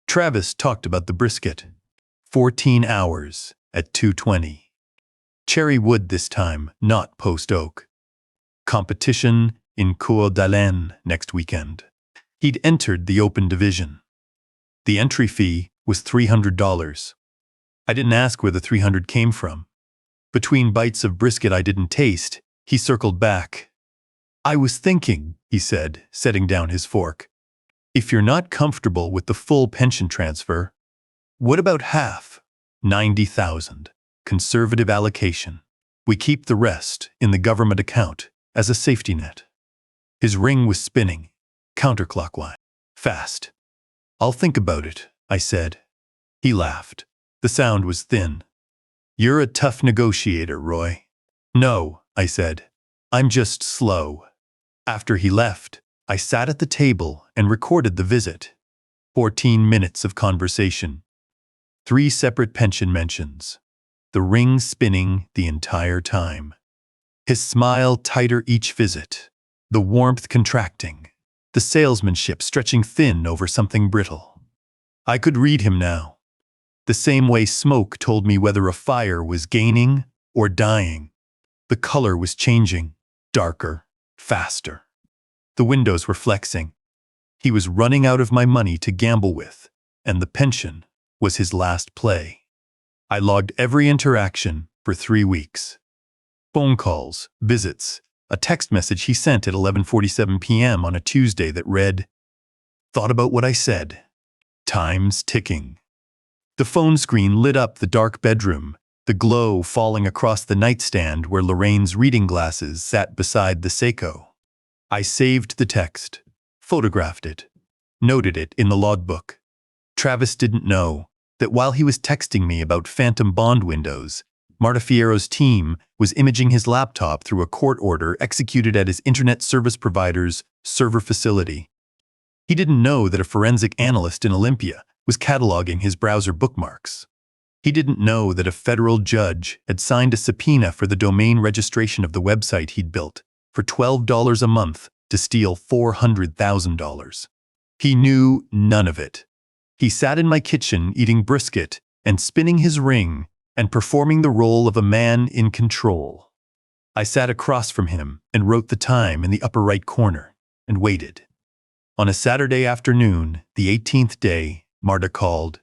Travis talked about the brisket. 14 hours at 2:20. Cherry wood this time, not post oak. Competition in Coeur d'Alene next weekend. He'd entered the open division. The entry fee was $300. I didn't ask where the $300 came from. Between bites of brisket I didn't taste, he circled back. I was thinking, he said, setting down his fork. If you're not comfortable with the full pension transfer, what about half? 90,000. Conservative allocation. We keep the rest in the government account as a safety net. His ring was spinning, counterclockwise. Fast. I'll think about it, I said. He laughed. The sound was thin. You're a tough negotiator, Roy. No, I said. I'm just slow. After he left, I sat at the table and recorded the visit. 14 minutes of conversation. 3 separate pension mentions. The ring spinning the entire time. His smile tighter each visit. The warmth contracting. The salesmanship stretching thin over something brittle. I could read him now. The same way smoke told me whether a fire was gaining or dying. The color was changing, darker, faster. The windows were flexing. He was running out of my money to gamble with, and the pension was his last play. I logged every interaction for 3 weeks. Phone calls, visits, a text message he sent at 11:47 p.m. on a Tuesday that read, "Thought about what I said. Time's ticking." The phone screen lit up the dark bedroom, the glow falling across the nightstand where Lorraine's reading glasses sat beside the Seiko. I saved the text, photographed it, noted it in the logbook. Travis didn't know that while he was texting me about phantom bond windows, Marta Fierro's team was imaging his laptop through a court order executed at his internet service provider's server facility. He didn't know that a forensic analyst in Olympia was cataloging his browser bookmarks. He didn't know that a federal judge had signed a subpoena for the domain registration of the website he'd built for $12 a month to steal $400,000. He knew none of it. He sat in my kitchen eating brisket and spinning his ring and performing the role of a man in control. I sat across from him and wrote the time in the upper right corner and waited. On a Saturday afternoon, the 18th day, Marta called.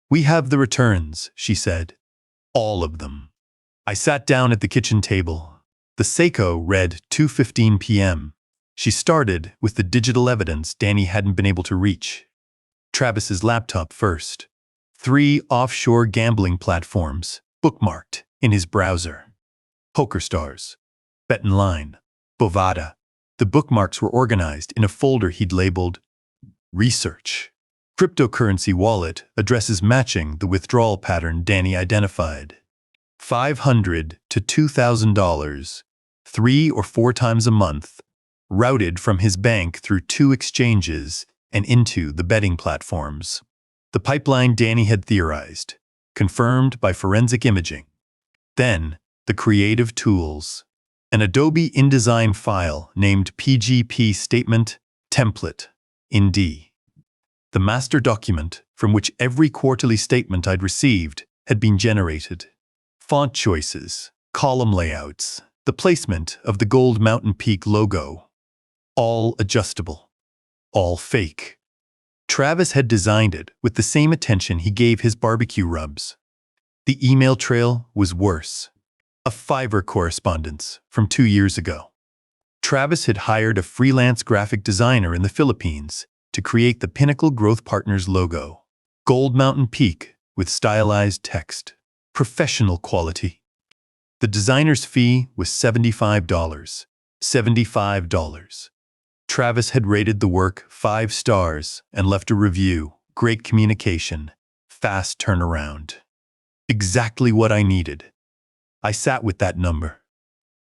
"We have the returns," she said. "All of them." I sat down at the kitchen table. The Seiko read 2:15 p.m. She started with the digital evidence Danny hadn't been able to reach. Travis's laptop first. 3 offshore gambling platforms, bookmarked in his browser. PokerStars, BetOnline, Bovada. The bookmarks were organized in a folder he'd labeled Research. Cryptocurrency wallet addresses matching the withdrawal pattern Danny identified. $500 to $2,000, 3 or 4 times a month, routed from his bank through 2 exchanges and into the betting platforms. The pipeline Danny had theorized, confirmed by forensic imaging. Then, the creative tools. An Adobe InDesign file named PGP Statement Template in D. The master document from which every quarterly statement I'd received had been generated. Font choices, column layouts, the placement of the Gold Mountain Peak logo. All adjustable. All fake. Travis had designed it with the same attention he gave his barbecue rubs. The email trail was worse. A Fiverr correspondence from 2 years ago. Travis had hired a freelance graphic designer in the Philippines to create the Pinnacle Growth Partners logo. Gold Mountain Peak with stylized text. Professional quality. The designer's fee was $75. $75. Travis had rated the work 5 stars and left a review. Great communication. Fast turnaround. Exactly what I needed. I sat with that number.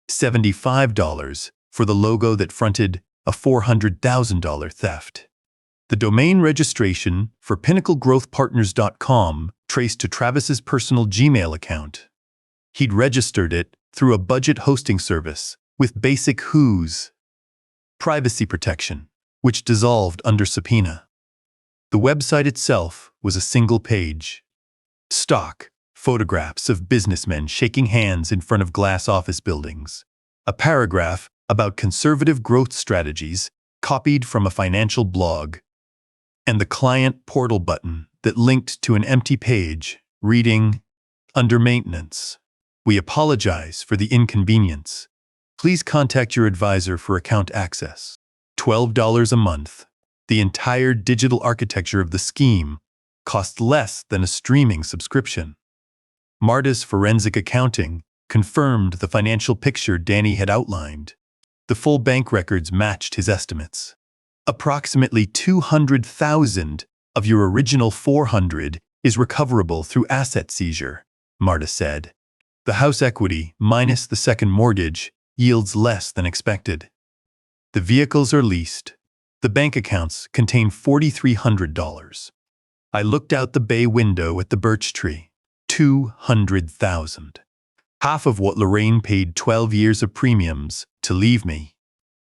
$75 for the logo that fronted a $400,000 theft. The domain registration for pinnaclegrowthpartners.com traced to Travis's personal Gmail account. He'd registered it through a budget hosting service with basic who's privacy protection, which dissolved under subpoena. The website itself was a single page. Stock photographs of businessmen shaking hands in front of glass office buildings. A paragraph about conservative growth strategies copied from a financial blog. And the client portal button that linked to an empty page reading, "Under maintenance. We apologize for the inconvenience. Please contact your advisor for account access." $12 a month. The entire digital architecture of the scheme cost less than a streaming subscription. Marta's forensic accounting confirmed the financial picture Danny had outlined. The full bank records matched his estimates. Approximately 200,000 of your original 400 is recoverable through asset seizure, Marta said. The house equity minus the second mortgage yields less than expected. The vehicles are leased. The bank accounts contain $4,300. I looked out the bay window at the birch tree. 200,000. Half of what Lorraine paid 12 years of premiums to leave me.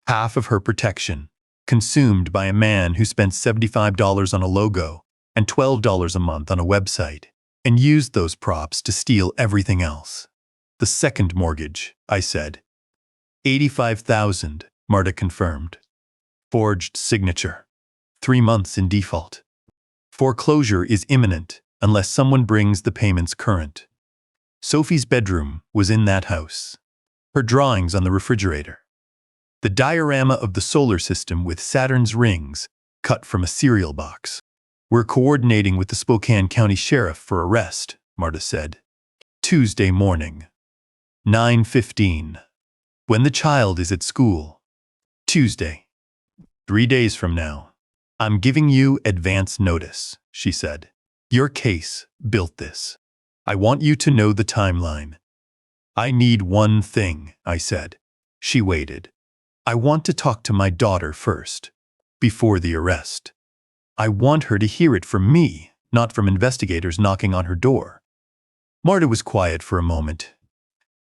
Half of her protection, consumed by a man who spent $75 on a logo and $12 a month on a website, and used those props to steal everything else. The second mortgage, I said. 85,000, Marta confirmed. Forged signature. 3 months in default. Foreclosure is imminent unless someone brings the payments current. Sophie's bedroom was in that house. Her drawings on the refrigerator. The diorama of the solar system with Saturn's rings cut from a cereal box. We're coordinating with the Spokane County Sheriff for arrest, Marta said. Tuesday morning. 9:15. When the child is at school. Tuesday. 3 days from now. I'm giving you advance notice, she said. Your case built this. I want you to know the timeline. I need one thing, I said. She waited. I want to talk to my daughter first, before the arrest. I want her to hear it from me, not from investigators knocking on her door. Marta was quiet for a moment.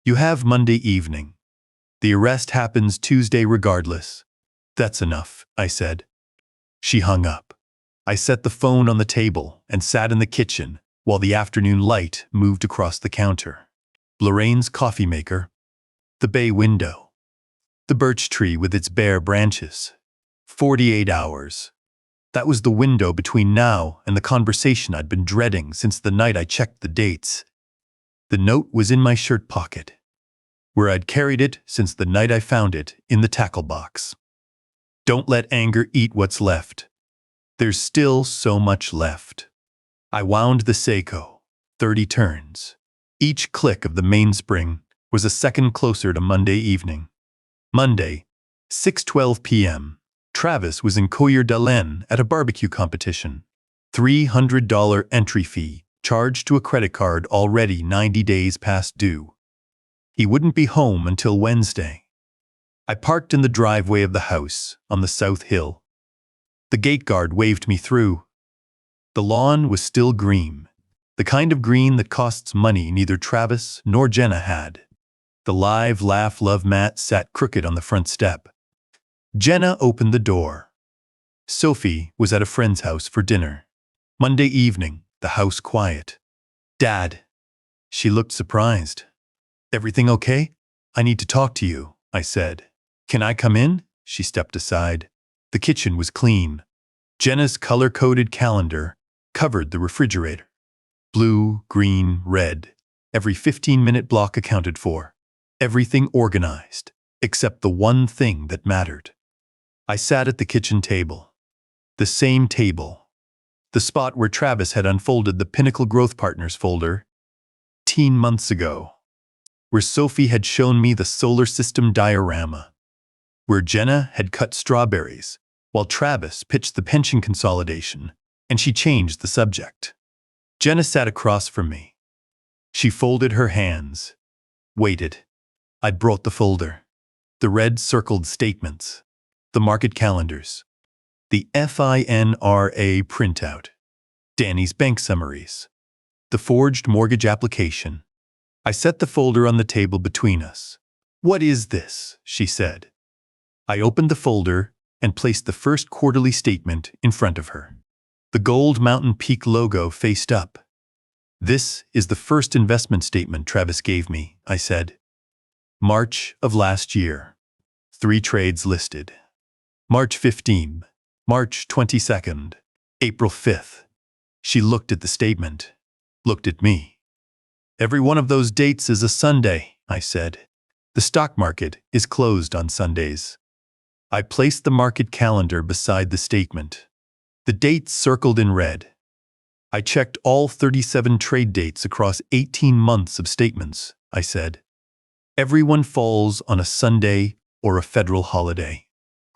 You have Monday evening. The arrest happens Tuesday regardless. That's enough, I said. She hung up. I set the phone on the table and sat in the kitchen while the afternoon light moved across the counter. Lorraine's coffee maker. The bay window. The birch tree with its bare branches. 48 hours. That was the window between now and the conversation I'd been dreading since the night I checked the dates. The note was in my shirt pocket, where I'd carried it since the night I found it in the tackle box. Don't let anger eat what's left. There's still so much left. I wound the Seiko, 30 turns. Each click of the mainspring was a second closer to Monday evening. Monday, 6:12 p.m. Travis was in Coeur-d'Alene at a barbecue competition. $300 entry fee charged to a credit card already 90 days past due. He wouldn't be home until Wednesday. I parked in the driveway of the house on the South Hill. The gate guard waved me through. The lawn was still green, the kind of green that costs money neither Travis nor Jenna had. The live laugh love mat sat crooked on the front step. Jenna opened the door. Sophie was at a friend's house for dinner. Monday evening, the house quiet. Dad. She looked surprised. Everything okay? I need to talk to you, I said. Can I come in? She stepped aside. The kitchen was clean. Jenna's color-coded calendar covered the refrigerator. Blue, green, red. Every 15-minute block accounted for. Everything organized, except the one thing that mattered. I sat at the kitchen table. The same table. The spot where Travis had unfolded the Pinnacle Growth Partners folder 18 months ago. Where Sophie had shown me the solar system diorama. Where Jenna had cut strawberries, while Travis pitched the pension consolidation, and she changed the subject. Jenna sat across from me. She folded her hands. Waited. I brought the folder. The red circled statements. The market calendars. The FINRA printout. Danny's bank summaries. The forged mortgage application. I set the folder on the table between us. What is this? She said. I opened the folder and placed the first quarterly statement in front of her. The gold Mountain Peak logo faced up. "This is the first investment statement Travis gave me," I said. "March of last year. 3 trades listed. March 15, March 22nd, April 5th. She looked at the statement, looked at me. "Every one of those dates is a Sunday," I said. "The stock market is closed on Sundays." I placed the market calendar beside the statement. The dates circled in red. "I checked all 37 trade dates across 18 months of statements," I said. "Everyone falls on a Sunday or a federal holiday.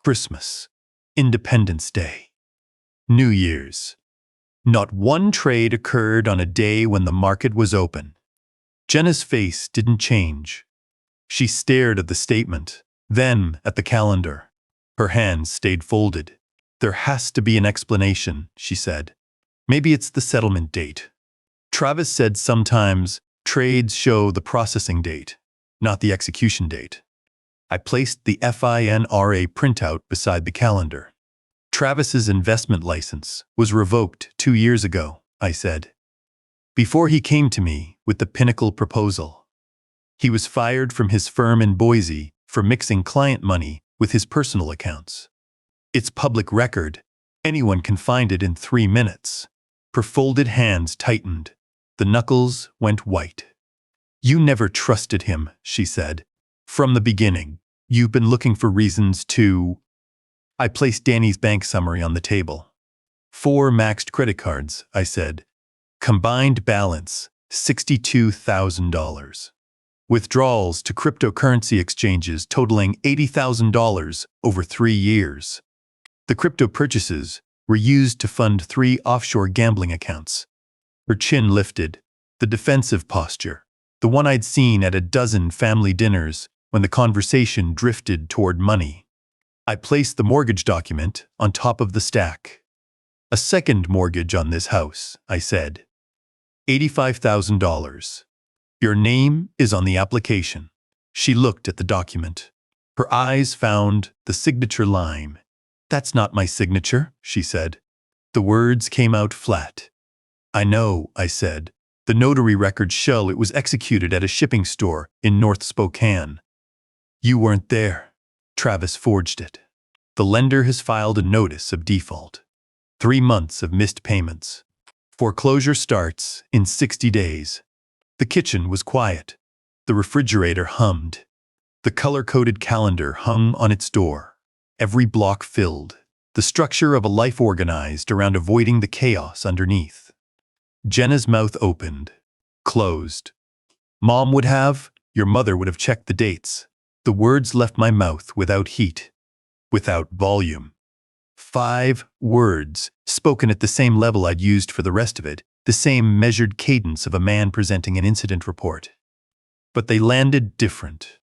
Christmas, Independence Day, New Year's. Not one trade occurred on a day when the market was open." Jenna's face didn't change. She stared at the statement, then at the calendar. Her hands stayed folded. "There has to be an explanation," she said. "Maybe it's the settlement date." Travis said sometimes trades show the processing date, not the execution date. I placed the FINRA printout beside the calendar. "Travis's investment license was revoked 2 years ago," I said. "Before he came to me with the Pinnacle proposal. He was fired from his firm in Boise for mixing client money with his personal accounts. It's public record. Anyone can find it in 3 minutes." Her folded hands tightened. The knuckles went white. "You never trusted him," she said. "From the beginning. You've been looking for reasons to—" I placed Danny's bank summary on the table. 4 maxed credit cards," I said. "Combined balance, $62,000. Withdrawals to cryptocurrency exchanges totaling $80,000 over 3 years. The crypto purchases were used to fund 3 offshore gambling accounts." Her chin lifted, the defensive posture, the one I'd seen at a dozen family dinners when the conversation drifted toward money. I placed the mortgage document on top of the stack. "A second mortgage on this house," I said. $85,000. Your name is on the application." She looked at the document. Her eyes found the signature line. "That's not my signature," she said. The words came out flat. "I know," I said. "The notary records show it was executed at a shipping store in North Spokane." "You weren't there. Travis forged it. The lender has filed a notice of default. 3 months of missed payments. Foreclosure starts in 60 days. The kitchen was quiet. The refrigerator hummed. The color-coded calendar hung on its door. Every block filled. The structure of a life organized around avoiding the chaos underneath. Jenna's mouth opened, closed. "Mom would have, your mother would have checked the dates." The words left my mouth without heat, without volume. 5 words, spoken at the same level I'd used for the rest of it, the same measured cadence of a man presenting an incident report. But they landed different.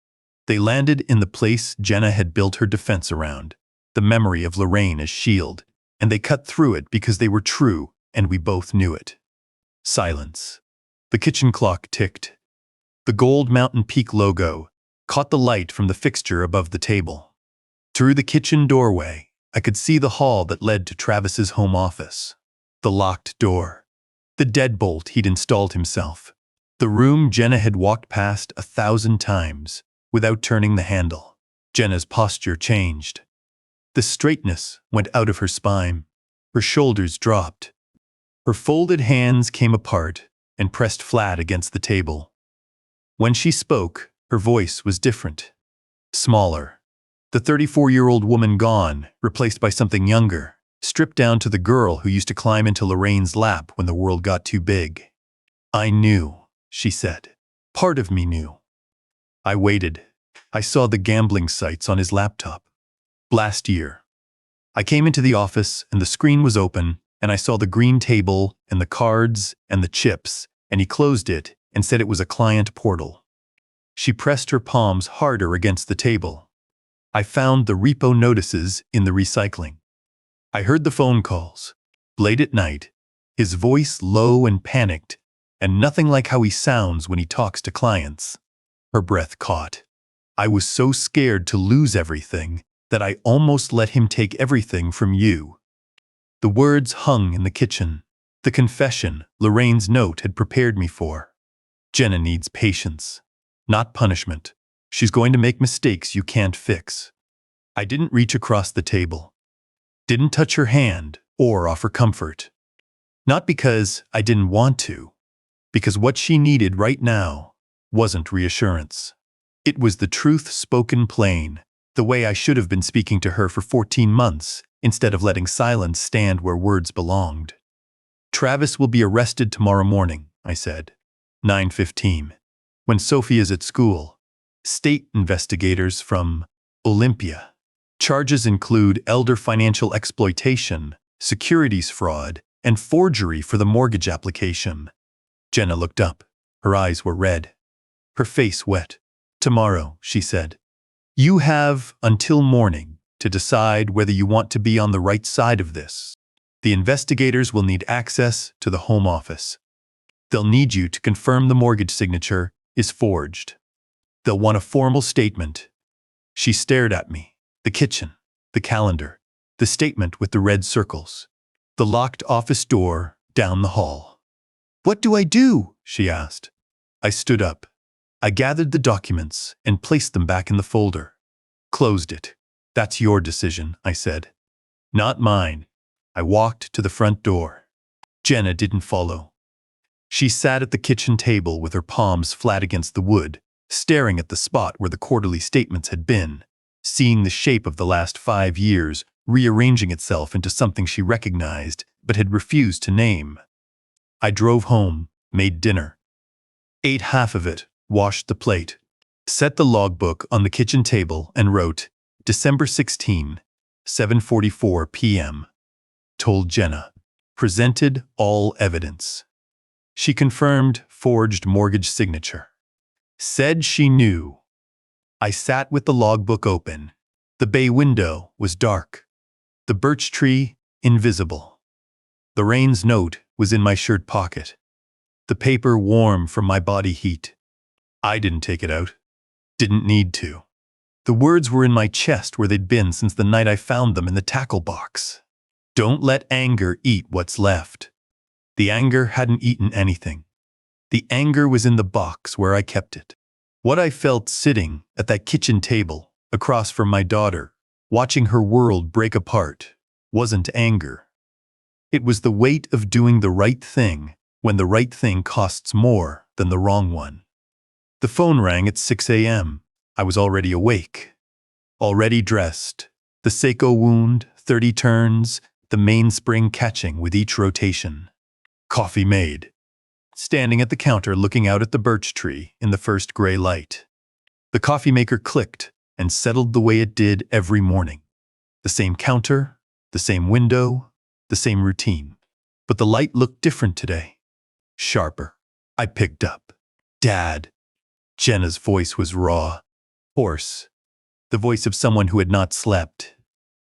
They landed in the place Jenna had built her defense around, the memory of Lorraine as shield, and they cut through it because they were true, and we both knew it. Silence. The kitchen clock ticked. The gold Mountain Peak logo caught the light from the fixture above the table. Through the kitchen doorway, I could see the hall that led to Travis's home office. The locked door. The deadbolt he'd installed himself. The room Jenna had walked past 1,000 times without turning the handle. Jenna's posture changed. The straightness went out of her spine. Her shoulders dropped. Her folded hands came apart and pressed flat against the table. When she spoke, her voice was different. Smaller. The 34-year-old woman gone, replaced by something younger, stripped down to the girl who used to climb into Lorraine's lap when the world got too big. "I knew," she said. "Part of me knew." I waited. I saw the gambling sites on his laptop. Last year. I came into the office and the screen was open and I saw the green table and the cards and the chips, and he closed it and said it was a client portal. She pressed her palms harder against the table. I found the repo notices in the recycling. I heard the phone calls. Late at night, his voice low and panicked, and nothing like how he sounds when he talks to clients. Her breath caught. "I was so scared to lose everything that I almost let him take everything from you." The words hung in the kitchen. The confession Lorraine's note had prepared me for. Jenna needs patience, not punishment. She's going to make mistakes you can't fix. I didn't reach across the table. Didn't touch her hand or offer comfort. Not because I didn't want to, because what she needed right now wasn't reassurance. It was the truth spoken plain, the way I should have been speaking to her for 14 months instead of letting silence stand where words belonged. Travis will be arrested tomorrow morning, I said. 9:15. When Sophie is at school. State investigators from Olympia. Charges include elder financial exploitation, securities fraud, and forgery for the mortgage application. Jenna looked up. Her eyes were red. Her face wet. Tomorrow, she said. You have until morning to decide whether you want to be on the right side of this. The investigators will need access to the home office. They'll need you to confirm the mortgage signature is forged. They'll want a formal statement. She stared at me. The kitchen, the calendar, the statement with the red circles, the locked office door down the hall. What do I do? She asked. I stood up. I gathered the documents and placed them back in the folder. Closed it. That's your decision, I said. Not mine. I walked to the front door. Jenna didn't follow. She sat at the kitchen table with her palms flat against the wood, staring at the spot where the quarterly statements had been, seeing the shape of the last 5 years rearranging itself into something she recognized but had refused to name. I drove home, made dinner. Ate half of it, washed the plate, set the logbook on the kitchen table and wrote, December 16, 7:44 p.m. Told Jenna. Presented all evidence. She confirmed forged mortgage signature. Said she knew. I sat with the logbook open. The bay window was dark. The birch tree, invisible. Lorraine's note was in my shirt pocket. The paper warm from my body heat. I didn't take it out. Didn't need to. The words were in my chest where they'd been since the night I found them in the tackle box. Don't let anger eat what's left. The anger hadn't eaten anything. The anger was in the box where I kept it. What I felt sitting at that kitchen table, across from my daughter, watching her world break apart, wasn't anger. It was the weight of doing the right thing when the right thing costs more than the wrong one. The phone rang at 6 a.m. I was already awake. Already dressed. The Seiko wound, 30 turns, the mainspring catching with each rotation. Coffee made. Standing at the counter looking out at the birch tree in the first gray light. The coffee maker clicked and settled the way it did every morning. The same counter, the same window, the same routine. But the light looked different today. Sharper. I picked up. Dad. Jenna's voice was raw, hoarse. The voice of someone who had not slept.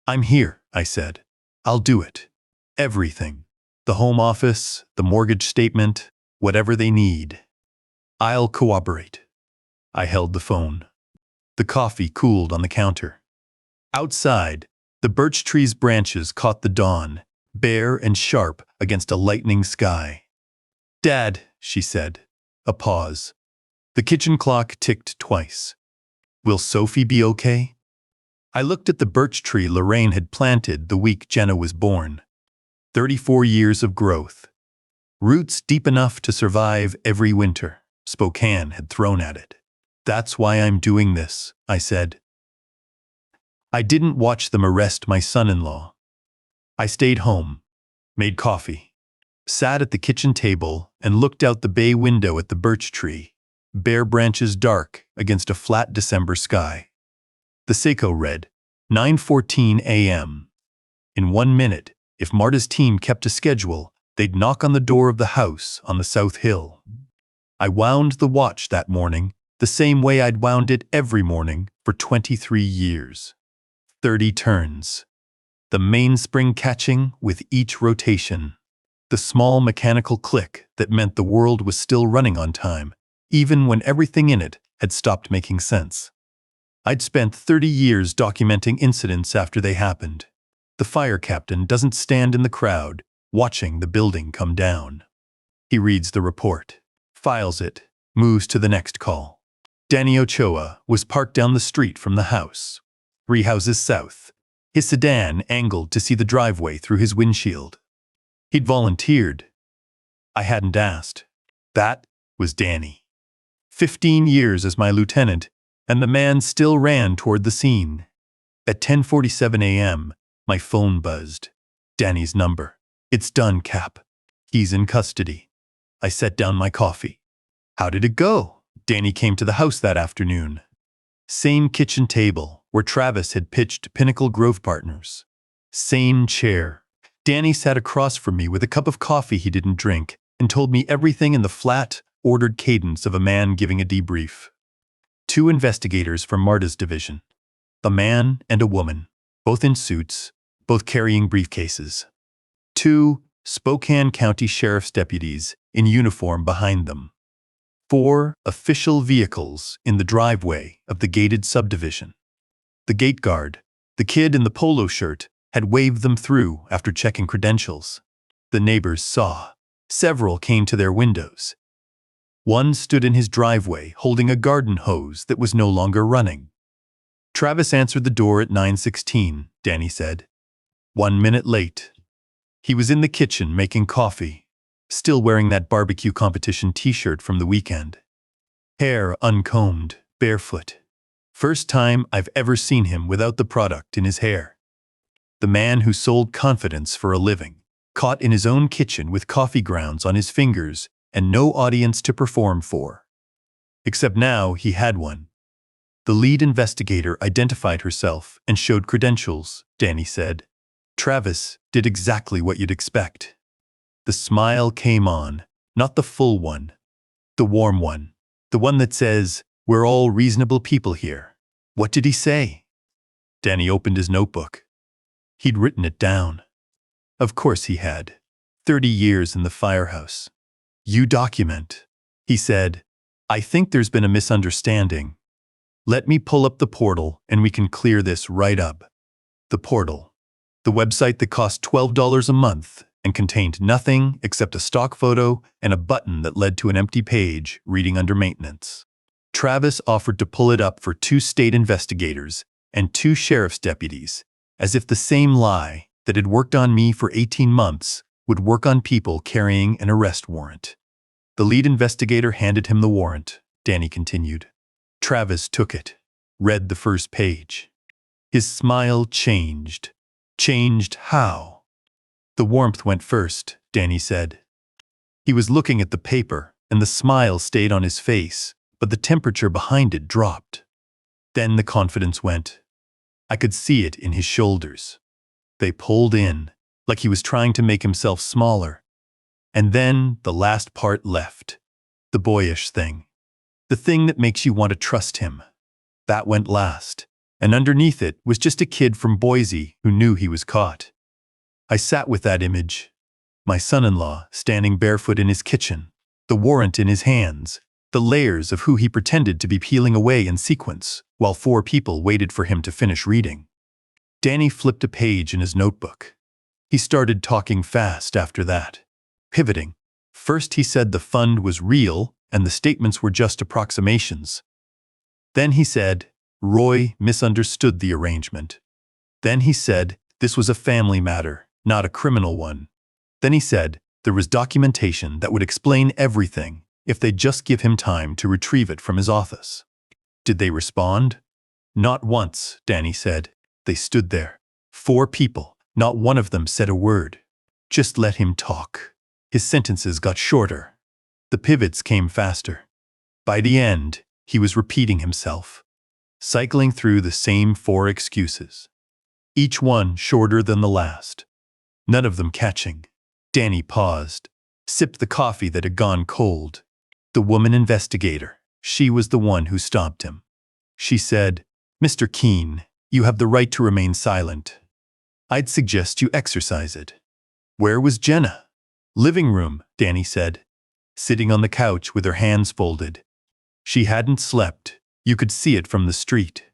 I'm here, I said. I'll do it. Everything. The home office, the mortgage statement, whatever they need. I'll cooperate. I held the phone. The coffee cooled on the counter. Outside, the birch tree's branches caught the dawn, bare and sharp against a lightning sky. Dad, she said. A pause. The kitchen clock ticked twice. Will Sophie be okay? I looked at the birch tree Lorraine had planted the week Jenna was born. 34 years of growth. Roots deep enough to survive every winter Spokane had thrown at it. That's why I'm doing this, I said. I didn't watch them arrest my son-in-law. I stayed home, made coffee, sat at the kitchen table and looked out the bay window at the birch tree, bare branches dark against a flat December sky. The Seiko read, 9:14 a.m. In 1 minute, if Marta's team kept to schedule, they'd knock on the door of the house on the South Hill. I wound the watch that morning, the same way I'd wound it every morning for 23 years. 30 turns. The mainspring catching with each rotation. The small mechanical click that meant the world was still running on time, even when everything in it had stopped making sense. I'd spent 30 years documenting incidents after they happened. The fire captain doesn't stand in the crowd, watching the building come down. He reads the report, files it, moves to the next call. Danny Ochoa was parked down the street from the house, 3 houses south, his sedan angled to see the driveway through his windshield. He'd volunteered. I hadn't asked. That was Danny. 15 years as my lieutenant, and the man still ran toward the scene. At 10:47 a.m., my phone buzzed. Danny's number. It's done, Cap. He's in custody. I set down my coffee. How did it go? Danny came to the house that afternoon. Same kitchen table where Travis had pitched Pinnacle Grove Partners. Same chair. Danny sat across from me with a cup of coffee he didn't drink and told me everything in the flat, ordered cadence of a man giving a debrief. 2 investigators from Marta's division. A man and a woman, both in suits, both carrying briefcases. 2 Spokane County Sheriff's deputies in uniform behind them. 4 official vehicles in the driveway of the gated subdivision. The gate guard, the kid in the polo shirt, had waved them through after checking credentials. The neighbors saw. Several came to their windows. One stood in his driveway holding a garden hose that was no longer running. Travis answered the door at 9:16, Danny said. 1 minute late. He was in the kitchen making coffee, still wearing that barbecue competition t-shirt from the weekend. Hair uncombed, barefoot. First time I've ever seen him without the product in his hair. The man who sold confidence for a living, caught in his own kitchen with coffee grounds on his fingers and no audience to perform for. Except now he had one. The lead investigator identified herself and showed credentials, Danny said. Travis did exactly what you'd expect. The smile came on, not the full one. The warm one. The one that says, "We're all reasonable people here." What did he say? Danny opened his notebook. He'd written it down. Of course he had. 30 years in the firehouse. "You document," he said. "I think there's been a misunderstanding. Let me pull up the portal and we can clear this right up." The portal. The website that cost $12 a month and contained nothing except a stock photo and a button that led to an empty page reading under maintenance. Travis offered to pull it up for 2 state investigators and 2 sheriff's deputies, as if the same lie that had worked on me for 18 months would work on people carrying an arrest warrant. The lead investigator handed him the warrant, Danny continued. Travis took it, read the first page. His smile changed. Changed how? The warmth went first, Danny said. He was looking at the paper, and the smile stayed on his face, but the temperature behind it dropped. Then the confidence went. I could see it in his shoulders. They pulled in, like he was trying to make himself smaller. And then the last part left. The boyish thing. The thing that makes you want to trust him. That went last. And underneath it was just a kid from Boise who knew he was caught. I sat with that image. My son-in-law standing barefoot in his kitchen, the warrant in his hands, the layers of who he pretended to be peeling away in sequence, while 4 people waited for him to finish reading. Danny flipped a page in his notebook. He started talking fast after that, pivoting. First he said the fund was real and the statements were just approximations. Then he said, Roy misunderstood the arrangement. Then he said, this was a family matter, not a criminal one. Then he said, there was documentation that would explain everything if they'd just give him time to retrieve it from his office. Did they respond? Not once, Danny said. They stood there. 4 people. Not one of them said a word. Just let him talk. His sentences got shorter. The pivots came faster. By the end, he was repeating himself, cycling through the same 4 excuses, each one shorter than the last, none of them catching. Danny paused, sipped the coffee that had gone cold. The woman investigator, she was the one who stopped him. She said, Mr. Keene, you have the right to remain silent. I'd suggest you exercise it. Where was Jenna? Living room, Danny said, sitting on the couch with her hands folded. She hadn't slept. You could see it from the street.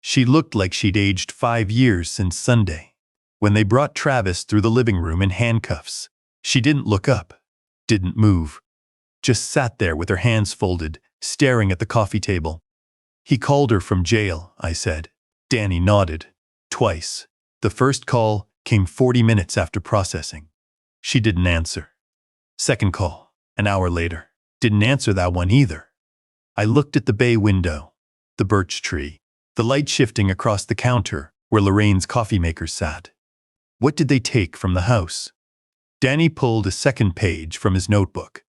She looked like she'd aged 5 years since Sunday. When they brought Travis through the living room in handcuffs, she didn't look up, didn't move, just sat there with her hands folded, staring at the coffee table. "He called her from jail," I said. Danny nodded. "Twice. The first call came 40 minutes after processing. She didn't answer. Second call, an hour later. Didn't answer that one either." I looked at the bay window, the birch tree, the light shifting across the counter where Lorraine's coffee maker sat. What did they take from the house? Danny pulled a second page from his notebook.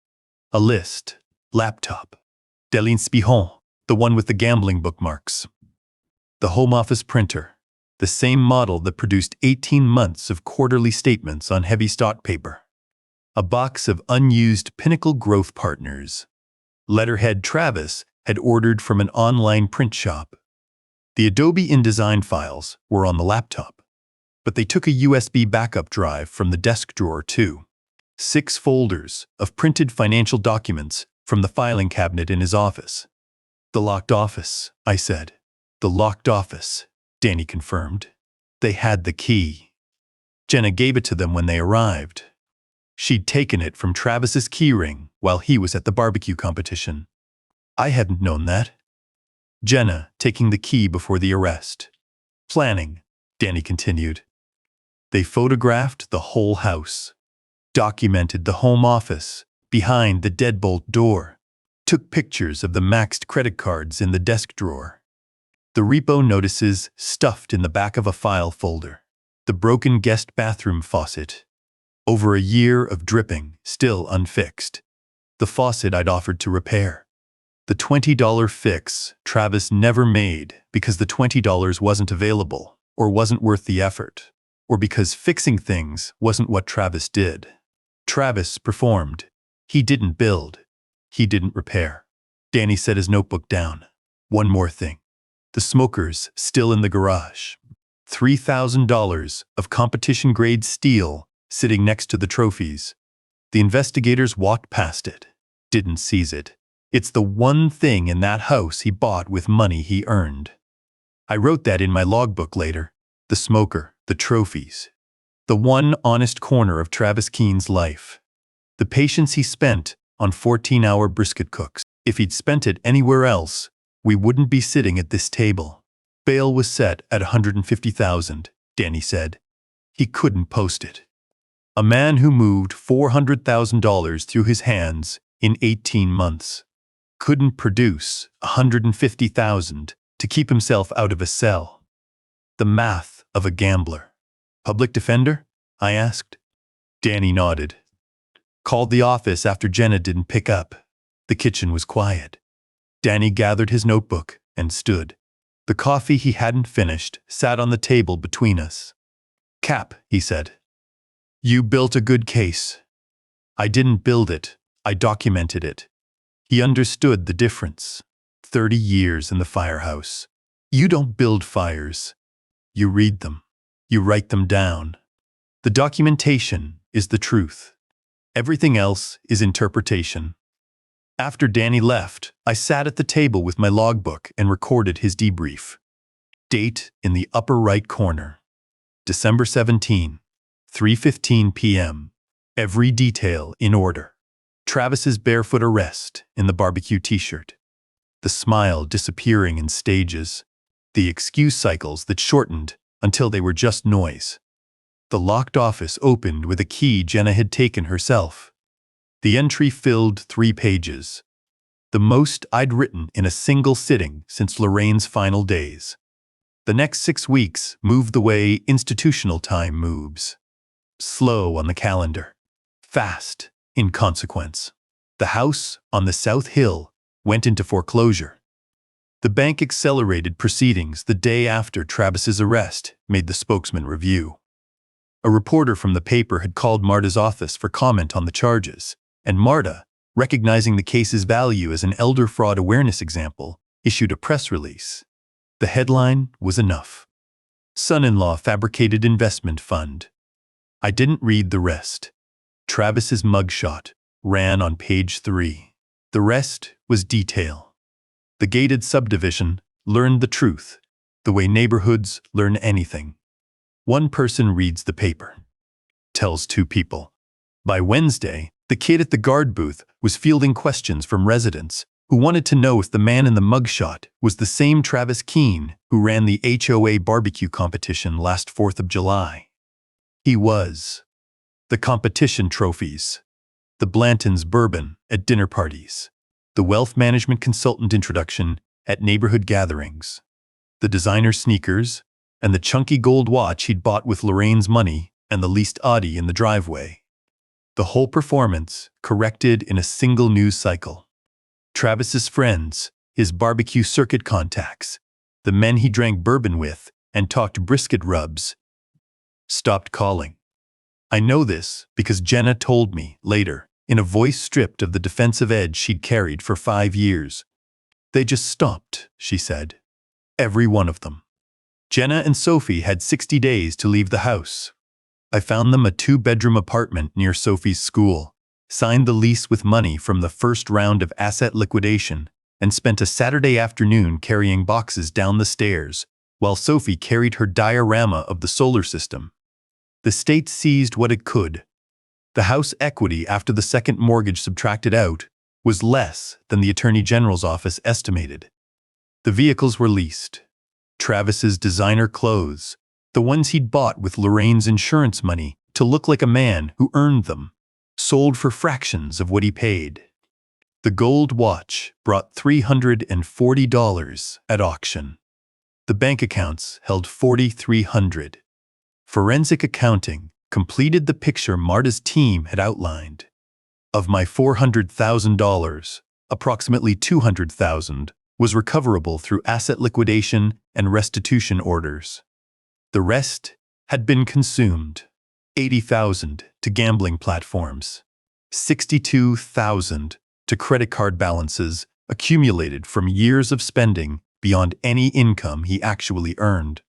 A list. Laptop. Delinspiron, the one with the gambling bookmarks. The Home Office printer, the same model that produced 18 months of quarterly statements on heavy stock paper. A box of unused Pinnacle Growth Partners. Letterhead Travis had ordered from an online print shop. The Adobe InDesign files were on the laptop, but they took a USB backup drive from the desk drawer too. 6 folders of printed financial documents from the filing cabinet in his office. "The locked office," I said. "The locked office," Danny confirmed. "They had the key. Jenna gave it to them when they arrived. She'd taken it from Travis's keyring while he was at the barbecue competition. I hadn't known that." Jenna taking the key before the arrest. "Planning," Danny continued. "They photographed the whole house, documented the home office behind the deadbolt door, took pictures of the maxed credit cards in the desk drawer, the repo notices stuffed in the back of a file folder, the broken guest bathroom faucet. Over a year of dripping, still unfixed. The faucet I'd offered to repair. The $20 fix Travis never made because the $20 wasn't available, or wasn't worth the effort, or because fixing things wasn't what Travis did. Travis performed. He didn't build. He didn't repair." Danny set his notebook down. "One more thing. The smokers still in the garage. $3,000 of competition-grade steel sitting next to the trophies. The investigators walked past it, didn't seize it. It's the one thing in that house he bought with money he earned." I wrote that in my logbook later. The smoker, the trophies. The one honest corner of Travis Keen's life. The patience he spent on 14-hour brisket cooks. If he'd spent it anywhere else, we wouldn't be sitting at this table. Bail was set at $150,000, Danny said. He couldn't post it. A man who moved $400,000 through his hands in 18 months. Couldn't produce $150,000 to keep himself out of a cell. The math of a gambler. "Public defender?" I asked. Danny nodded. "Called the office after Jenna didn't pick up. The kitchen was quiet." Danny gathered his notebook and stood. The coffee he hadn't finished sat on the table between us. "Cap," he said. "You built a good case." "I didn't build it. I documented it." He understood the difference. 30 years in the firehouse. You don't build fires. You read them. You write them down. The documentation is the truth. Everything else is interpretation. After Danny left, I sat at the table with my logbook and recorded his debrief. Date in the upper right corner. December 17, 3:15 p.m. Every detail in order. Travis's barefoot arrest in the barbecue t-shirt. The smile disappearing in stages. The excuse cycles that shortened until they were just noise. The locked office opened with a key Jenna had taken herself. The entry filled 3 pages. The most I'd written in a single sitting since Lorraine's final days. The next 6 weeks moved the way institutional time moves. Slow on the calendar. Fast, in consequence. The house on the South Hill went into foreclosure. The bank accelerated proceedings the day after Travis's arrest, made the spokesman review. A reporter from the paper had called Marta's office for comment on the charges, and Marta, recognizing the case's value as an elder fraud awareness example, issued a press release. The headline was enough. Son-in-law fabricated investment fund. I didn't read the rest. Travis's mugshot ran on page 3. The rest was detail. The gated subdivision learned the truth, the way neighborhoods learn anything. One person reads the paper, tells two people. By Wednesday, the kid at the guard booth was fielding questions from residents who wanted to know if the man in the mugshot was the same Travis Keene who ran the HOA barbecue competition last 4th of July. He was. The competition trophies, the Blanton's bourbon at dinner parties, the wealth management consultant introduction at neighborhood gatherings, the designer sneakers, and the chunky gold watch he'd bought with Lorraine's money and the leased Audi in the driveway. The whole performance corrected in a single news cycle. Travis's friends, his barbecue circuit contacts, the men he drank bourbon with and talked brisket rubs, stopped calling. I know this because Jenna told me later, in a voice stripped of the defensive edge she'd carried for 5 years. They just stopped, she said. Every one of them. Jenna and Sophie had 60 days to leave the house. I found them a 2-bedroom apartment near Sophie's school, signed the lease with money from the first round of asset liquidation, and spent a Saturday afternoon carrying boxes down the stairs, while Sophie carried her diorama of the solar system. The state seized what it could. The house equity after the second mortgage subtracted out was less than the Attorney General's office estimated. The vehicles were leased. Travis's designer clothes, the ones he'd bought with Lorraine's insurance money to look like a man who earned them, sold for fractions of what he paid. The gold watch brought $340 at auction. The bank accounts held $4,300. Forensic accounting completed the picture Marta's team had outlined. Of my $400,000, approximately $200,000 was recoverable through asset liquidation and restitution orders. The rest had been consumed. $80,000 to gambling platforms, $62,000 to credit card balances accumulated from years of spending beyond any income he actually earned.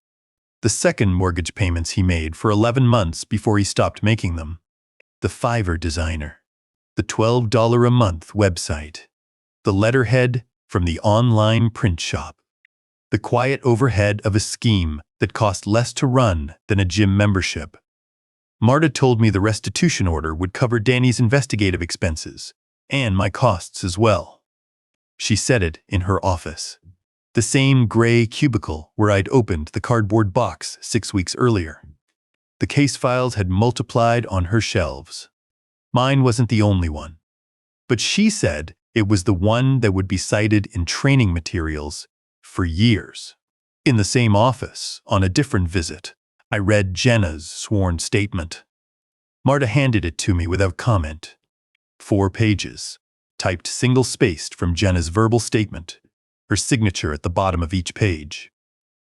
The second mortgage payments he made for 11 months before he stopped making them. The Fiverr designer. The $12 a month website. The letterhead from the online print shop. The quiet overhead of a scheme that cost less to run than a gym membership. Marta told me the restitution order would cover Danny's investigative expenses, and my costs as well. She said it in her office. The same gray cubicle where I'd opened the cardboard box 6 weeks earlier. The case files had multiplied on her shelves. Mine wasn't the only one. But she said it was the one that would be cited in training materials for years. In the same office, on a different visit, I read Jenna's sworn statement. Marta handed it to me without comment. 4 pages, typed single-spaced from Jenna's verbal statement, her signature at the bottom of each page.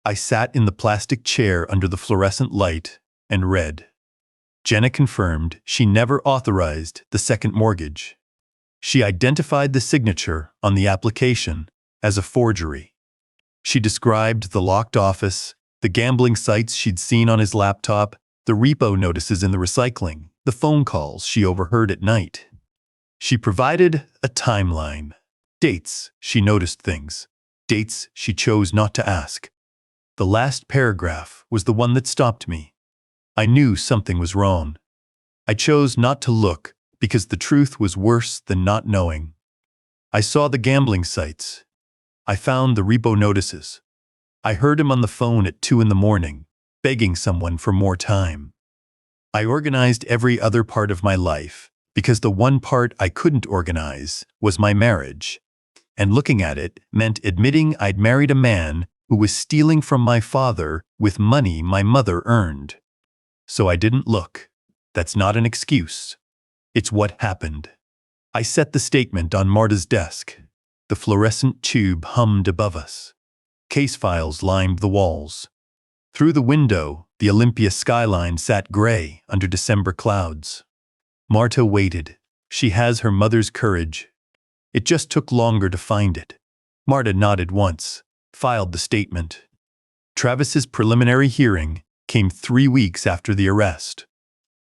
I sat in the plastic chair under the fluorescent light and read. Jenna confirmed she never authorized the second mortgage. She identified the signature on the application as a forgery. She described the locked office, the gambling sites she'd seen on his laptop, the repo notices in the recycling, the phone calls she overheard at night. She provided a timeline. Dates she noticed things. Dates she chose not to ask. The last paragraph was the one that stopped me. I knew something was wrong. I chose not to look because the truth was worse than not knowing. I saw the gambling sites. I found the repo notices. I heard him on the phone at 2 a.m, begging someone for more time. I organized every other part of my life because the one part I couldn't organize was my marriage. And looking at it meant admitting I'd married a man who was stealing from my father with money my mother earned. So I didn't look. That's not an excuse. It's what happened. I set the statement on Marta's desk. The fluorescent tube hummed above us. Case files lined the walls. Through the window, the Olympia skyline sat gray under December clouds. Marta waited. She has her mother's courage. It just took longer to find it. Marta nodded once, filed the statement. Travis's preliminary hearing came 3 weeks after the arrest.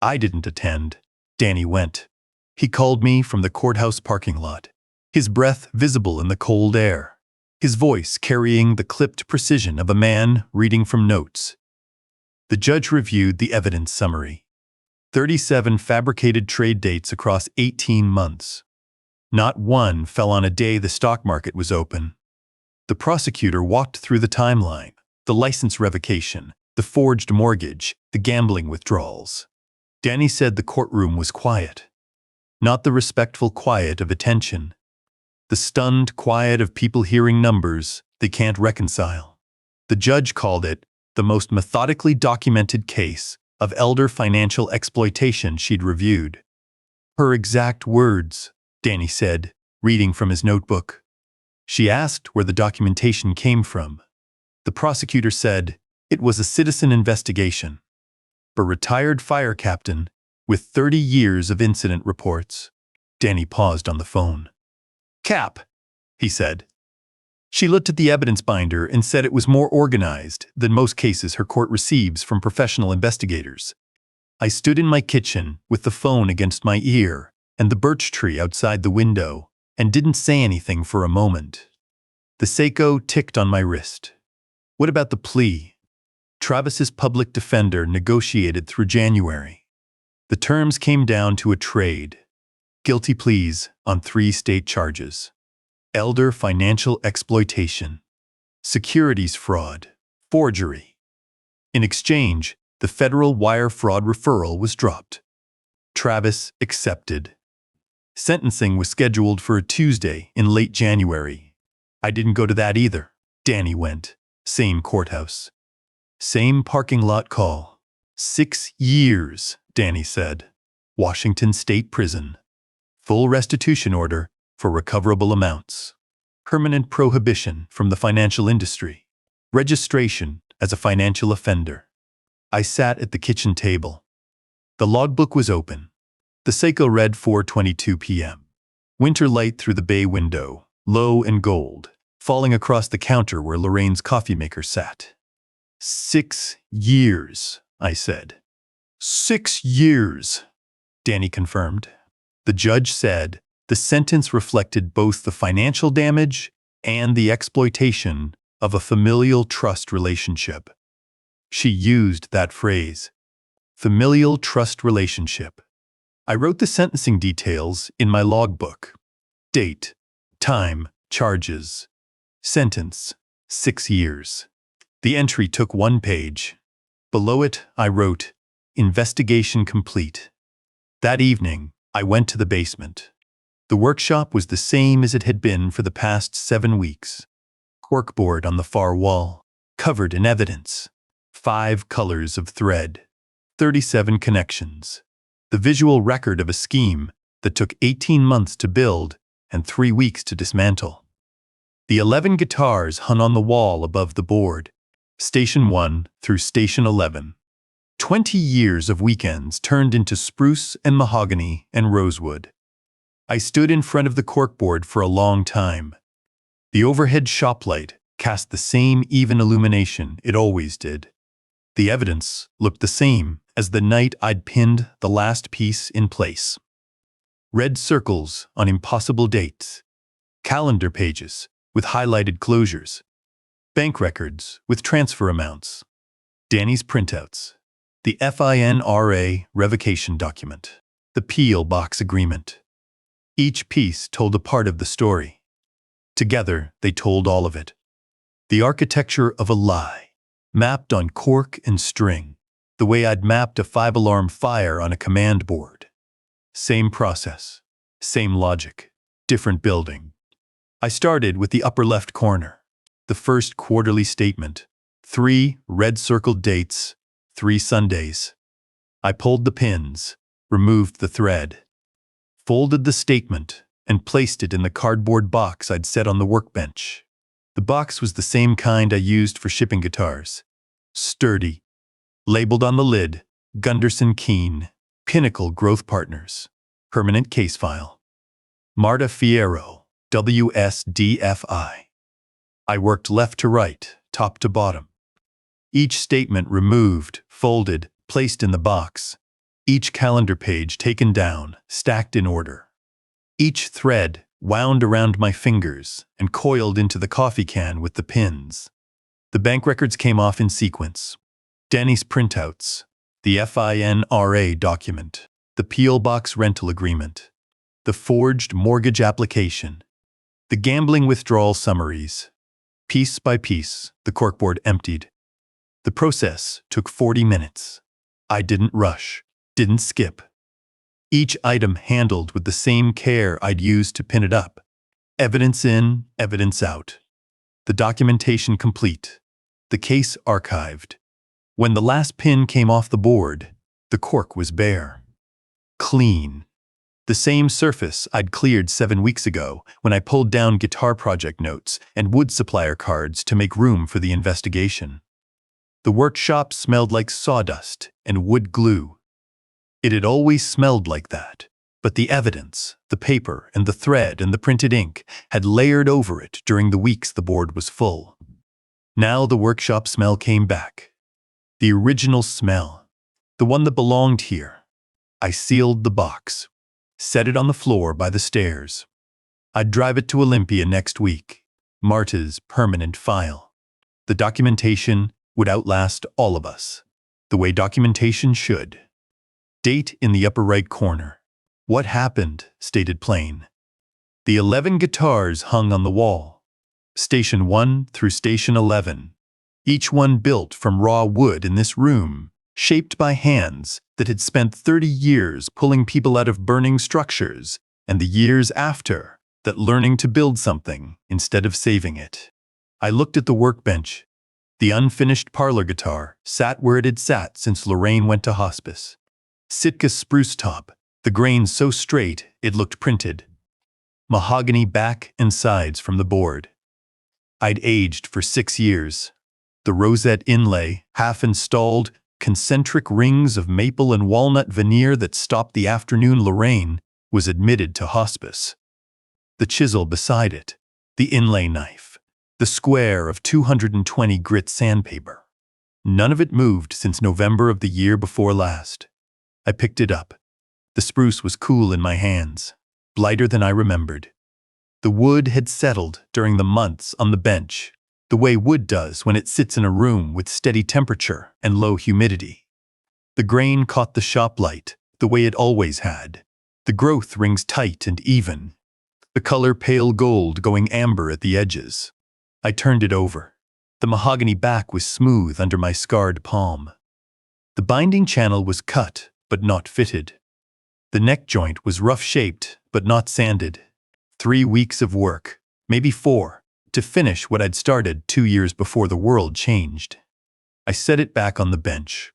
I didn't attend. Danny went. He called me from the courthouse parking lot, his breath visible in the cold air, his voice carrying the clipped precision of a man reading from notes. The judge reviewed the evidence summary. 37 fabricated trade dates across 18 months. Not one fell on a day the stock market was open. The prosecutor walked through the timeline: the license revocation, the forged mortgage, the gambling withdrawals. Danny said the courtroom was quiet. Not the respectful quiet of attention. The stunned quiet of people hearing numbers they can't reconcile. The judge called it the most methodically documented case of elder financial exploitation she'd reviewed. Her exact words, Danny said, reading from his notebook. She asked where the documentation came from. The prosecutor said it was a citizen investigation. A retired fire captain with 30 years of incident reports. Danny paused on the phone. "Cap," he said. She looked at the evidence binder and said it was more organized than most cases her court receives from professional investigators. I stood in my kitchen with the phone against my ear and the birch tree outside the window and didn't say anything for a moment. The Seiko ticked on my wrist. What about the plea? Travis's public defender negotiated through January. The terms came down to a trade. Guilty pleas on 3 state charges: elder financial exploitation, securities fraud, forgery. In exchange, the federal wire fraud referral was dropped. Travis accepted. Sentencing was scheduled for a Tuesday in late January. I didn't go to that either. Danny went. Same courthouse. Same parking lot call. 6 years, Danny said. Washington State Prison. Full restitution order for recoverable amounts. Permanent prohibition from the financial industry. Registration as a financial offender. I sat at the kitchen table. The logbook was open. The Seiko read 4:22 p.m. Winter light through the bay window, low and gold, falling across the counter where Lorraine's coffee maker sat. 6 years, I said. 6 years, Danny confirmed. The judge said the sentence reflected both the financial damage and the exploitation of a familial trust relationship. She used that phrase, familial trust relationship. I wrote the sentencing details in my logbook. Date, time, charges. Sentence, 6 years. The entry took 1 page. Below it, I wrote, investigation complete. That evening, I went to the basement. The workshop was the same as it had been for the past 7 weeks. Corkboard on the far wall, covered in evidence. 5 colors of thread. 37 connections. The visual record of a scheme that took 18 months to build and 3 weeks to dismantle. The 11 guitars hung on the wall above the board. Station 1 through Station 11. 20 years of weekends turned into spruce and mahogany and rosewood. I stood in front of the corkboard for a long time. The overhead shop light cast the same even illumination it always did. The evidence looked the same as the night I'd pinned the last piece in place. Red circles on impossible dates. Calendar pages with highlighted closures. Bank records with transfer amounts. Danny's printouts. The FINRA revocation document. The P.O. Box agreement. Each piece told a part of the story. Together, they told all of it. The architecture of a lie, mapped on cork and string, the way I'd mapped a 5-alarm fire on a command board. Same process, same logic, different building. I started with the upper left corner. The first quarterly statement. 3 red-circled dates, 3 Sundays. I pulled the pins, removed the thread, folded the statement, and placed it in the cardboard box I'd set on the workbench. The box was the same kind I used for shipping guitars. Sturdy. Labeled on the lid, Gundersen Keen, Pinnacle Growth Partners. Permanent case file. Marta Fierro, WSDFI. I worked left to right, top to bottom. Each statement removed, folded, placed in the box. Each calendar page taken down, stacked in order. Each thread wound around my fingers and coiled into the coffee can with the pins. The bank records came off in sequence. Danny's printouts, the FINRA document, the P.O. Box rental agreement, the forged mortgage application, the gambling withdrawal summaries. Piece by piece, the corkboard emptied. The process took 40 minutes. I didn't rush, didn't skip. Each item handled with the same care I'd used to pin it up. Evidence in, evidence out. The documentation complete. The case archived. When the last pin came off the board, the cork was bare. Clean. The same surface I'd cleared 7 weeks ago when I pulled down guitar project notes and wood supplier cards to make room for the investigation. The workshop smelled like sawdust and wood glue. It had always smelled like that, but the evidence, the paper and the thread and the printed ink had layered over it during the weeks the board was full. Now the workshop smell came back. The original smell, the one that belonged here. I sealed the box, set it on the floor by the stairs. I'd drive it to Olympia next week, Marta's permanent file. The documentation would outlast all of us, the way documentation should. Date in the upper right corner. What happened, stated plain. The 11 guitars hung on the wall. Station 1 through Station 11. Each one built from raw wood in this room, shaped by hands that had spent 30 years pulling people out of burning structures, and the years after that learning to build something instead of saving it. I looked at the workbench. The unfinished parlor guitar sat where it had sat since Lorraine went to hospice. Sitka spruce top, the grain so straight it looked printed. Mahogany back and sides from the board. I'd aged for 6 years. The Rosette inlay, half-installed, concentric rings of maple and walnut veneer that stopped the afternoon Lorraine, was admitted to hospice. The chisel beside it, the inlay knife, the square of 220 grit sandpaper. None of it moved since November of the year before last. I picked it up. The spruce was cool in my hands, lighter than I remembered. The wood had settled during the months on the bench, the way wood does when it sits in a room with steady temperature and low humidity. The grain caught the shop light, the way it always had. The growth rings tight and even. The color pale gold going amber at the edges. I turned it over. The mahogany back was smooth under my scarred palm. The binding channel was cut, but not fitted. The neck joint was rough-shaped, but not sanded. 3 weeks of work, maybe 4, to finish what I'd started 2 years before the world changed. I set it back on the bench.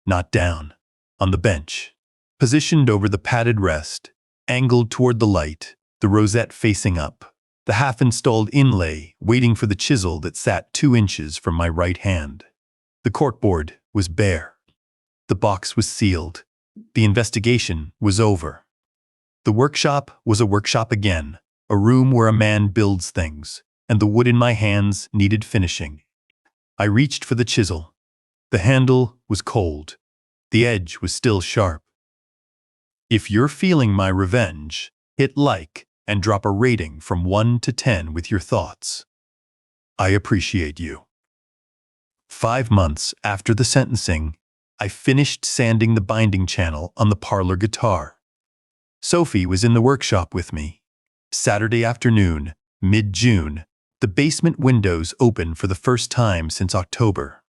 Not down. On the bench. Positioned over the padded rest, angled toward the light, the rosette facing up, the half-installed inlay waiting for the chisel that sat 2 inches from my right hand. The corkboard was bare. The box was sealed. The investigation was over. The workshop was a workshop again, a room where a man builds things, and the wood in my hands needed finishing. I reached for the chisel. The handle was cold. The edge was still sharp. If you're feeling my revenge, hit like and drop a rating from 1 to 10 with your thoughts. I appreciate you. 5 months after the sentencing, I finished sanding the binding channel on the parlor guitar. Sophie was in the workshop with me. Saturday afternoon, mid-June, the basement windows open for the first time since October.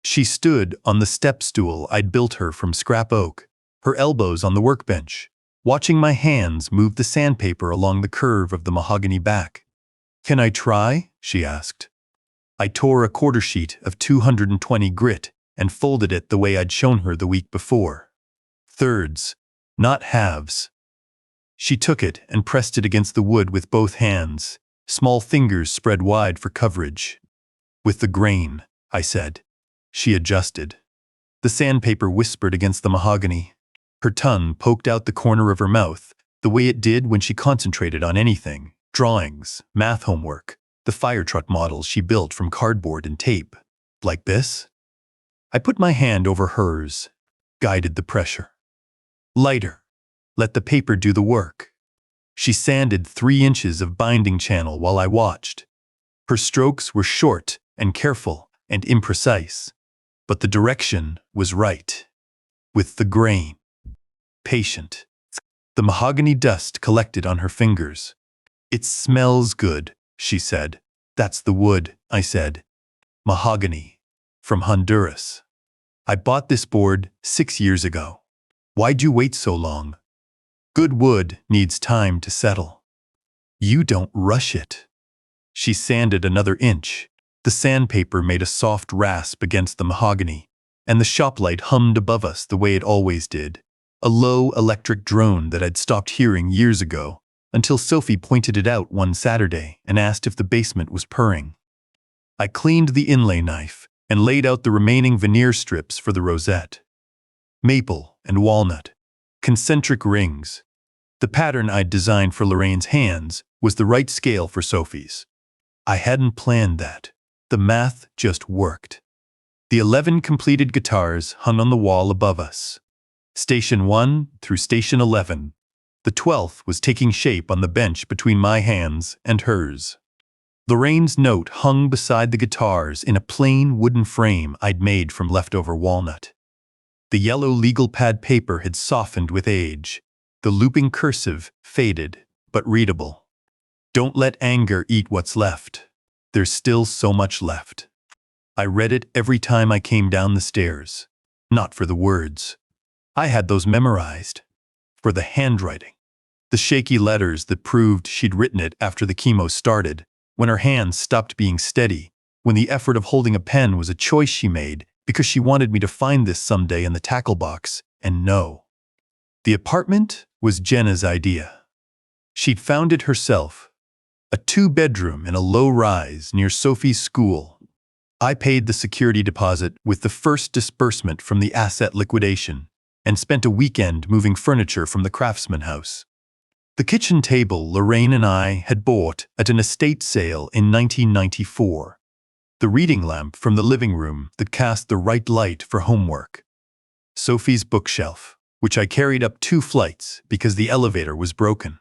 She stood on the step stool I'd built her from scrap oak, her elbows on the workbench, watching my hands move the sandpaper along the curve of the mahogany back. "Can I try?" she asked. I tore a quarter sheet of 220 grit and folded it the way I'd shown her the week before. Thirds, not halves. She took it and pressed it against the wood with both hands, small fingers spread wide for coverage. "With the grain," I said. She adjusted. The sandpaper whispered against the mahogany. Her tongue poked out the corner of her mouth, the way it did when she concentrated on anything: drawings, math homework, the fire truck models she built from cardboard and tape. "Like this?" I put my hand over hers, guided the pressure. "Lighter. Let the paper do the work." She sanded 3 inches of binding channel while I watched. Her strokes were short and careful and imprecise, but the direction was right. With the grain. Patient. The mahogany dust collected on her fingers. It smells good, she said. That's the wood, I said. Mahogany. From Honduras. I bought this board 6 years ago. Why'd you wait so long? Good wood needs time to settle. You don't rush it. She sanded another inch. The sandpaper made a soft rasp against the mahogany, and the shop light hummed above us the way it always did. A low electric drone that I'd stopped hearing years ago, until Sophie pointed it out one Saturday and asked if the basement was purring. I cleaned the inlay knife and laid out the remaining veneer strips for the rosette. Maple and walnut. Concentric rings. The pattern I'd designed for Lorraine's hands was the right scale for Sophie's. I hadn't planned that. The math just worked. The 11 completed guitars hung on the wall above us. Station 1 through Station 11. The 12th was taking shape on the bench between my hands and hers. Lorraine's note hung beside the guitars in a plain wooden frame I'd made from leftover walnut. The yellow legal pad paper had softened with age. The looping cursive faded, but readable. Don't let anger eat what's left. There's still so much left. I read it every time I came down the stairs. Not for the words. I had those memorized. For the handwriting. The shaky letters that proved she'd written it after the chemo started, when her hands stopped being steady, when the effort of holding a pen was a choice she made because she wanted me to find this someday in the tackle box and know. The apartment was Jenna's idea. She'd found it herself. A 2-bedroom in a low rise near Sophie's school. I paid the security deposit with the first disbursement from the asset liquidation and spent a weekend moving furniture from the Craftsman house. The kitchen table Lorraine and I had bought at an estate sale in 1994. The reading lamp from the living room that cast the right light for homework. Sophie's bookshelf, which I carried up 2 flights because the elevator was broken.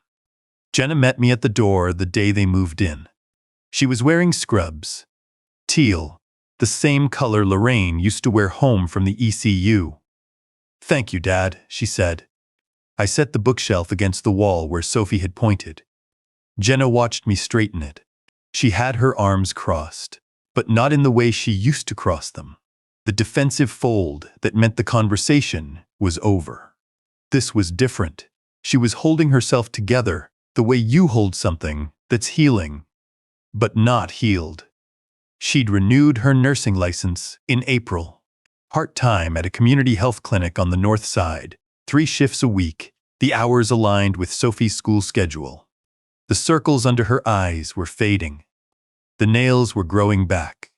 Jenna met me at the door the day they moved in. She was wearing scrubs. Teal, the same color Lorraine used to wear home from the ECU. Thank you, Dad, she said. I set the bookshelf against the wall where Sophie had pointed. Jenna watched me straighten it. She had her arms crossed, but not in the way she used to cross them. The defensive fold that meant the conversation was over. This was different. She was holding herself together the way you hold something that's healing, but not healed. She'd renewed her nursing license in April. Part-time at a community health clinic on the north side, 3 shifts a week, the hours aligned with Sophie's school schedule. The circles under her eyes were fading. The nails were growing back.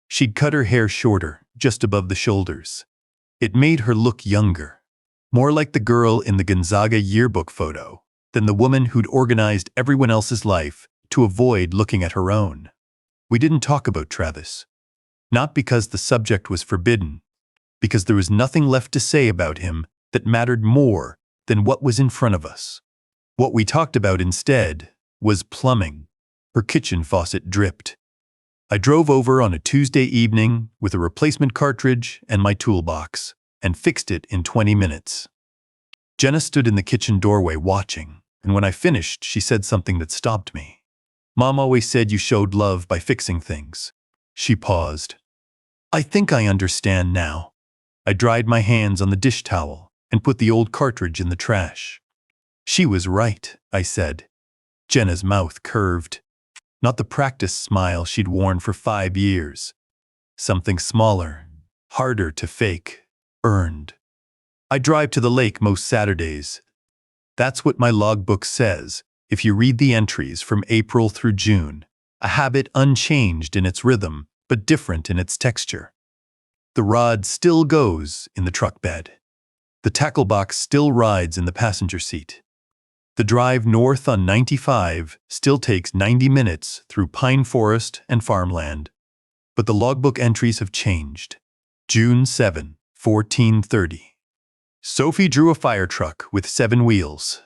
She'd cut her hair shorter, just above the shoulders. It made her look younger, more like the girl in the Gonzaga yearbook photo than the woman who'd organized everyone else's life to avoid looking at her own. We didn't talk about Travis. Not because the subject was forbidden, because there was nothing left to say about him that mattered more than what was in front of us. What we talked about instead was plumbing. Her kitchen faucet dripped. I drove over on a Tuesday evening with a replacement cartridge and my toolbox and fixed it in 20 minutes. Jenna stood in the kitchen doorway watching, and when I finished, she said something that stopped me. Mom always said you showed love by fixing things. She paused. I think I understand now. I dried my hands on the dish towel and put the old cartridge in the trash. She was right, I said. Jenna's mouth curved. Not the practice smile she'd worn for 5 years. Something smaller, harder to fake, earned. I drive to the lake most Saturdays. That's what my logbook says, if you read the entries from April through June. A habit unchanged in its rhythm, but different in its texture. The rod still goes in the truck bed. The tackle box still rides in the passenger seat. The drive north on 95 still takes 90 minutes through pine forest and farmland. But the logbook entries have changed. June 7, 1430. Sophie drew a fire truck with 7 wheels.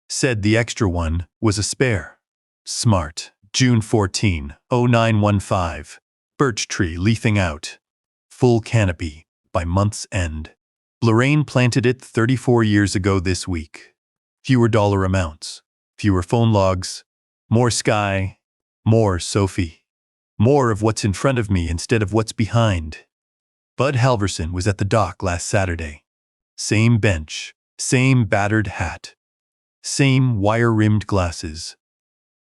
Said the extra one was a spare. Smart. June 14, 0915. Birch tree leafing out. full canopy by month's end. Lorraine planted it 34 years ago this week. Fewer dollar amounts, fewer phone logs, more sky, more Sophie. More of what's in front of me instead of what's behind. Bud Halverson was at the dock last Saturday. Same bench, same battered hat, same wire-rimmed glasses.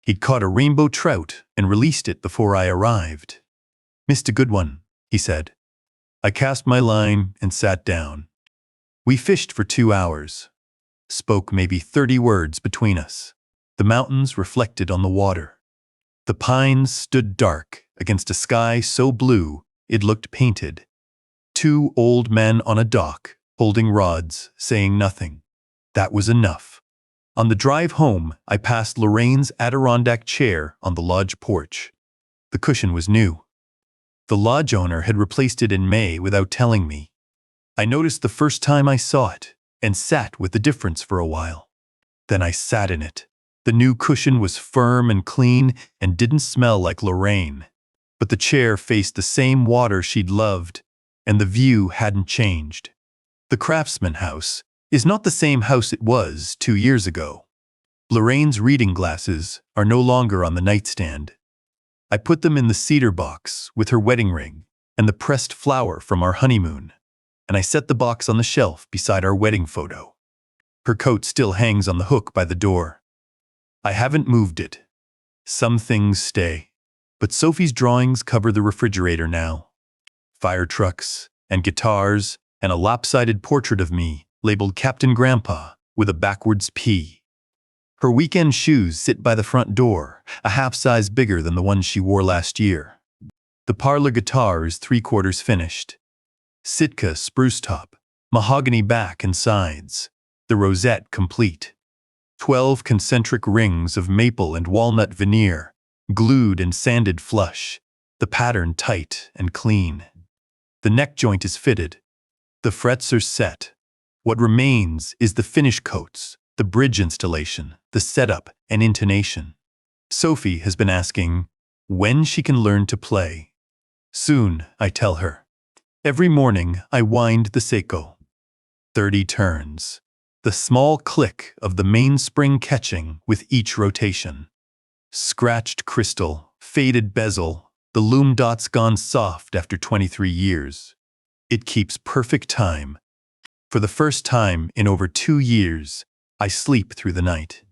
He'd caught a rainbow trout and released it before I arrived. "Missed a good one," he said. I cast my line and sat down. We fished for 2 hours. Spoke maybe 30 words between us. The mountains reflected on the water. The pines stood dark against a sky so blue it looked painted. 2 old men on a dock, holding rods, saying nothing. That was enough. On the drive home, I passed Lorraine's Adirondack chair on the lodge porch. The cushion was new. The lodge owner had replaced it in May without telling me. I noticed the first time I saw it and sat with the difference for a while. Then I sat in it. The new cushion was firm and clean and didn't smell like Lorraine. But the chair faced the same water she'd loved, and the view hadn't changed. The Craftsman house is not the same house it was 2 years ago. Lorraine's reading glasses are no longer on the nightstand. I put them in the cedar box with her wedding ring and the pressed flower from our honeymoon, and I set the box on the shelf beside our wedding photo. Her coat still hangs on the hook by the door. I haven't moved it. Some things stay. But Sophie's drawings cover the refrigerator now. Fire trucks and guitars and a lopsided portrait of me labeled Captain Grandpa with a backwards P. Her weekend shoes sit by the front door, a half size bigger than the ones she wore last year. The parlor guitar is 3/4 finished. Sitka spruce top, mahogany back and sides, the Rosette complete. 12 concentric rings of maple and walnut veneer, glued and sanded flush, the pattern tight and clean. The neck joint is fitted. The frets are set. What remains is the finish coats, the bridge installation, the setup and intonation. Sophie has been asking when she can learn to play. Soon, I tell her. Every morning I wind the seiko. 30 turns. The small click of the mainspring catching with each rotation. Scratched crystal, faded bezel, the loom dots gone soft after 23 years. It keeps perfect time. For the first time in over 2 years, I sleep through the night.